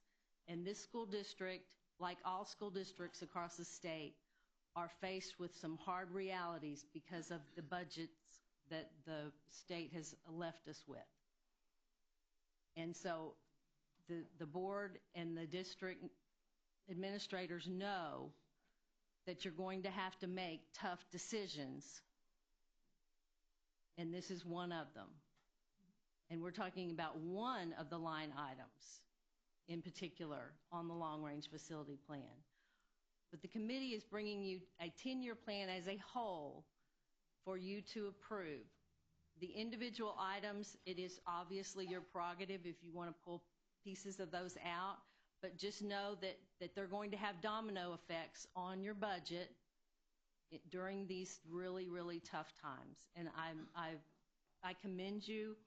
And this school district, like all school districts across the state, are faced with some hard realities because of the budgets that the state has left us with. And so the board and the district administrators know that you're going to have to make tough decisions, and this is one of them. And we're talking about one of the line items in particular on the long-range facility plan. But the committee is bringing you a 10-year plan as a whole for you to approve. The individual items, it is obviously your prerogative if you want to pull pieces of those out, but just know that they're going to have domino effects on your budget during these really, really tough times. And I commend you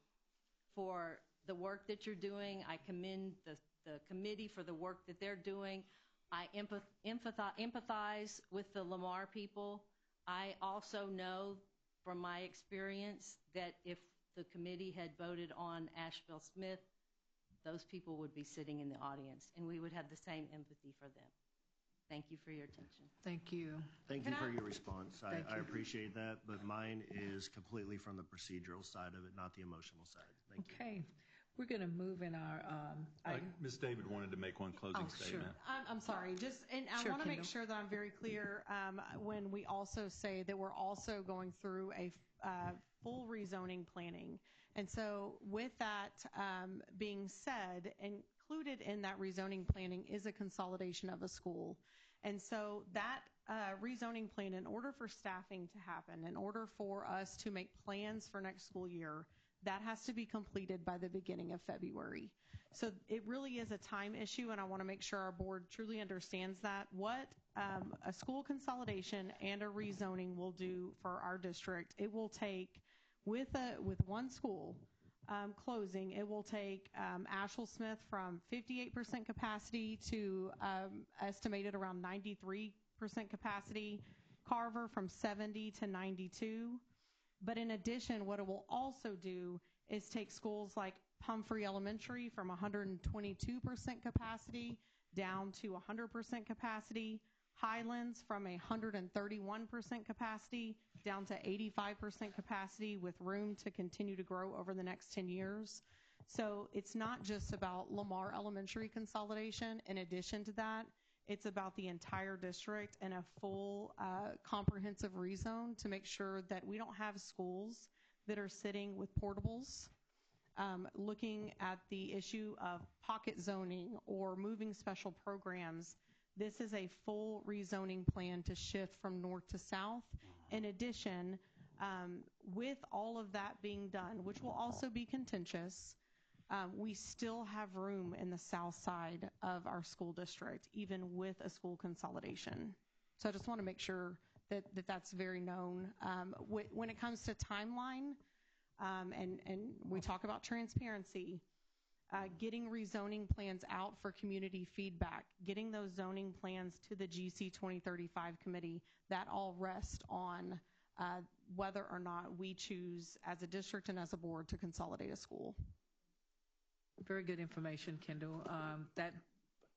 for the work that you're doing. I commend the committee for the work that they're doing. I empathize with the Lamar people. I also know from my experience that if the committee had voted on Asheville Smith, those people would be sitting in the audience, and we would have the same empathy for them. Thank you for your attention. Thank you. Thank you for your response. I appreciate that, but mine is completely from the procedural side of it, not the emotional side. Thank you. Okay. We're going to move in our Ms. David wanted to make one closing statement. Sure. I'm sorry. I want to make sure that I'm very clear when we also say that we're also going through a full rezoning planning. And so with that being said, included in that rezoning planning is a consolidation of a school. And so that rezoning plan, in order for staffing to happen, in order for us to make plans for next school year, that has to be completed by the beginning of February. So it really is a time issue, and I want to make sure our board truly understands that. What a school consolidation and a rezoning will do for our district, it will take, with one school closing, it will take Asheville Smith from 58% capacity to estimated around 93% capacity, Carver from 70 to 92. But in addition, what it will also do is take schools like Humphrey Elementary from 122% capacity down to 100% capacity, Highlands from 131% capacity down to 85% capacity with room to continue to grow over the next 10 years. So it's not just about Lamar Elementary consolidation. In addition to that, it's about the entire district and a full comprehensive rezone to make sure that we don't have schools that are sitting with portables, looking at the issue of pocket zoning or moving special programs. This is a full rezoning plan to shift from north to south. In addition, with all of that being done, which will also be contentious, we still have room in the south side of our school district, even with a school consolidation. So I just want to make sure that that's very known. When it comes to timeline, and we talk about transparency, getting rezoning plans out for community feedback, getting those zoning plans to the GC 2035 committee, that all rest on whether or not we choose as a district and as a board to consolidate a school. Very good information, Kendall. That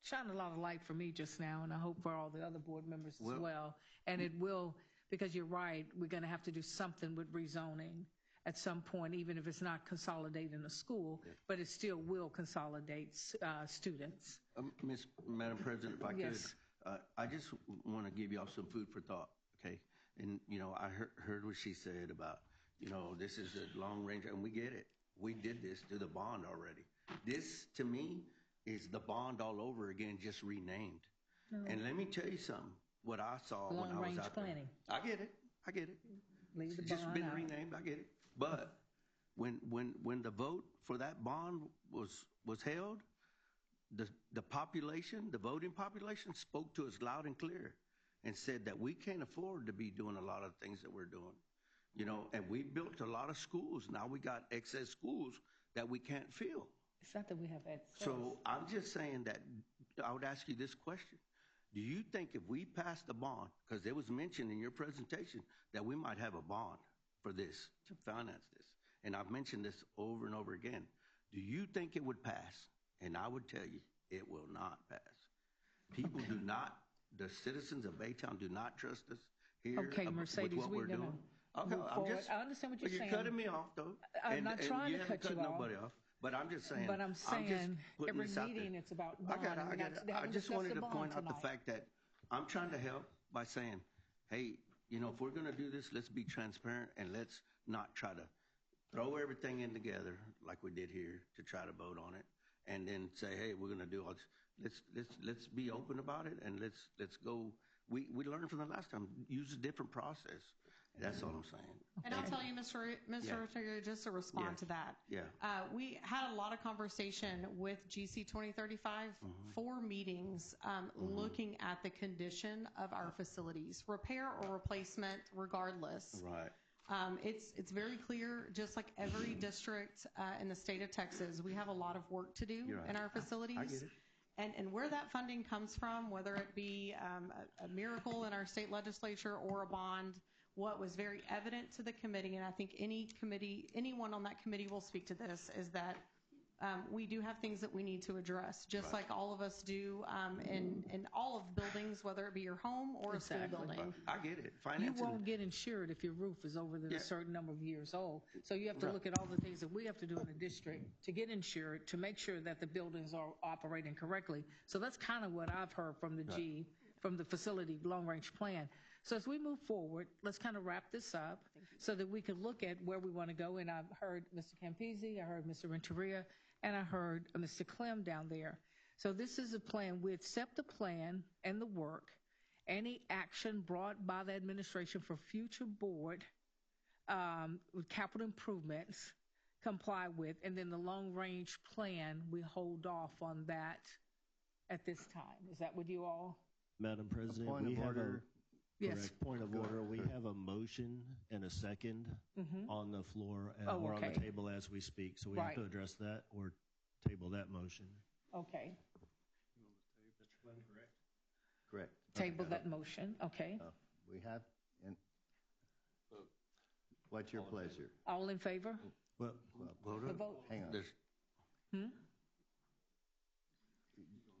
shined a lot of light for me just now, and I hope for all the other board members as well. And it will, because you're right, we're going to have to do something with rezoning at some point, even if it's not consolidating a school, but it still will consolidate students. Madam President, if I could, Yes. I just want to give y'all some food for thought, okay? And, I heard what she said about, this is a long range, and we get it. We did this to the bond already. This, to me, is the bond all over again, just renamed. And let me tell you something, what I saw when I was out planning. there. I get it. Leave the It's just bond been out. renamed, I get it. But when the vote for that bond was held, the population, the voting population spoke to us loud and clear and said that we can't afford to be doing a lot of things that we're doing. And we built a lot of schools. Now we got excess schools that we can't fill. It's not that we have excess. So I'm just saying that I would ask you this question. Do you think if we passed the bond, because it was mentioned in your presentation that we might have a bond for this, to finance this, and I've mentioned this over and over again, do you think it would pass? And I would tell you, it will not pass. People do not, the citizens of Baytown do not trust us here Mercedes, with what we're doing. Okay, I understand what you're saying. You're cutting me off, though. I'm not trying to cut you off. Nobody off. But I'm just saying. But I'm saying every this out meeting there. it's about I bond. got it. I just wanted to point out the fact that I'm trying to help by saying, hey, if we're going to do this, let's be transparent and let's not try to throw everything in together like we did here to try to vote on it, and then say, hey, we're going to do all this. Let's be open about it, and let's go. We learned from the last time. Use a different process. That's all I'm saying. And I'll tell you, Mr. Ortega, just to respond to that. Yeah. We had a lot of conversation with GC 2035, 4 meetings looking at the condition of our facilities, repair or replacement regardless. Right. It's very clear, just like every district in the state of Texas, we have a lot of work to do in our facilities. I get it. And where that funding comes from, whether it be a miracle in our state legislature or a bond, what was very evident to the committee, and I think anyone on that committee will speak to this, is that We do have things that we need to address, just like all of us do in all of buildings, whether it be your home or a school building. I get it. You won't get insured if your roof is over a certain number of years old. So you have to look at all the things that we have to do in the district to get insured, to make sure that the buildings are operating correctly. So that's kind of what I've heard from from the facility long-range plan. So as we move forward, let's kind of wrap this up so that we can look at where we want to go. And I've heard Mr. Campisi, I heard Mr. Renteria, and I heard Mr. Clem down there. So this is a plan. We accept the plan and the work. Any action brought by the administration for future board capital improvements comply with, and then the long-range plan, we hold off on that at this time. Is that with you all? Madam President, we have correct point of order. We have a motion and a second on the floor or on the table as we speak. So we have to address that or table that motion. Okay. Correct. Table that motion. Okay. We have. What's your pleasure? All in favor? Well, the vote. Hang on.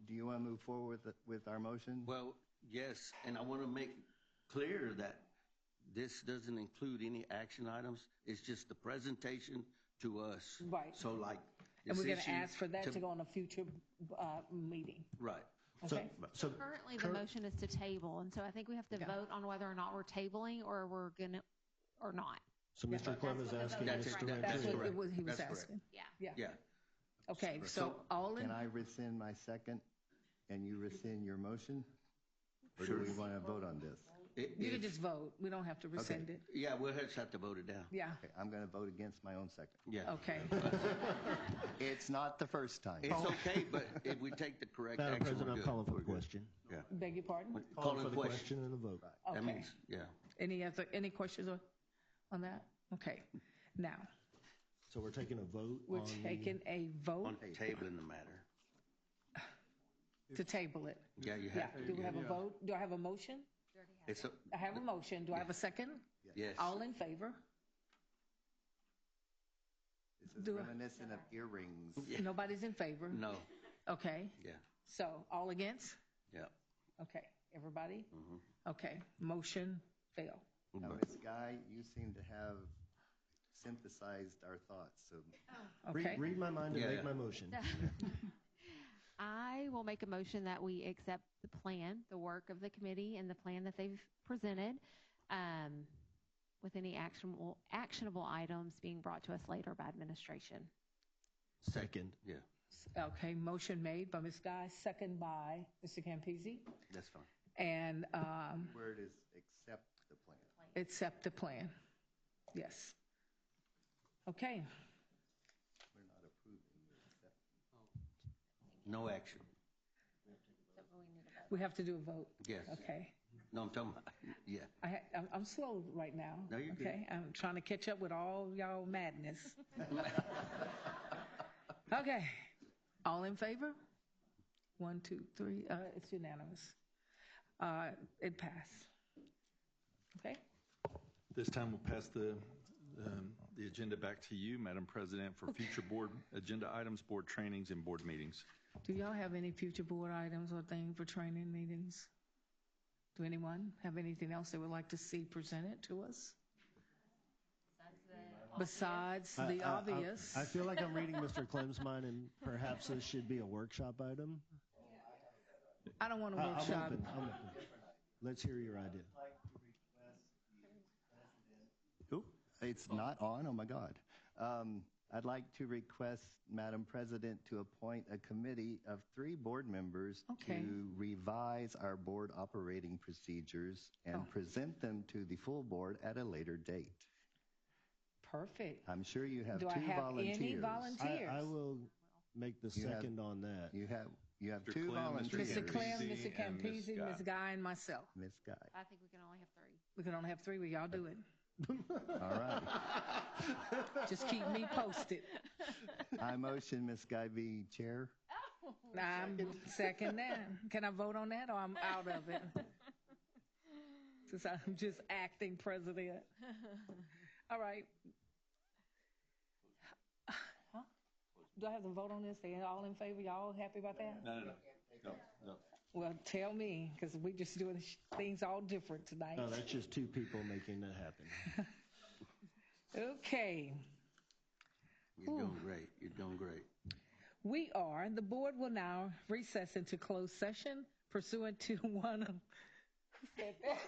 Do you want to move forward with our motion? Well, yes, and I want to make clear that this doesn't include any action items. It's just the presentation to us. Right. So like, and we're going to ask for that to go on a future meeting. Right. Okay. So currently the motion is to table, and so I think we have to vote on whether or not we're tabling or we're going to, or not. So Mr. Clem is asking Mr. Renteria. That's what he was asking. Yeah. Okay, so all in. Can I rescind my second and you rescind your motion? Or do we want to vote on this? You can just vote. We don't have to rescind it. Yeah, we'll just have to vote it down. Yeah. Okay, I'm going to vote against my own second. Yeah. Okay. It's not the first time. It's okay, but if we take the correct Madam action, President, we're I'm good. calling for a question. Yeah. Beg your pardon? Calling for the question and a vote. Okay. That means, Any questions on that? Okay. Now. So we're taking a vote. We're taking a vote on tabling the matter. To table it. Yeah, you have to. Do we have a vote? Do I have a motion? I have a motion. Do I have a second? Yes. All in favor? This is reminiscent of earrings. Nobody's in favor? No. Okay. Yeah. So all against? Yeah. Okay. Everybody? Okay. Motion failed. Now, Ms. Guy, you seem to have synthesized our thoughts. So okay. Read my mind and make my motion. I will make a motion that we accept the plan, the work of the committee, and the plan that they've presented, with any actionable items being brought to us later by administration. Second. Yeah. Okay. Motion made by Ms. Guy, second by Mr. Campisi. That's fine. And word is accept the plan. Accept the plan. Yes. Okay. We're not approving, we're accepting. No action. We have to do a vote. Yes. Okay. No, I'm talking about, yeah. I'm slow right now. No, you're good. Okay. I'm trying to catch up with all y'all madness. Okay. All in favor? 1, 2, 3. It's unanimous. It passed. Okay. This time we'll pass the agenda back to you, Madam President, for future board agenda items, board trainings, and board meetings. Do y'all have any future board items or things for training meetings? Do anyone have anything else they would like to see presented to us? Besides the obvious. I feel like I'm reading Mr. Clem's mind, and perhaps this should be a workshop item. I don't want a workshop. I'm open. Let's hear your idea. Who? It's not on? Oh, my God. I'd like to request, Madam President, to appoint a committee of 3 board members to revise our board operating procedures and present them to the full board at a later date. Perfect. I'm sure you have 2 volunteers. Do I have volunteers. any volunteers? I will make the second on that. You have Mr. 2 Clem, volunteers. Mr. Clem, Campisi, Mr. Campisi, and Ms. Guy, and myself. Ms. Guy. I think we can only have 3. We can only have 3. Will y'all do it? All right. Just keep me posted. I motion Ms. Guy be chair. I'm second that. Can I vote on that, or I'm out of it? Since I'm just acting president. All right. do I have to vote on this? They all in favor? Y'all happy about that? No. Well, tell me, because we just doing things all different tonight. No, that's just two people making that happen. Okay. You're doing great. You're doing great. The board will now recess into closed session pursuant to one of, who said that?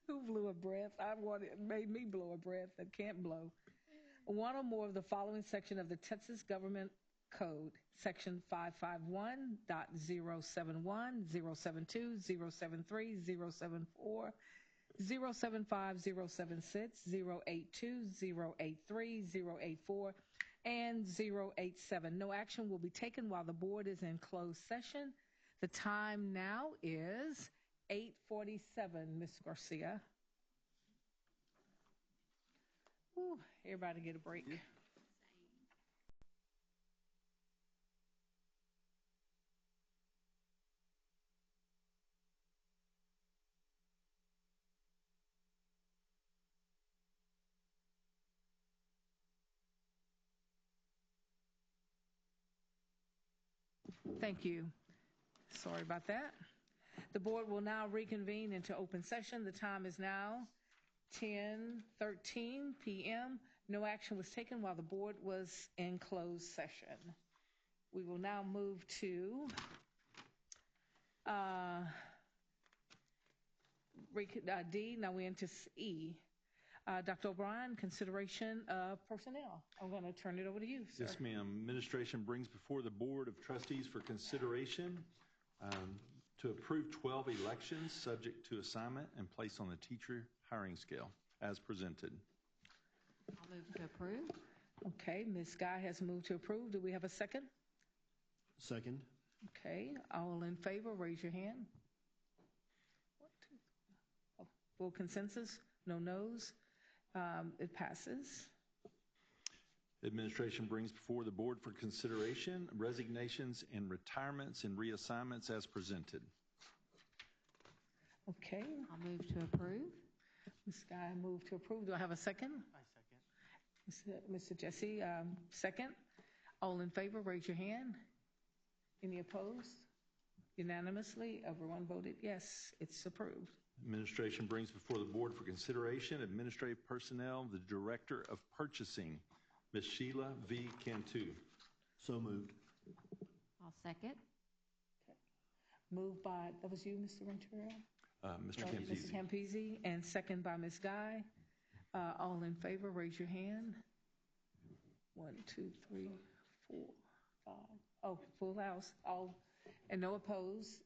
Who blew a breath? It made me blow a breath that can't blow. One or more of the following section of the Texas Government Code, Section 551.071, 072, 073, 074, 075, 076, 082, 083, 084, and 087. No action will be taken while the board is in closed session. The time now is 8:47, Ms. Garcia. Whew, everybody get a break. Thank you. Sorry about that. The board will now reconvene into open session. The time is now 10:13 p.m. No action was taken while the board was in closed session. We will now move to D. Now we're into E. Dr. O'Brien, consideration of personnel. I'm going to turn it over to you, sir. Yes, ma'am. Administration brings before the Board of Trustees for consideration to approve 12 elections subject to assignment and placed on the teacher hiring scale as presented. I'll move to approve. Okay, Ms. Guy has moved to approve. Do we have a second? Second. Okay, all in favor, raise your hand. Full consensus, no no's. It passes. Administration brings before the board for consideration resignations and retirements and reassignments as presented. Okay. I'll move to approve. Ms. Guy moved to approve. Do I have a second? I second. Mr. Jesse, second. All in favor, raise your hand. Any opposed? Unanimously, everyone voted yes. It's approved. Administration brings before the board for consideration administrative personnel, the Director of Purchasing, Ms. Sheila V. Cantu. So moved. I'll second. Okay. Moved by, that was you, Mr. Ventura? Mr. Campese. Mr. Campese, and second by Ms. Guy. All in favor, raise your hand. 1, 2, 3, 4, 5. Oh, full house. All, and no opposed.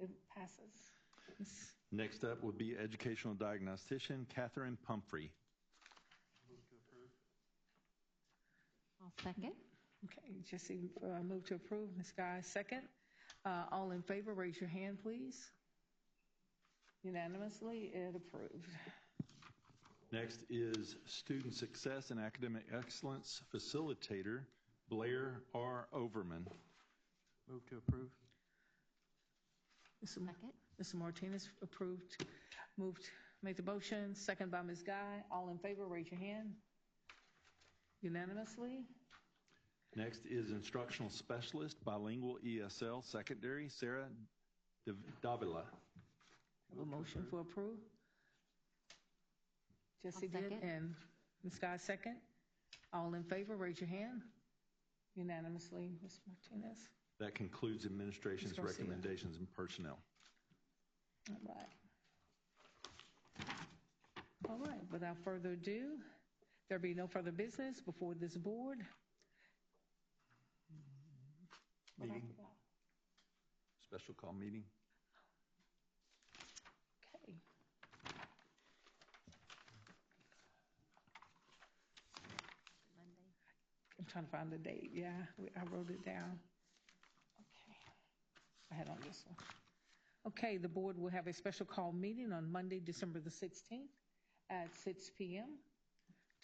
It passes. Next up would be educational diagnostician Catherine Pumphrey. Move to approve. I'll second. Okay, Jesse moved to approve. Ms. Guy, second. All in favor, raise your hand, please. Unanimously, it approved. Next is student success and academic excellence facilitator Blair R. Overman. Move to approve. Second. Mr. Martinez approved, made the motion, second by Ms. Guy. All in favor, raise your hand. Unanimously. Next is instructional specialist, bilingual ESL secondary, Sarah Davila. Have a motion for approve. Jesse did, and Ms. Guy second. All in favor, raise your hand. Unanimously, Ms. Martinez. That concludes administration's recommendations and personnel. All right, without further ado, there be no further business before this board. Meeting. Special call meeting. Okay. I'm trying to find the date. Yeah, I wrote it down. Okay. I had on this one. Okay, the board will have a special call meeting on Monday, December the 16th at 6 p.m.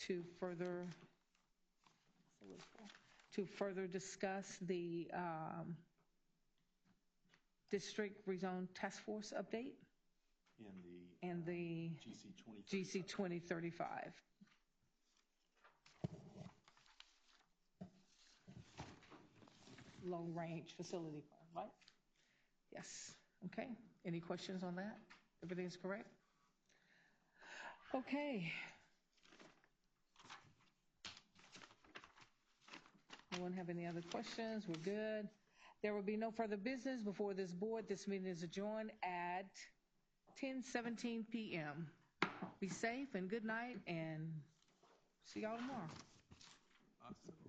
to further discuss the district rezone task force update and the GC 2035. long-range facility plan, right? Yes. Okay. Any questions on that? Everything's correct? Okay. No one have any other questions? We're good. There will be no further business before this board. This meeting is adjourned at 10:17 p.m. Be safe and good night, and see y'all tomorrow. Awesome.